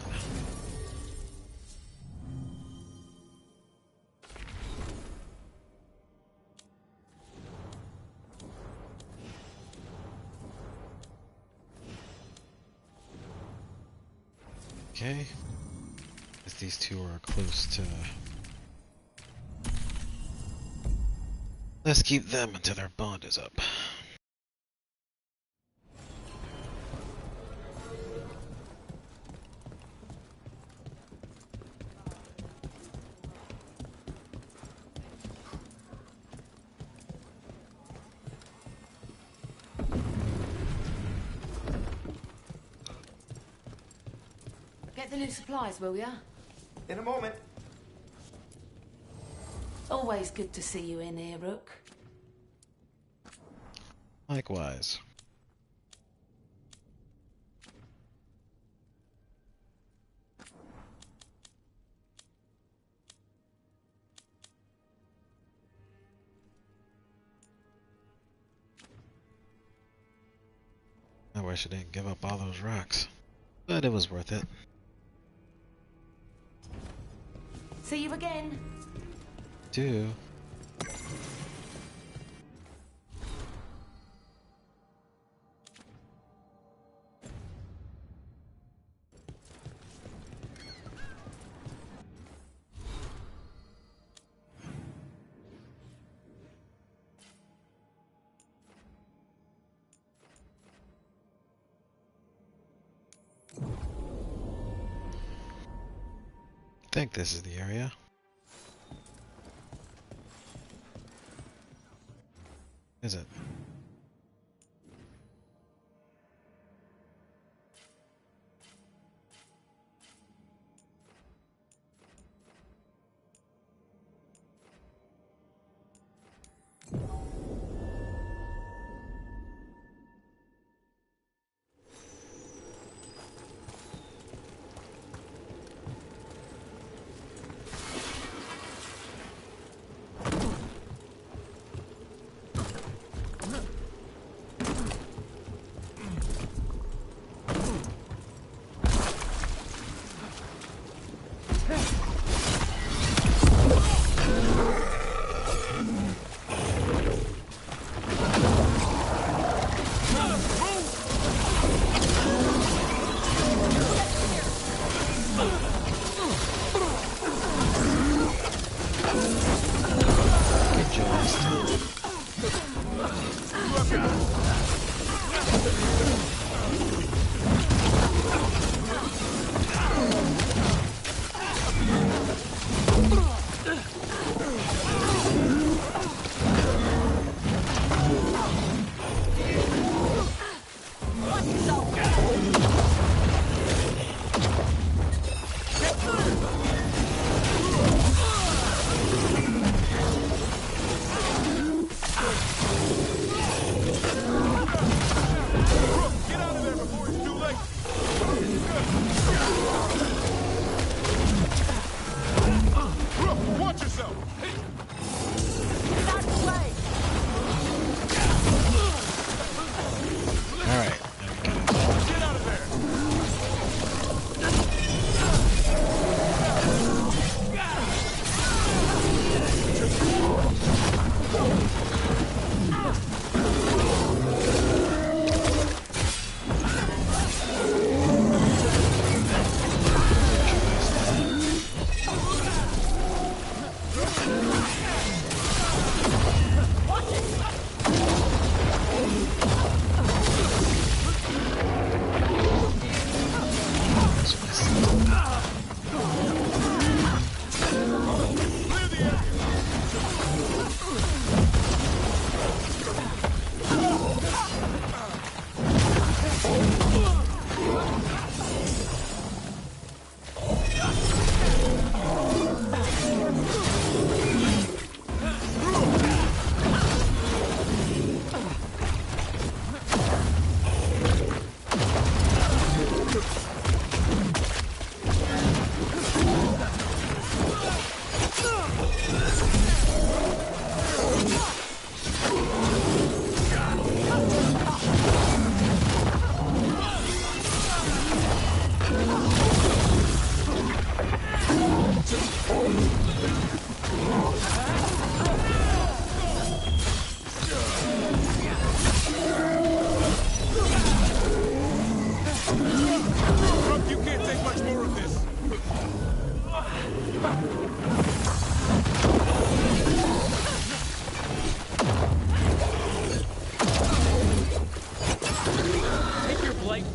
Okay. As these two are close to Let's keep them until their bond is up. Get the new supplies, will ya? In a moment. Always good to see you in here, Rook. Likewise. I wish I didn't give up all those rocks, but it was worth it. See you again. Do. I think this is the area. Is it?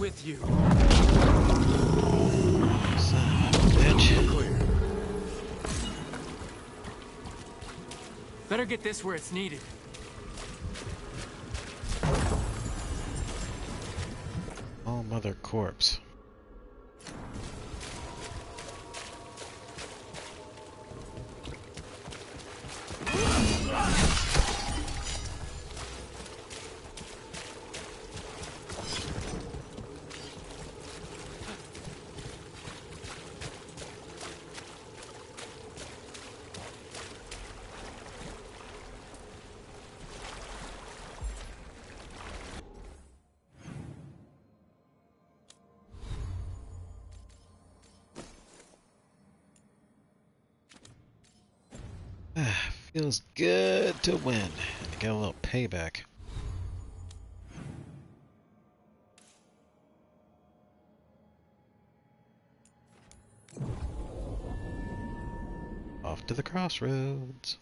with you. Bitch. Better get this where it's needed. Oh, mother corpse. Feels good to win and get a little payback. Off to the crossroads.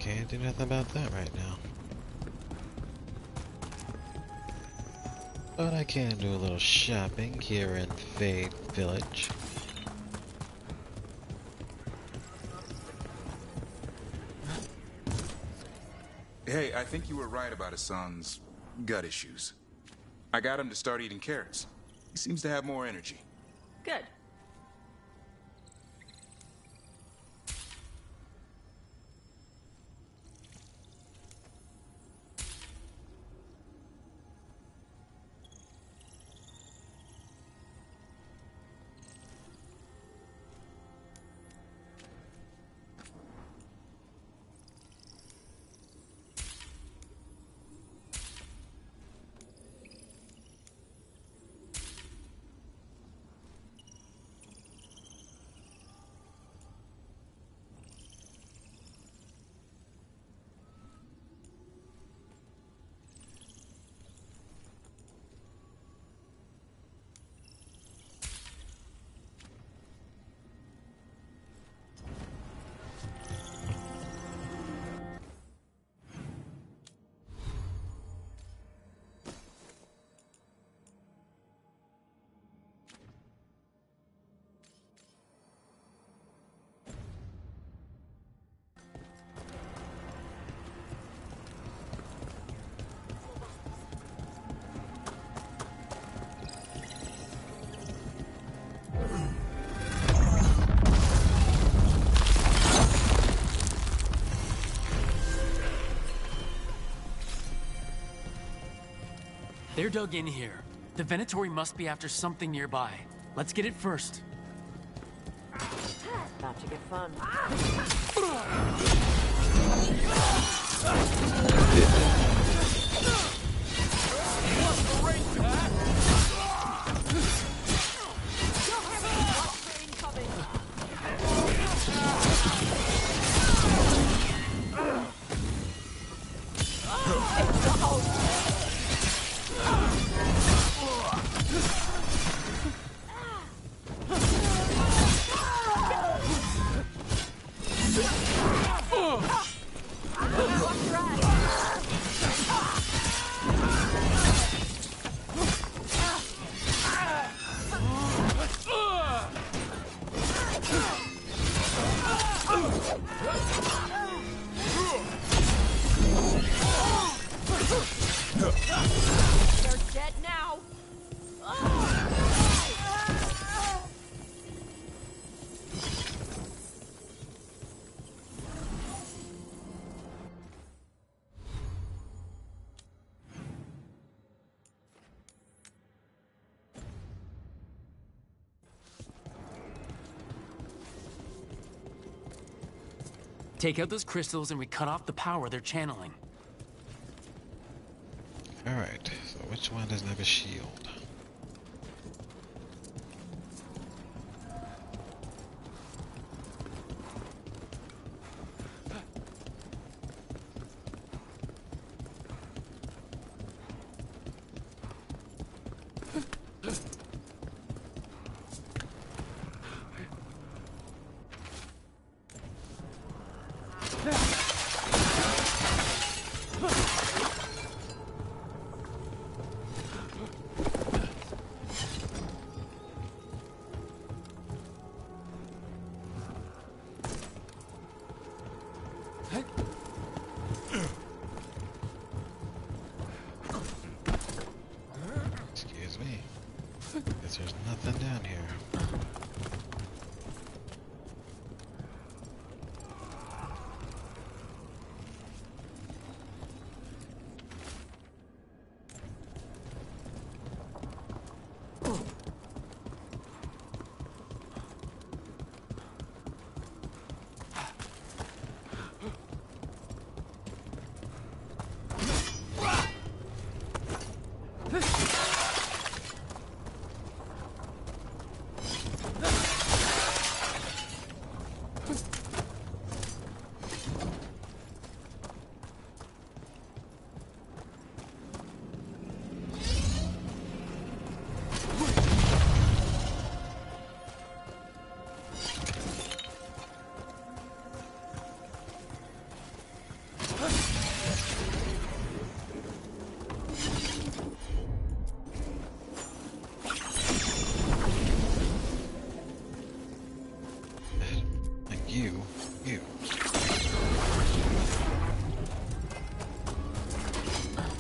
Can't do nothing about that right now. But I can do a little shopping here in Fade Village. Hey, I think you were right about Hassan's gut issues. I got him to start eating carrots. He seems to have more energy. Good. They're dug in here. The Venatori must be after something nearby. Let's get it first. About to get fun. Take out those crystals and we cut off the power they're channeling. Alright, so which one doesn't have a shield? Excuse me. Guess there's nothing down here. You.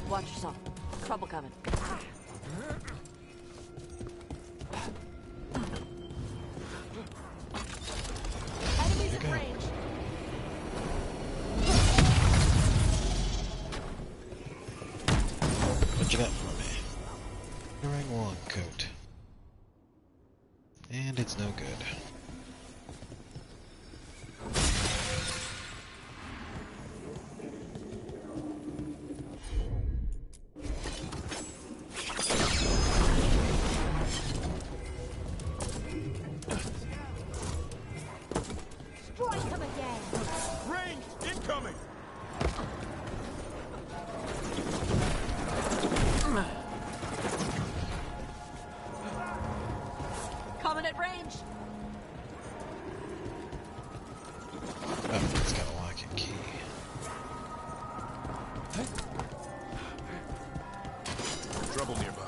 Watch yourself. Trouble coming. Enemies at range. What you got for me? Wearing long coat. And it's no good. Coming at range. Oh, it's got a lock and key. Trouble nearby.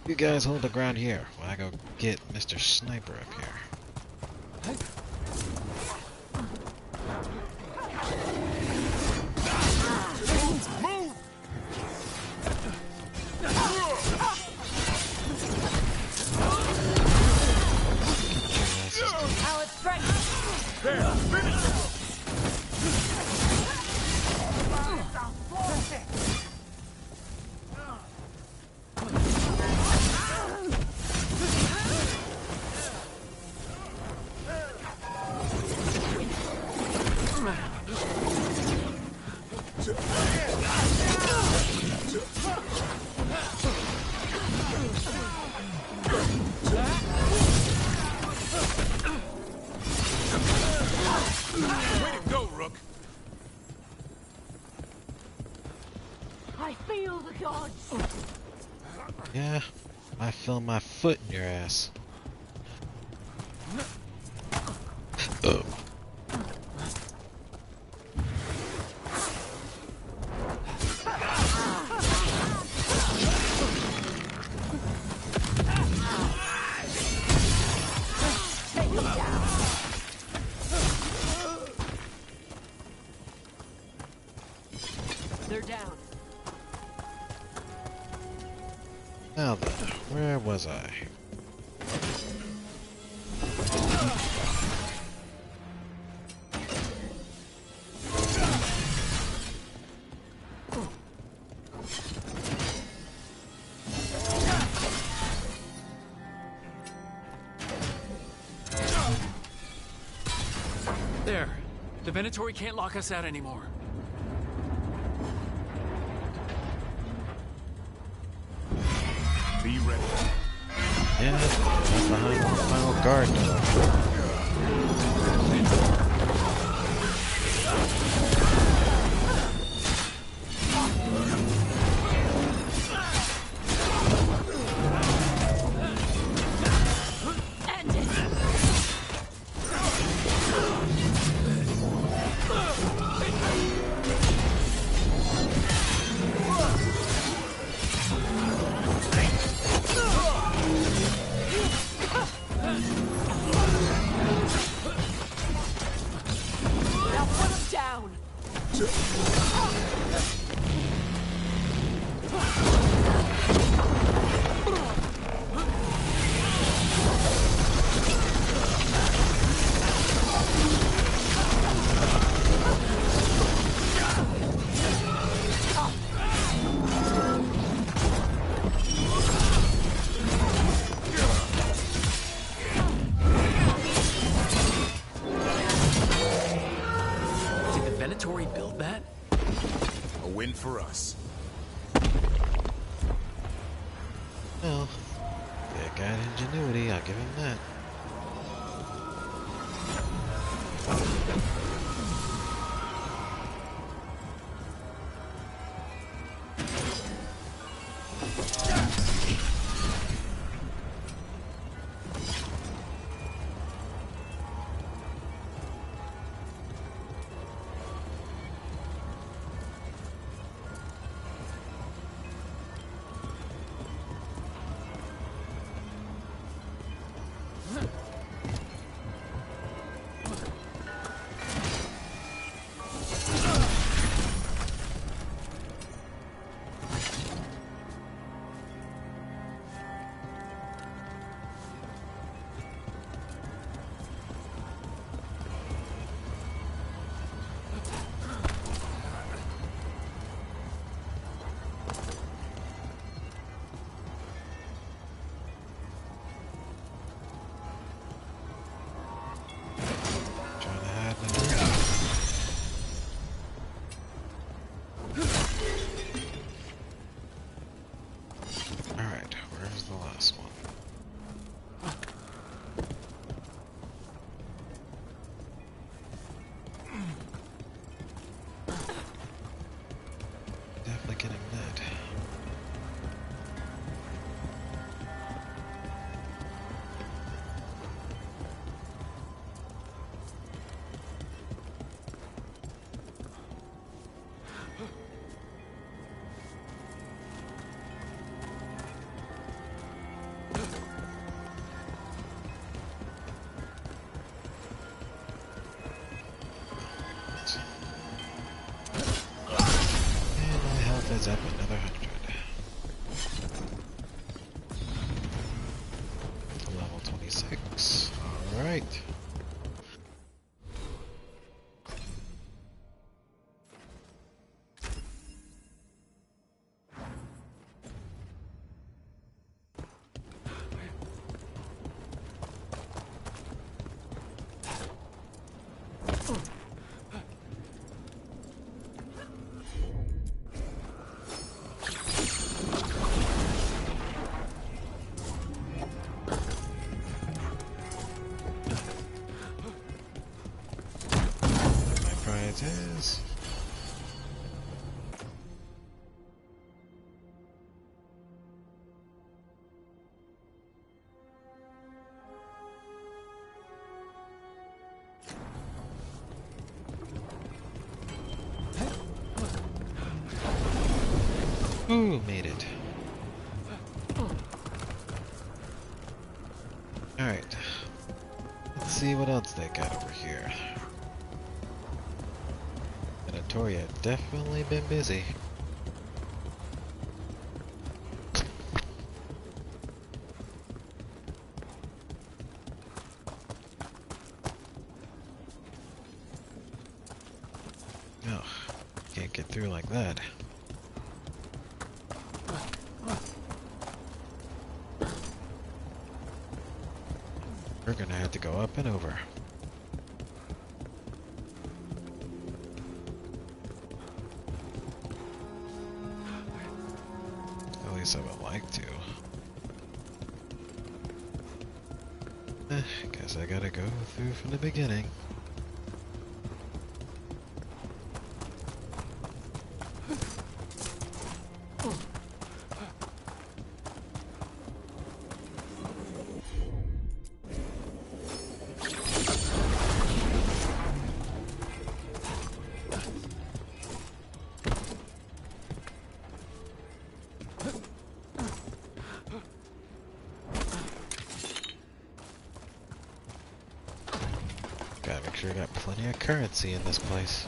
You guys hold the ground here while I go get Mr. Sniper up here. Our strength. There, finish him! I feel the gods. Yeah, I feel my foot in your ass. Oh. They're down. Now then, where was I? There. The Venatori can't lock us out anymore. Be ready. Yeah, that's behind the final guard door. Build that? A win for us. Well, they got ingenuity, I'll give him that. Is up another 100. Level 26. Alright. Is. Ooh, made it. Alright. Let's see what else they got over here. Victoria definitely been busy. get through like that. We're gonna have to go up and over. At least I would like to. Guess I gotta go through from the beginning. Gotta make sure I got plenty of currency in this place.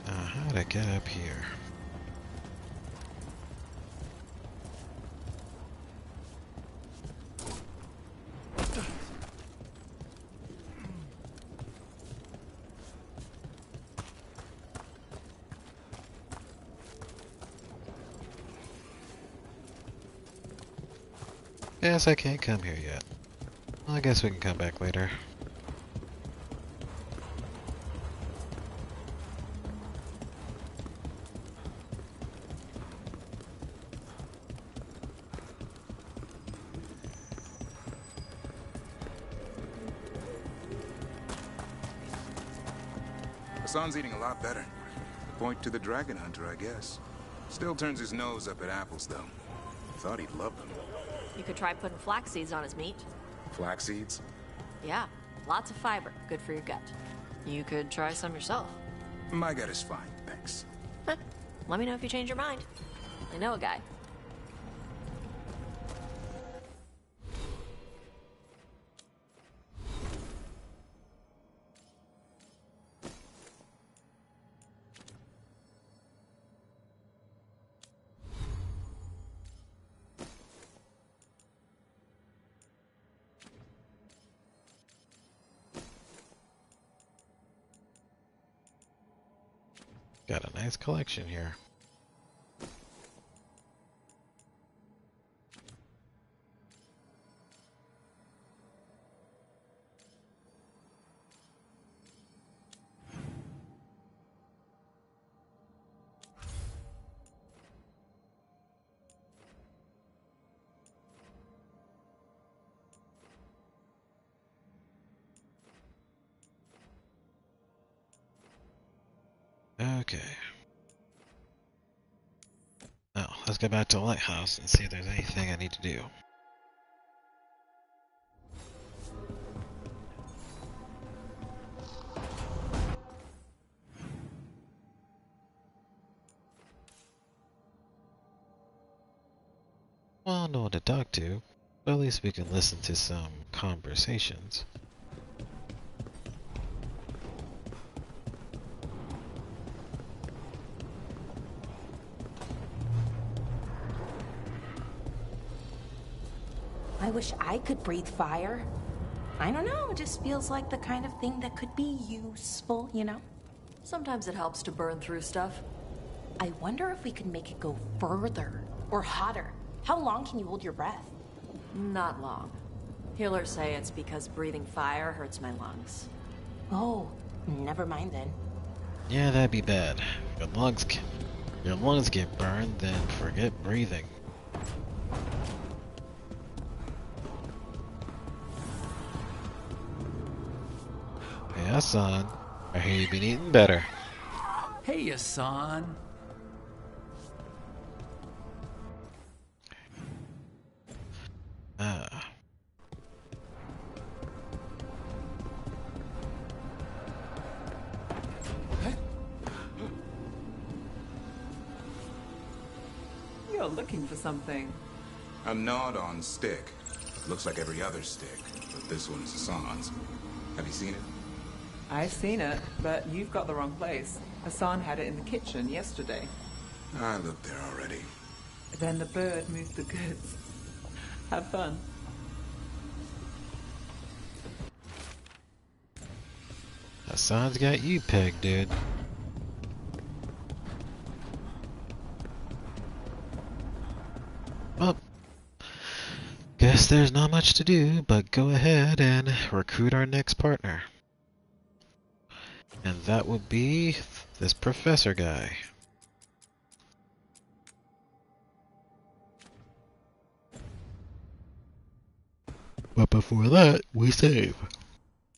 How to get up here? Guess I can't come here yet. Well, I guess we can come back later. Hassan's eating a lot better. Point to the dragon hunter, I guess. Still turns his nose up at apples, though. Thought he'd love them. You could try putting flax seeds on his meat. Flax seeds? Yeah, lots of fiber, good for your gut. You could try some yourself. My gut is fine, thanks. Let me know if you change your mind. I know a guy. Got a nice collection here. Okay. Now, let's go back to the lighthouse and see if there's anything I need to do. Well, no one to talk to, but at least we can listen to some conversations. I wish I could breathe fire. I don't know, it just feels like the kind of thing that could be useful, you know? Sometimes it helps to burn through stuff. I wonder if we could make it go further or hotter. How long can you hold your breath? Not long. Healers say it's because breathing fire hurts my lungs. Oh, never mind then. Yeah, that'd be bad. Your lungs get burned, then forget breathing. Hassan, I hear you've been eating better. Hey, Hassan. You're looking for something. A nod on stick. Looks like every other stick, but this one's Hassan's. Have you seen it? I've seen it, but you've got the wrong place. Hassan had it in the kitchen yesterday. I looked there already. Then the bird moved the goods. Have fun. Hassan's got you pegged, dude. Well, guess there's not much to do but go ahead and recruit our next partner. And that would be this professor guy. But before that, we save.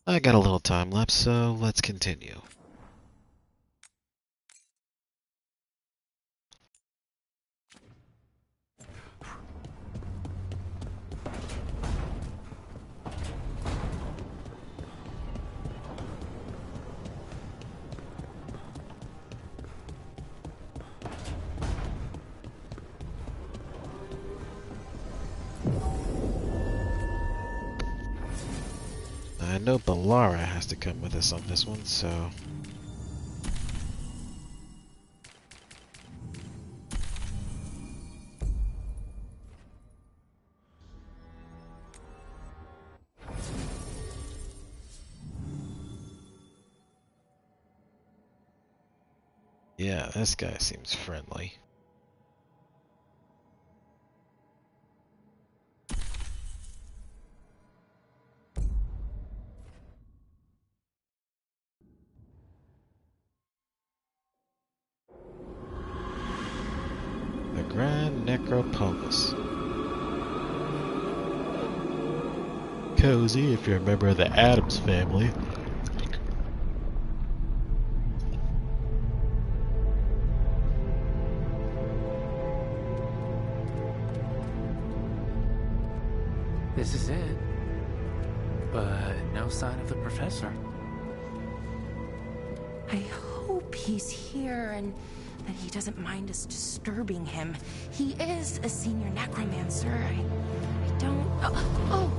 I got a little time left, so let's continue. I know Balara has to come with us on this one, so... Yeah, this guy seems friendly. The Grand Necropolis. Cozy if you're a member of the Addams family. This is it. But no sign of the professor. I hope he's here and that he doesn't mind us disturbing him. He is a senior necromancer. I don't... Oh!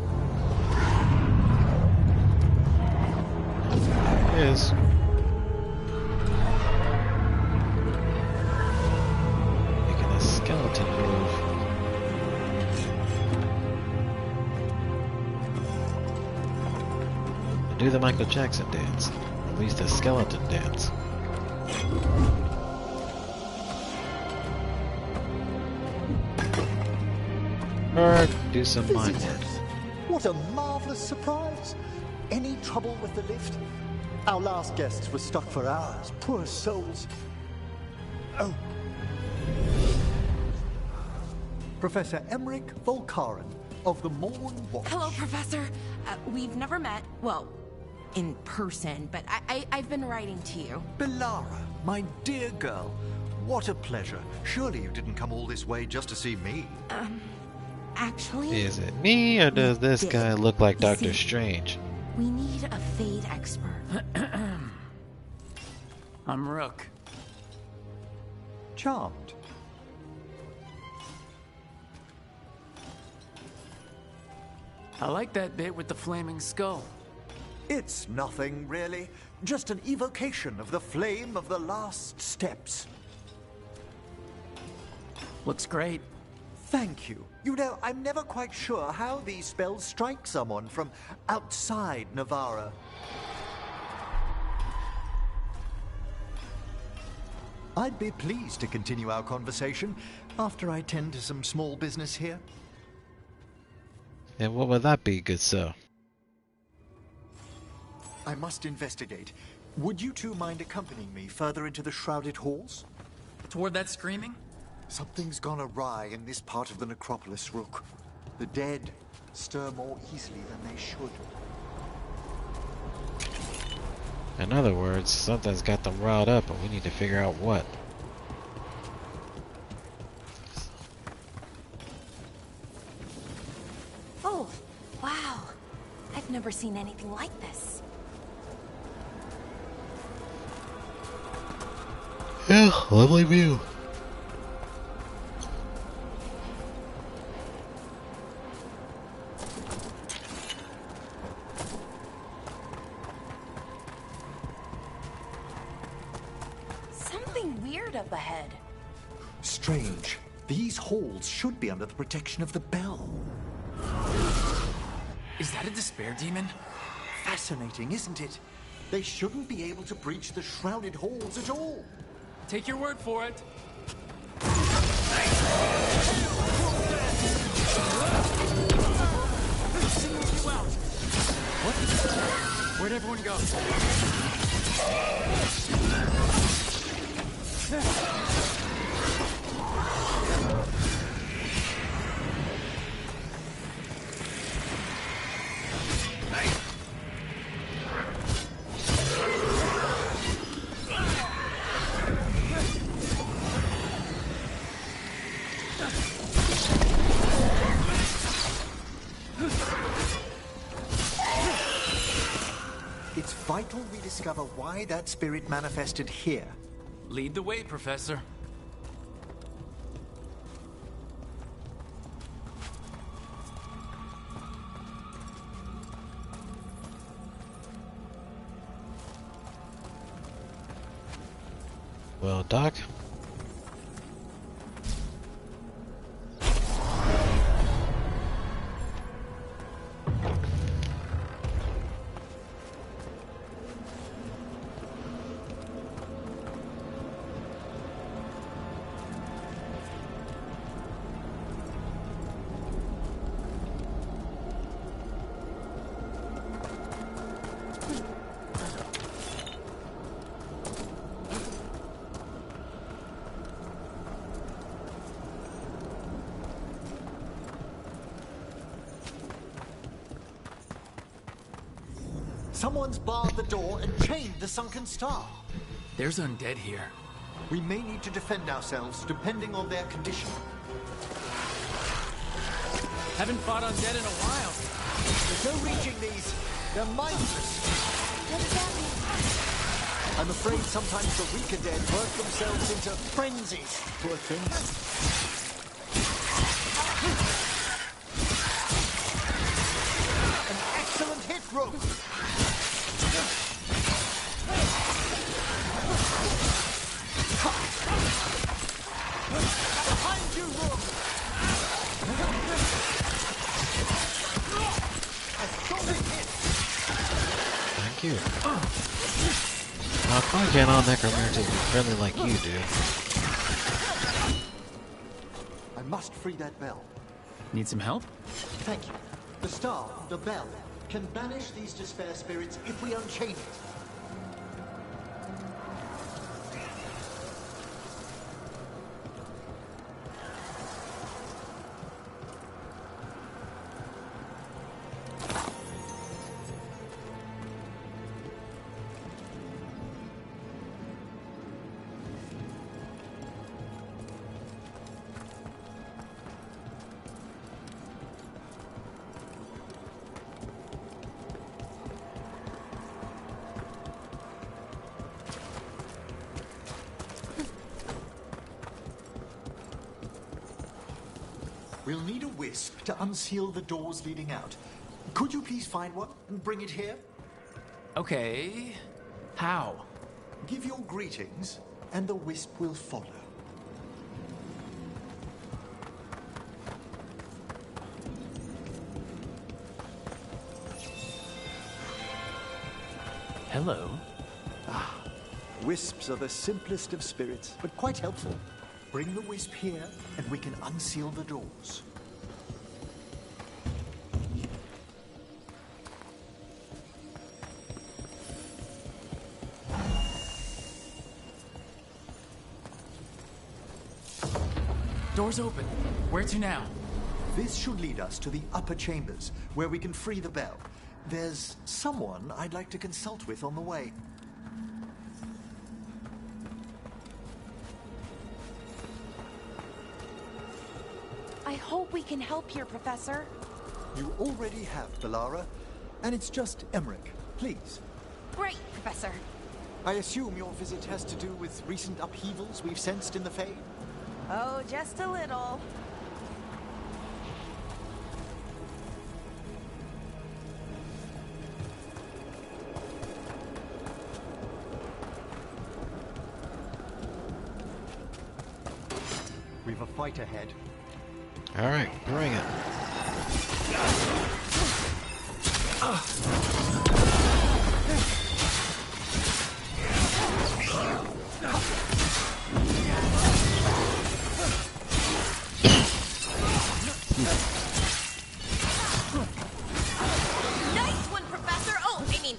There he is. Making a skeleton move. Do the Michael Jackson dance. At least the skeleton dance. Or do some mind work. What a marvelous surprise! Any trouble with the lift? Our last guests were stuck for hours. Poor souls. Oh. Professor Emmerich Volkaren of the Morn Watch. Hello, Professor. We've never met. Well, in person, but I've been writing to you. Balara, my dear girl. What a pleasure. Surely you didn't come all this way just to see me. Actually... Is it me, or does this guy look like Doctor Strange? We need a Fade expert. I'm Rook. Charmed. I like that bit with the flaming skull. It's nothing, really. Just an evocation of the flame of the last steps. Looks great. Thank you. You know, I'm never quite sure how these spells strike someone from outside Navarra. I'd be pleased to continue our conversation after I tend to some small business here. And what would that be, good sir? I must investigate. Would you two mind accompanying me further into the shrouded halls? Toward that screaming? Something's gone awry in this part of the necropolis, Rook. The dead stir more easily than they should. In other words, something's got them riled up, and we need to figure out what. Oh, wow. I've never seen anything like this. Yeah, lovely view. Something weird up ahead. Strange. These halls should be under the protection of the bell. Is that a despair demon? Fascinating, isn't it? They shouldn't be able to breach the shrouded halls at all. Take your word for it. Singles you out. What? Where'd everyone go? It's vital we discover why that spirit manifested here. Lead the way, Professor. Well, Doc. Someone's barred the door and chained the sunken star. There's undead here. We may need to defend ourselves depending on their condition. Haven't fought undead in a while. There's no reaching these. They're mindless. What does that mean? I'm afraid sometimes the weaker dead work themselves into frenzies. Poor things. An excellent hit, Rook. Behind you, Rook. A solid hit. Thank you. Now, why can't all necromancers be friendly like you do? I must free that bell. Need some help? Thank you. The star, the bell, can banish these despair spirits if we unchain it. We'll need a wisp to unseal the doors leading out. Could you please find one and bring it here? Okay. How? Give your greetings, and the wisp will follow. Hello. Ah, wisps are the simplest of spirits, but quite helpful. Bring the wisp here, and we can unseal the doors. Door's open. Where to now? This should lead us to the upper chambers, where we can free the bell. There's someone I'd like to consult with on the way. I hope we can help here, Professor. You already have, Belara. And it's just Emmerich. Please. Great, Professor. I assume your visit has to do with recent upheavals we've sensed in the Fae? Oh, just a little. We've a fight ahead. Alright, bring it. Nice one, Professor! Oh, I mean,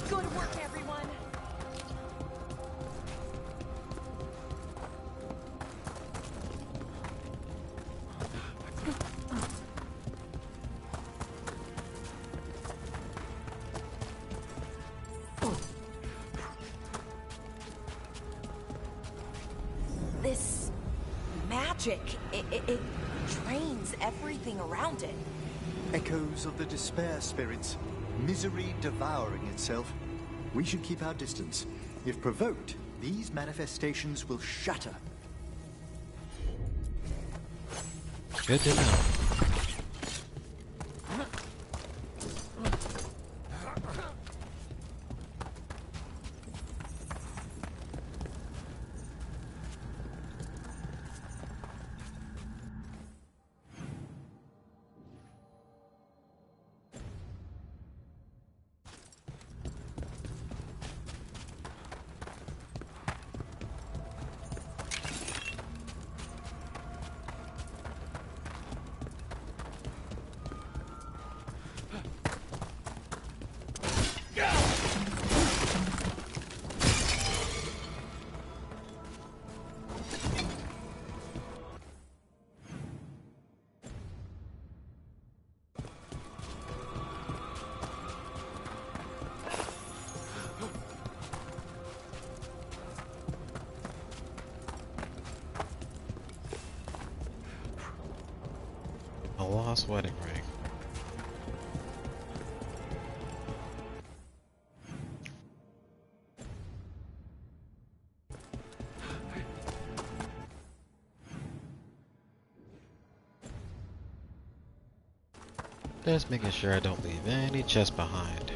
good work, everyone. This magic, it drains everything around it. Echoes of the despair spirits, misery devouring itself. We should keep our distance. If provoked, these manifestations will shatter. Good to know. A lost wedding ring. Just making sure I don't leave any chests behind.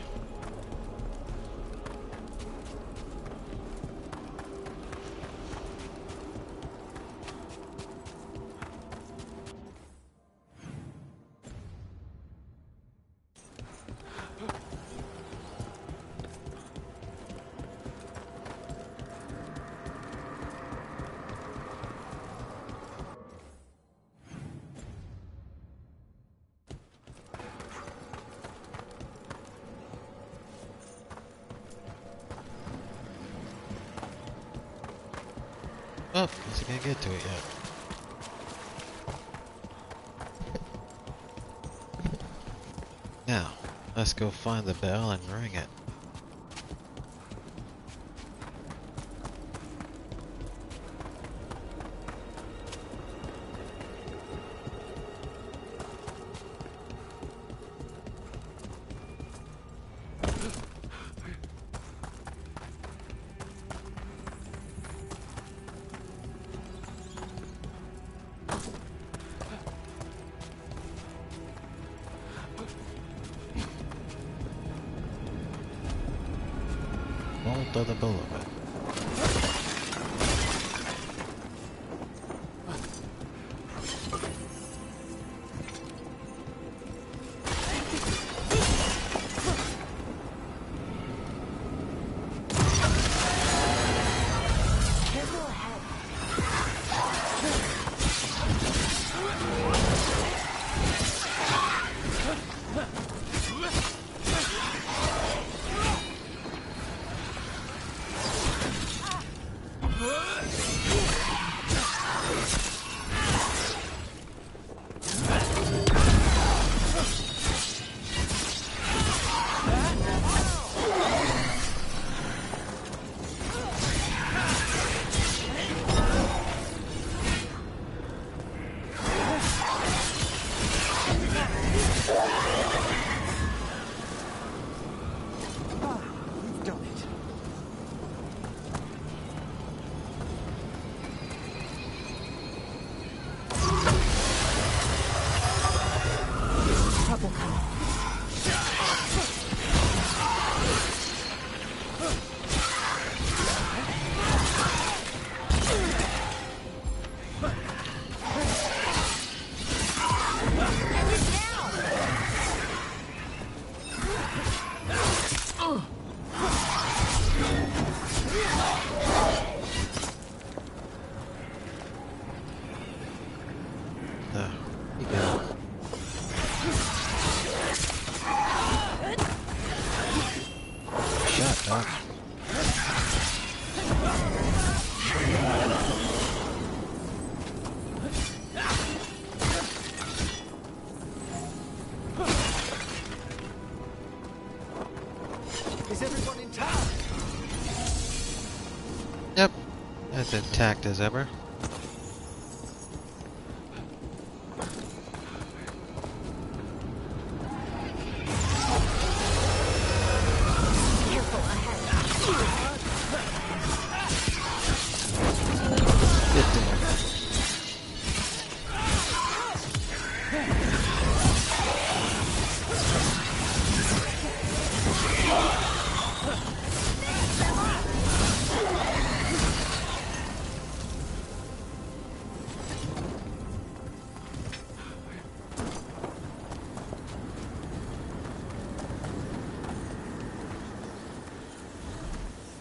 Oh, guess I can't get to it yet. Now, let's go find the bell and ring it. Bolt of the Boulevard. Is everyone in town? Yep, as intact as ever.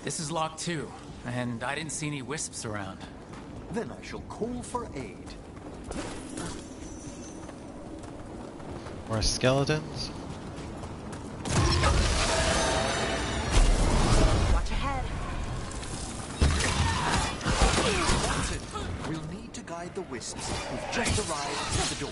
This is lock 2, and I didn't see any wisps around. Then I shall call for aid. More skeletons? Watch ahead. We'll need to guide the wisps. We've just arrived at the door.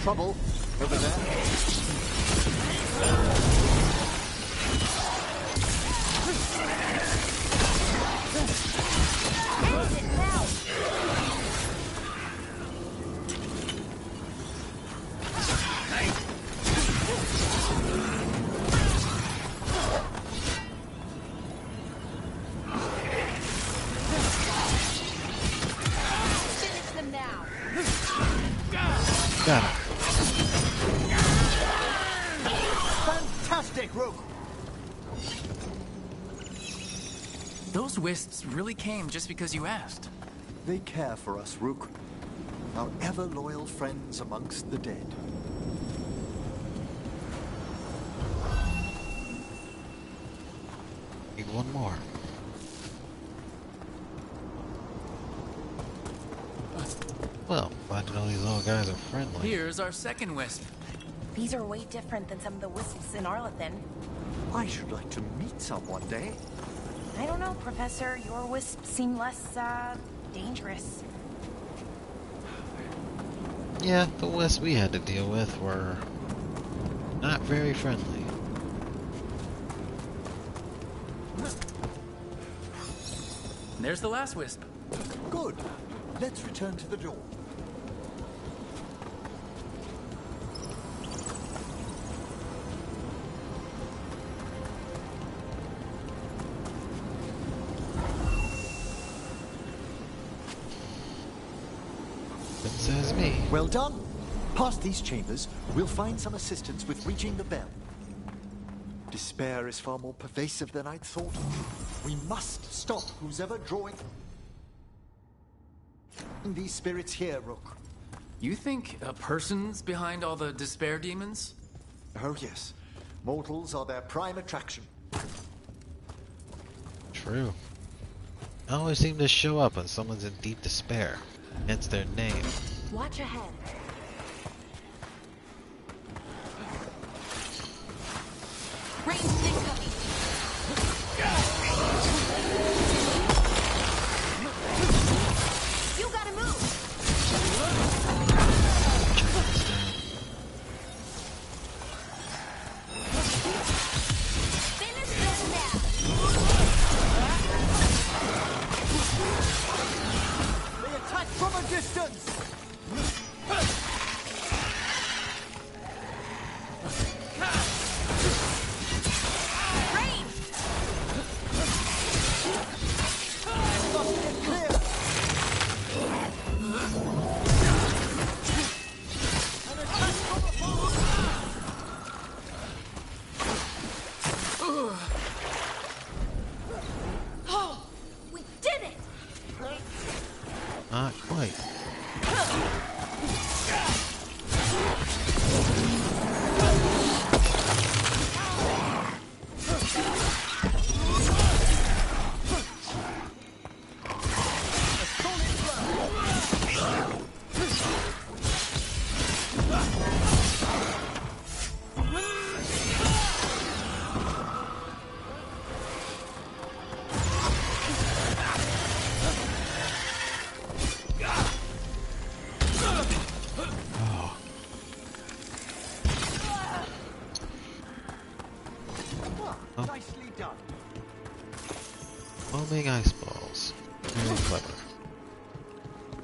Trouble over there. Finish them now. Got it. Fantastic, Rook. Those wisps really came just because you asked. They care for us, Rook. Our ever-loyal friends amongst the dead. Need one more. Well, glad to know these little guys are friendly. Here's our second wisp. These are way different than some of the wisps in Arlethan. I should like to meet some one day. I don't know, Professor. Your wisps seem less, dangerous. Yeah, the wisps we had to deal with were not very friendly. There's the last wisp. Good. Let's return to the door. It says me. Well done. Past these chambers, we'll find some assistance with reaching the bell. Despair is far more pervasive than I'd thought. We must stop who's ever drawing these spirits here, Rook. You think a person's behind all the despair demons? Oh yes. Mortals are their prime attraction. True. I always seem to show up when someone's in deep despair. Hence their name. Watch ahead. Range incoming. You gotta move. Finish them now. They attack from a distance! Oh, we did it. Not quite. Nicely done. Foaming ice balls. Very clever.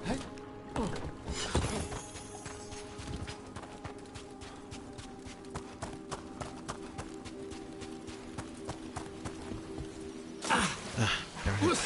There it is.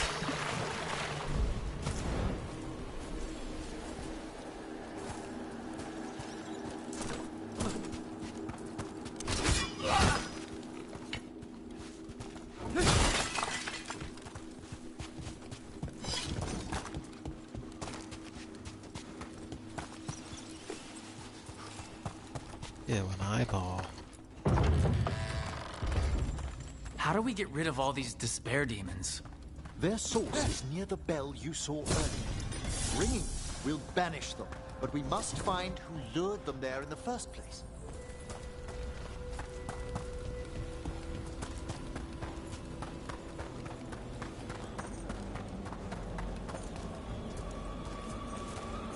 Yeah, an eyeball. How do we get rid of all these despair demons? Their source is near the bell you saw earlier. Ringing will banish them, but we must find who lured them there in the first place.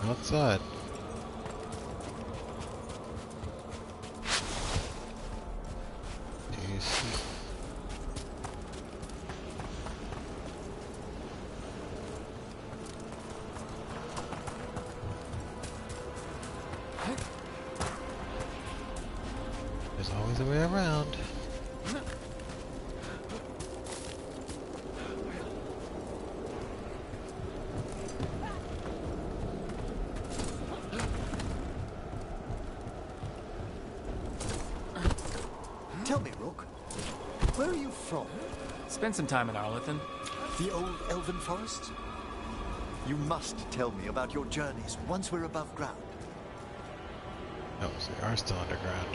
Outside. You see. There's always a way around. Tell me, Rook, where are you from? Spend some time in Arlethan. The old elven forests? You must tell me about your journeys once we're above ground. Oh, so they are still underground.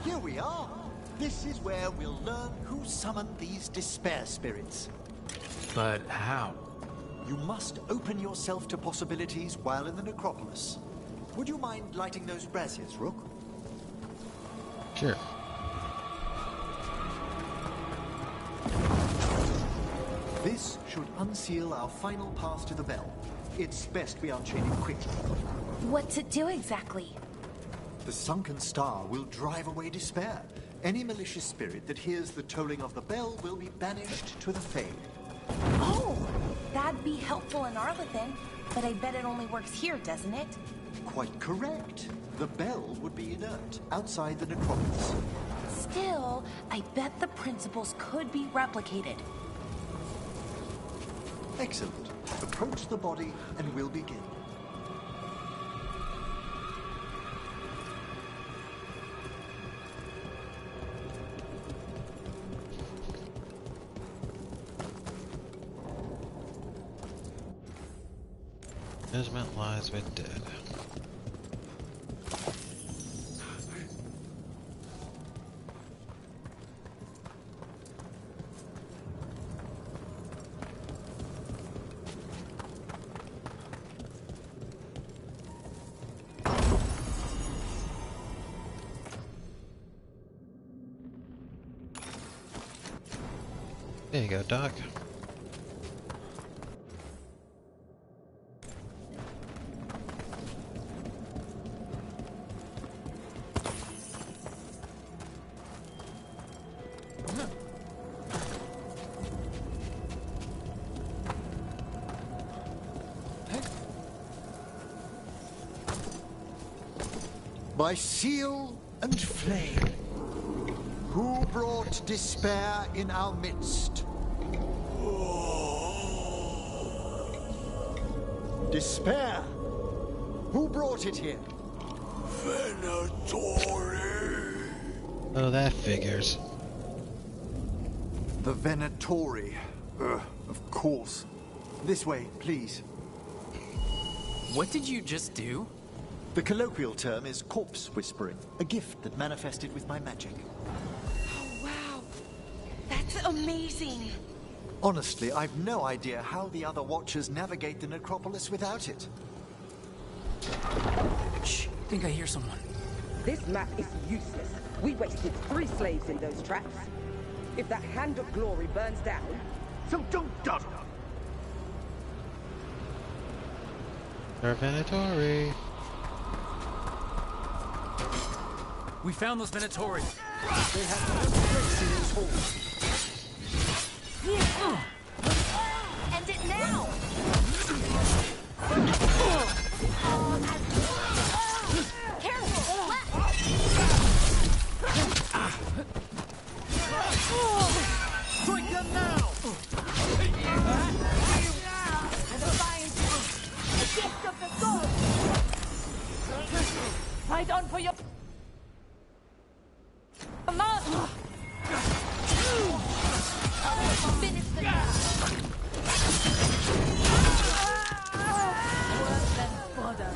Here we are. This is where we'll learn who summoned these despair spirits. But how? You must open yourself to possibilities while in the necropolis. Would you mind lighting those braziers, Rook? Sure. This should unseal our final path to the bell. It's best we unchain it quickly. What's it do exactly? The sunken star will drive away despair. Any malicious spirit that hears the tolling of the bell will be banished to the Fade. Oh, that'd be helpful in Arlethan, but I bet it only works here, doesn't it? Quite correct. The bell would be inert, outside the necropolis. Still, I bet the principles could be replicated. Excellent. Approach the body and we'll begin. Judgment lies with dead. There you go, Doc. By seal and flame, who brought despair in our midst? Despair! Who brought it here? Venatori! Oh, that figures. The Venatori. Of course. This way, please. What did you just do? The colloquial term is corpse whispering, a gift that manifested with my magic. Oh, wow. amazing. Honestly, I've no idea how the other Watchers navigate the necropolis without it. Shh, I think I hear someone. This map is useless. We wasted 3 slaves in those traps. If that Hand of Glory burns down, so don't dawdle. Venatori. We found those Venatori. They have no place in these halls. End it now! Careful! Left! Strike them now! The defiance, the gift of the gods! Fight on for your... Finish the job! Worse than fodder.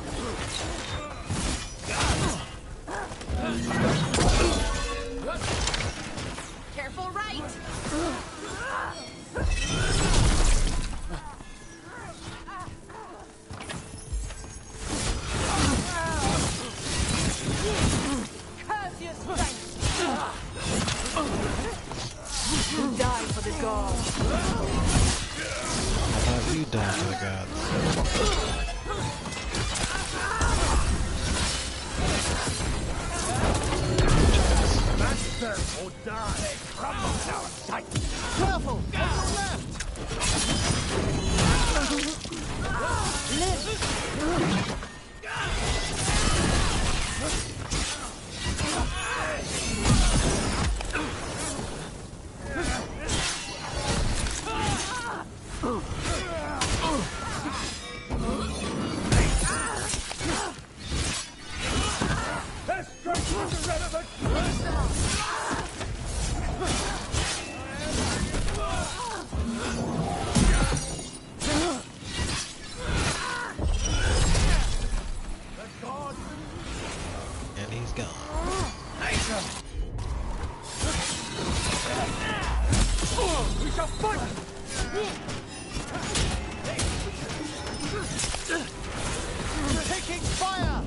Careful right! Curse your strength! You die for the gods! How about you die for the gods? Master or die! Crumble in our sight! Careful! On your left! Let's strike through the red of the And he's gone. We shall fight! Taking fire!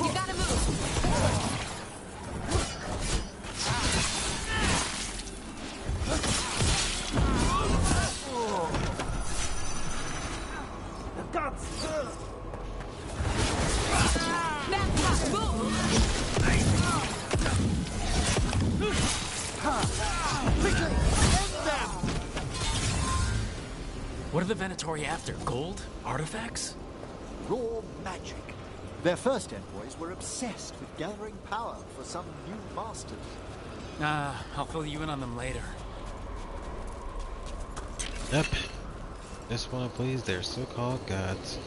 You gotta move! The gods! Snap, move! Quickly! End them! What are the Venatori after? Gold? Artifacts? Raw magic. Their first envoys were obsessed with gathering power for some new masters. I'll fill you in on them later. Yep. Just want to please their so-called gods.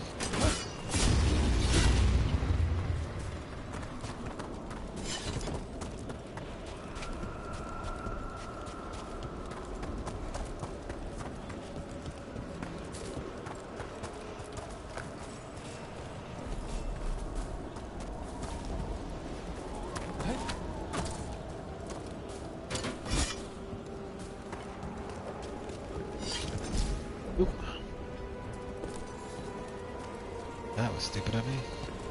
Oop. That was stupid of me.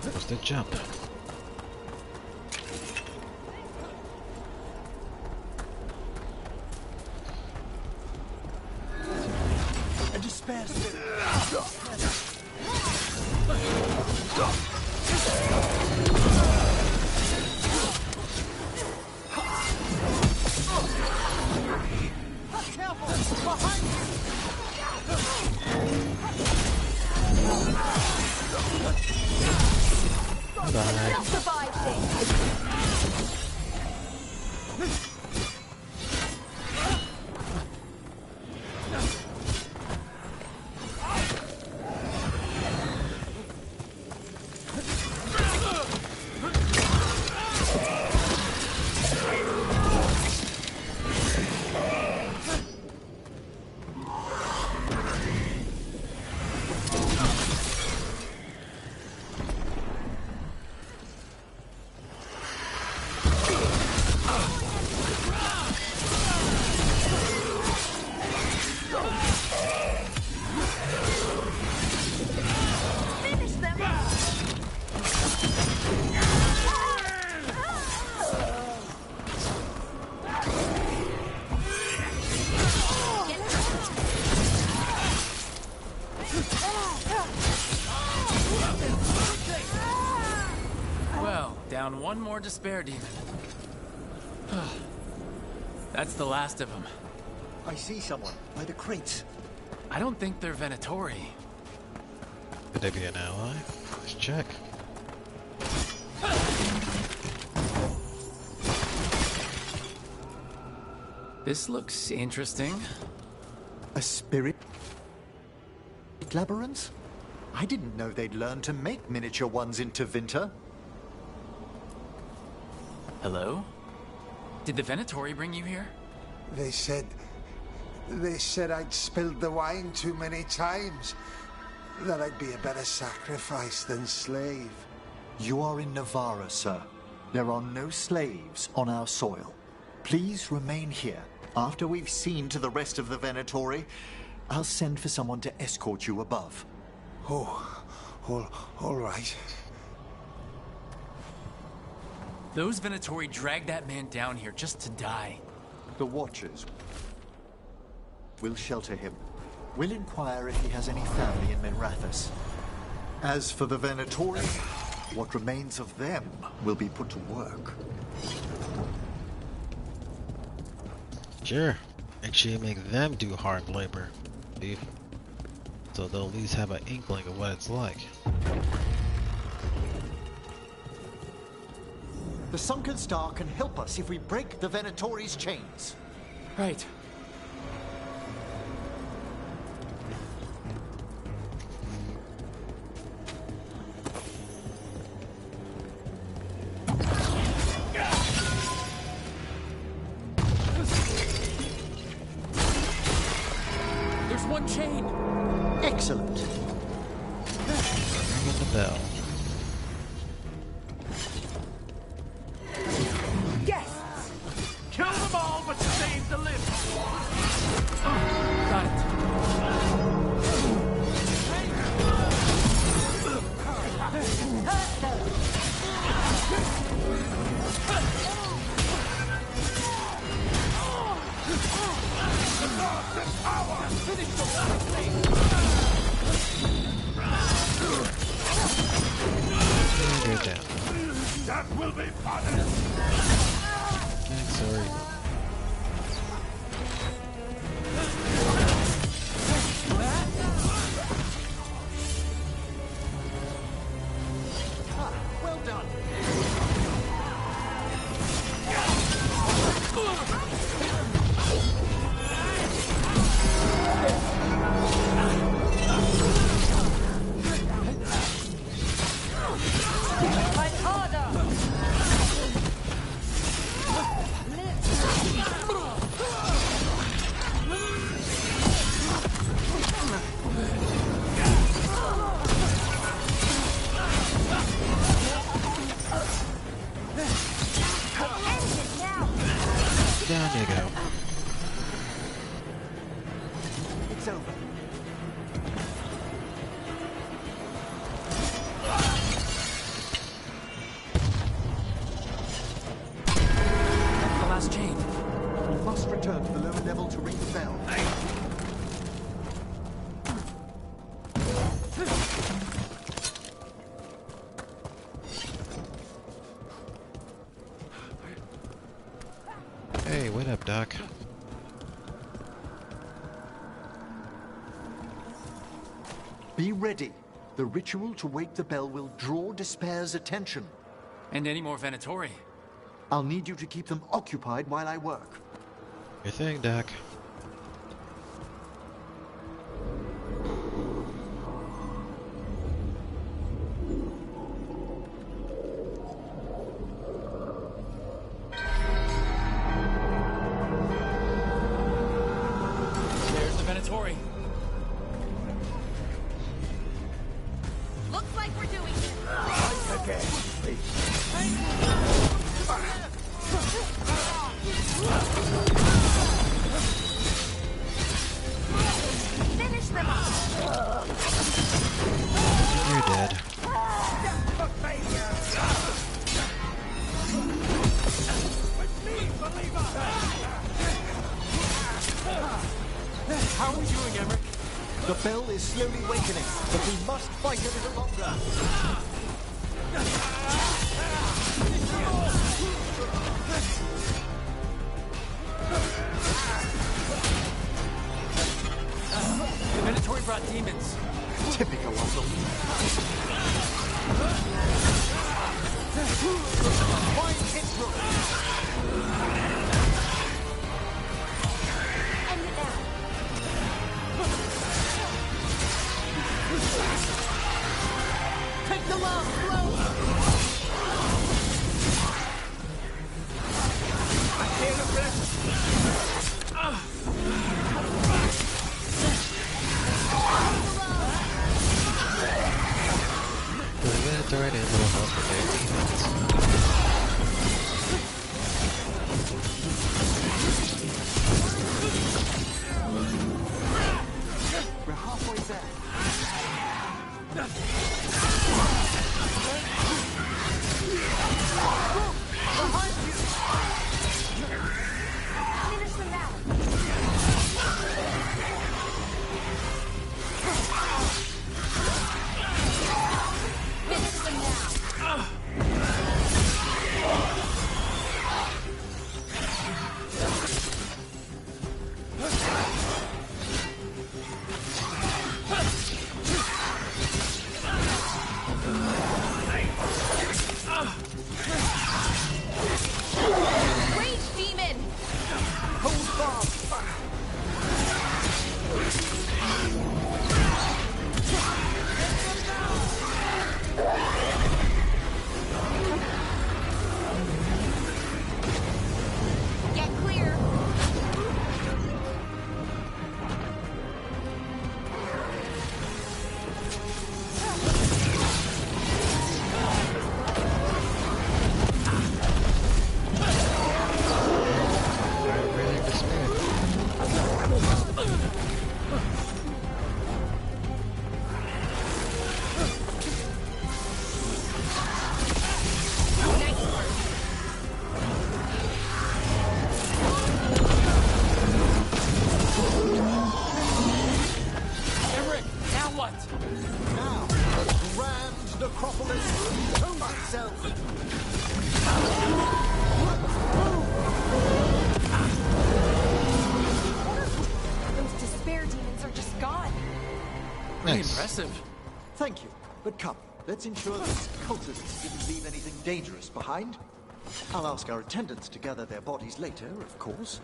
Where's the jump? A despair spirit! Careful! Behind you! Bye. one more despair demon. That's the last of them. I see someone by the crates. I don't think they're Venatori. Could they be an ally? Let's check. This looks interesting. A spirit labyrinth? I didn't know they'd learned to make miniature ones in Tevinter. Hello? Did the Venatori bring you here? They said I'd spilled the wine too many times. That I'd be a better sacrifice than slave. You are in Navarra, sir. There are no slaves on our soil. Please remain here. After we've seen to the rest of the Venatori, I'll send for someone to escort you above. Oh, all right. Those Venatori dragged that man down here just to die. The Watchers will shelter him. We'll inquire if he has any family in Minrathous. As for the Venatori, what remains of them will be put to work. Sure. Make sure you make them do hard labor, Steve. So they'll at least have an inkling of what it's like. The Sunken Star can help us if we break the Venatori's chains. Right. There's one chain. Excellent. Ring the bell. Yes! Kill them all, but save the living! Got it. You're down. That will be fun! Okay, sorry. Well done! Fight harder! Down you go. It's over. That's the last chain. We must return to the lower level to ring the bell. Hey, what up, Doc? Be ready. The ritual to wake the bell will draw Despair's attention. And any more Venatori. I'll need you to keep them occupied while I work. Your thing, Doc. There's the Venatori. Looks like we're doing it. Finish them off. You're dead. How are we doing, Emmerich? The bell is slowly wakening, but we must fight a little longer. demons. Typical of them. Wine hit Rook. End it now. Take the last blow! I hear the breath. It's already a little help for their defense. We're halfway there. Finish them now. Finish them now. Rage demon! Hold fast! Get clear! Really despair. Emmerich, now what? Now, Grand Necropolis shows itself! Those despair demons are just gone. Pretty Nice. impressive. Thank you, but come, let's ensure these cultists didn't leave anything dangerous behind. I'll ask our attendants to gather their bodies later, of course.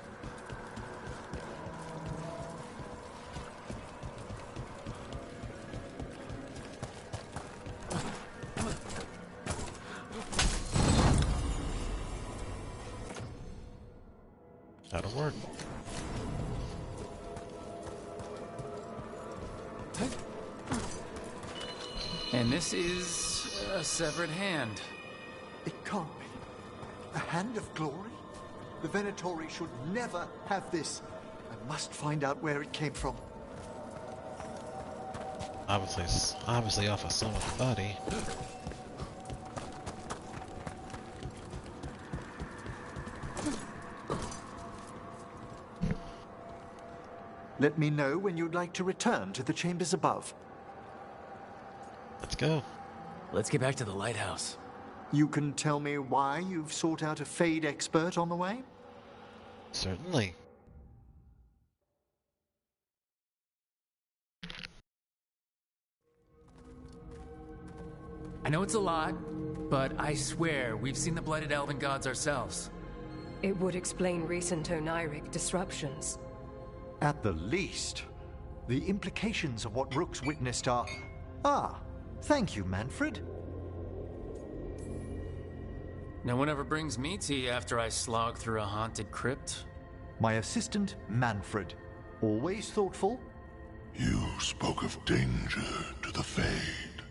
That'll work. And this is a severed hand. It can't be. A hand of glory? The Venatori should never have this. I must find out where it came from. Obviously off of someone's body. Let me know when you'd like to return to the chambers above. Let's go. Let's get back to the lighthouse. You can tell me why you've sought out a Fade expert on the way? Certainly. I know it's a lot, but I swear we've seen the Blighted Elven Gods ourselves. It would explain recent Oniric disruptions. At the least. The implications of what Rook's witnessed are... Ah, thank you, Manfred. No one ever brings me tea after I slog through a haunted crypt. My assistant, Manfred. Always thoughtful. You spoke of danger to the Fade.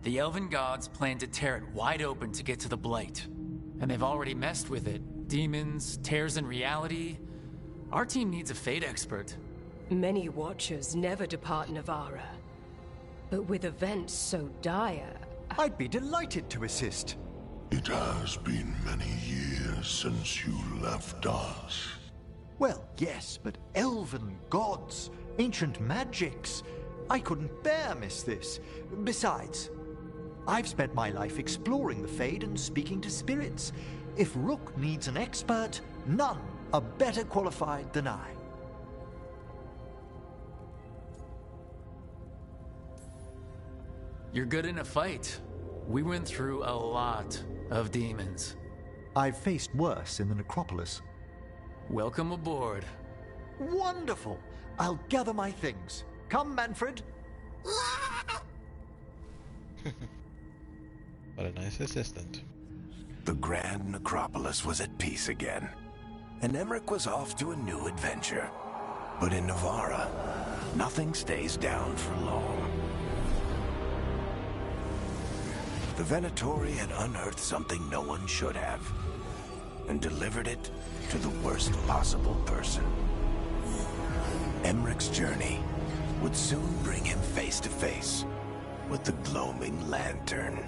The Elven Gods plan to tear it wide open to get to the Blight. And they've already messed with it. Demons, tears in reality. Our team needs a Fade expert. Many Watchers never depart Navara. But with events so dire... I'd be delighted to assist. It has been many years since you left us. Well, yes, but elven gods, ancient magics. I couldn't bear miss this. Besides, I've spent my life exploring the Fade and speaking to spirits. If Rook needs an expert, none are better qualified than I. You're good in a fight. We went through a lot of demons. I've faced worse in the necropolis. Welcome aboard. Wonderful! I'll gather my things. Come, Manfred. What a nice assistant. The Grand Necropolis was at peace again, and Emmerich was off to a new adventure. But in Navarra, nothing stays down for long. The Venatori had unearthed something no one should have, and delivered it to the worst possible person. Emmerich's journey would soon bring him face to face with the gloaming lantern.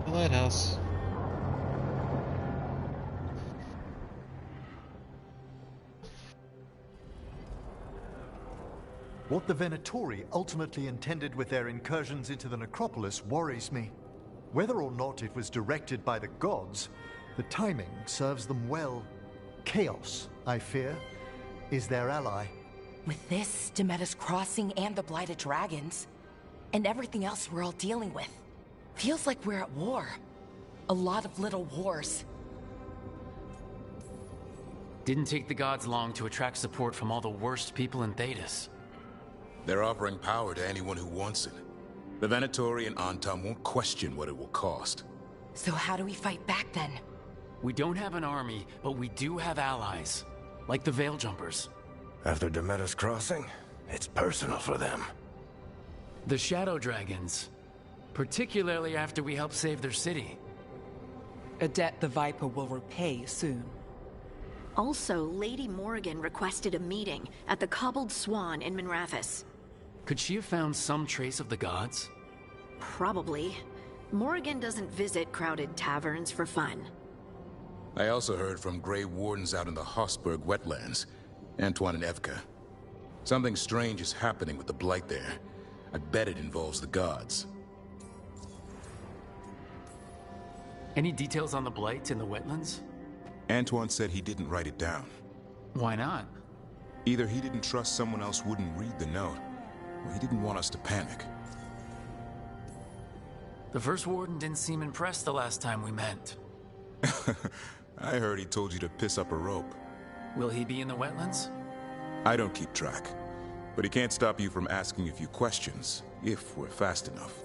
The lighthouse. What the Venatori ultimately intended with their incursions into the necropolis worries me. Whether or not it was directed by the gods, the timing serves them well. Chaos, I fear, is their ally. With this, Demeter's Crossing and the Blighted Dragons, and everything else we're all dealing with, feels like we're at war. A lot of little wars. Didn't take the gods long to attract support from all the worst people in Thedas. They're offering power to anyone who wants it. The Venatori and Antam won't question what it will cost. So how do we fight back then? We don't have an army, but we do have allies. Like the Veil Jumpers. After Demeter's Crossing, it's personal for them. The Shadow Dragons. Particularly after we help save their city. A debt the Viper will repay soon. Also, Lady Morrigan requested a meeting at the Cobbled Swan in Minrathous. Could she have found some trace of the gods? Probably. Morrigan doesn't visit crowded taverns for fun. I also heard from Grey Wardens out in the Hossberg wetlands, Antoine and Evka. Something strange is happening with the Blight there. I bet it involves the gods. Any details on the Blight in the wetlands? Antoine said he didn't write it down. Why not? Either he didn't trust someone else wouldn't read the note, or he didn't want us to panic. The First Warden didn't seem impressed the last time we met. I heard he told you to piss up a rope. Will he be in the wetlands? I don't keep track, but he can't stop you from asking a few questions, if we're fast enough.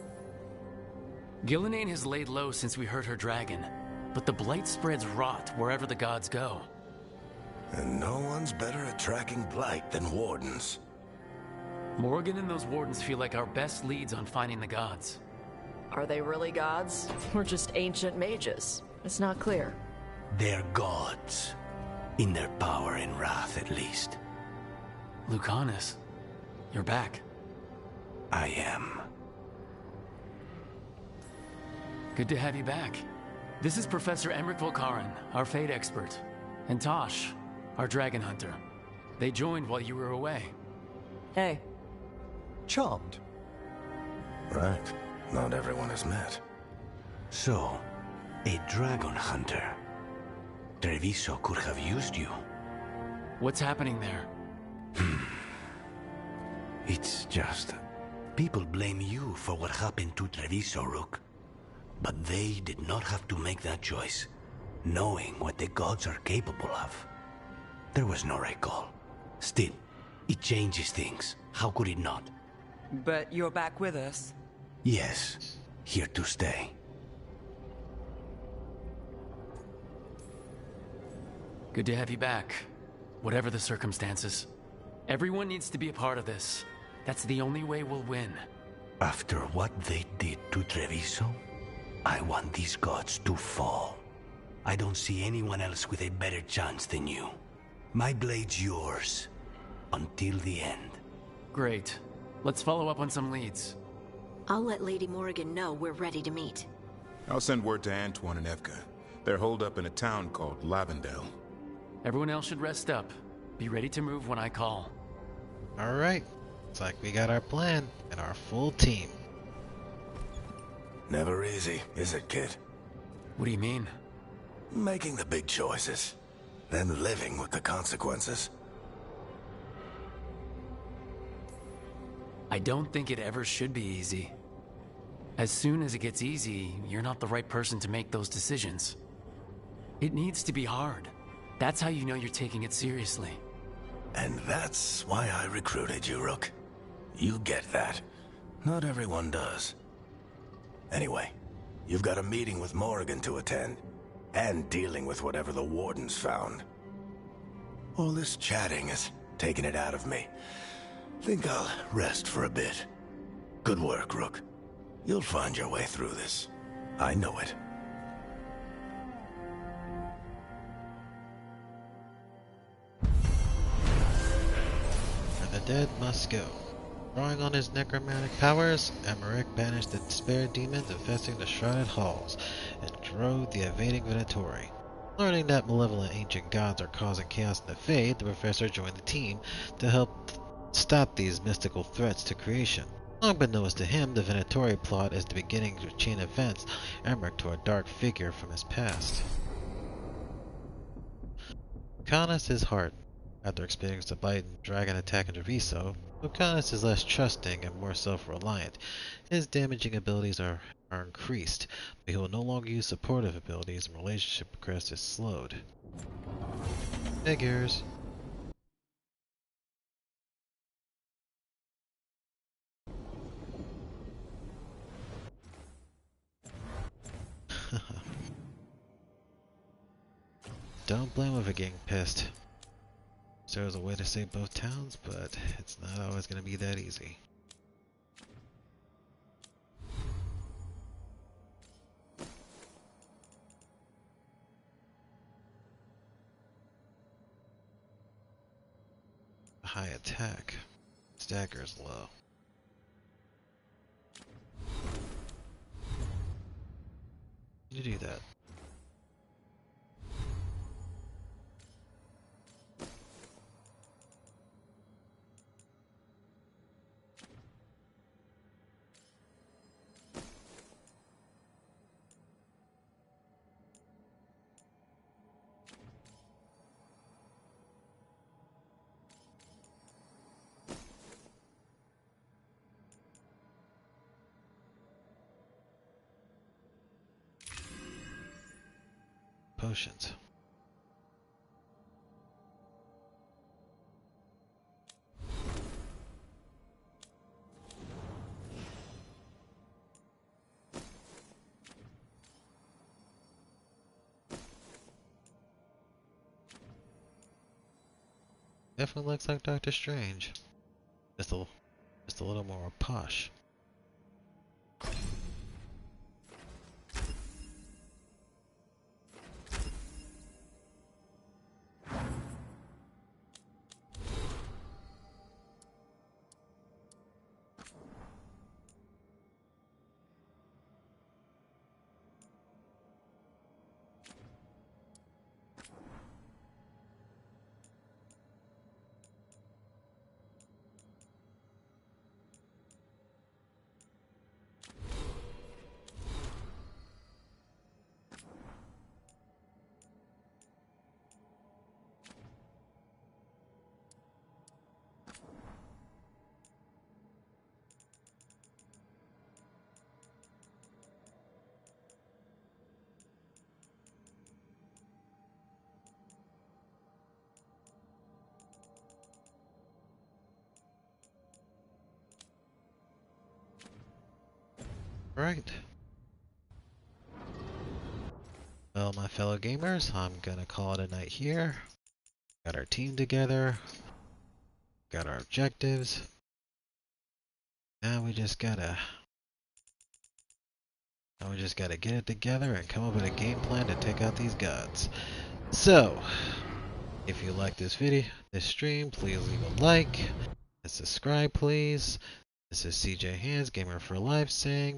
Gillenane has laid low since we hurt her dragon, but the Blight spreads rot wherever the gods go. And no one's better at tracking Blight than Wardens. Morrigan and those Wardens feel like our best leads on finding the gods. Are they really gods? Or just ancient mages? It's not clear. They're gods. In their power and wrath, at least. Lucanus, you're back. I am. Good to have you back. This is Professor Emmerich Volkaren, our Fate expert, and Tosh, our dragon hunter. They joined while you were away. Hey. Charmed. Right. Not everyone has met. So, a dragon hunter. Treviso could have used you. What's happening there? It's just... people blame you for what happened to Treviso, Rook. But they did not have to make that choice, knowing what the gods are capable of. There was no recall. Still, it changes things. How could it not? But you're back with us. Yes, here to stay. Good to have you back, whatever the circumstances. Everyone needs to be a part of this. That's the only way we'll win. After what they did to Treviso, I want these gods to fall. I don't see anyone else with a better chance than you. My blade's yours, until the end. Great. Let's follow up on some leads. I'll let Lady Morrigan know we're ready to meet. I'll send word to Antoine and Evka. They're holed up in a town called Lavendale. Everyone else should rest up. Be ready to move when I call. Alright. Looks like we got our plan and our full team. Never easy, is it, kid? What do you mean? Making the big choices, then living with the consequences. I don't think it ever should be easy. As soon as it gets easy, you're not the right person to make those decisions. It needs to be hard. That's how you know you're taking it seriously. And that's why I recruited you, Rook. You get that. Not everyone does. Anyway, you've got a meeting with Morrigan to attend, and dealing with whatever the Warden's found. All this chatting is taking it out of me. Think I'll rest for a bit. Good work, Rook. You'll find your way through this. I know it. And the dead must go. Drawing on his necromantic powers, Emmerich banished the despair demons infesting the shrouded halls and drove the evading Venatori. Learning that malevolent ancient gods are causing chaos in the Fade, the professor joined the team to help stop these mystical threats to creation. Unbeknownst to him, the Venatori plot is the beginning of a chain of events Emmerich to a dark figure from his past. Canis is hardened. After experiencing the Bite and Dragon attack in Treviso, Canis is less trusting and more self-reliant. His damaging abilities are increased, but he will no longer use supportive abilities and relationship progress is slowed. Figures. Don't blame him for getting pissed. There's a way to save both towns, but it's not always going to be that easy. High attack. Stagger's low. You do that. Potions. Definitely looks like Doctor Strange. Just a little more posh. Right. Well, my fellow gamers, I'm gonna call it a night here. Got our team together. Got our objectives. Now we just gotta get it together and come up with a game plan to take out these gods. So, if you like this stream, please leave a like and subscribe, please. This is CJ Hands, Gamer for Life, saying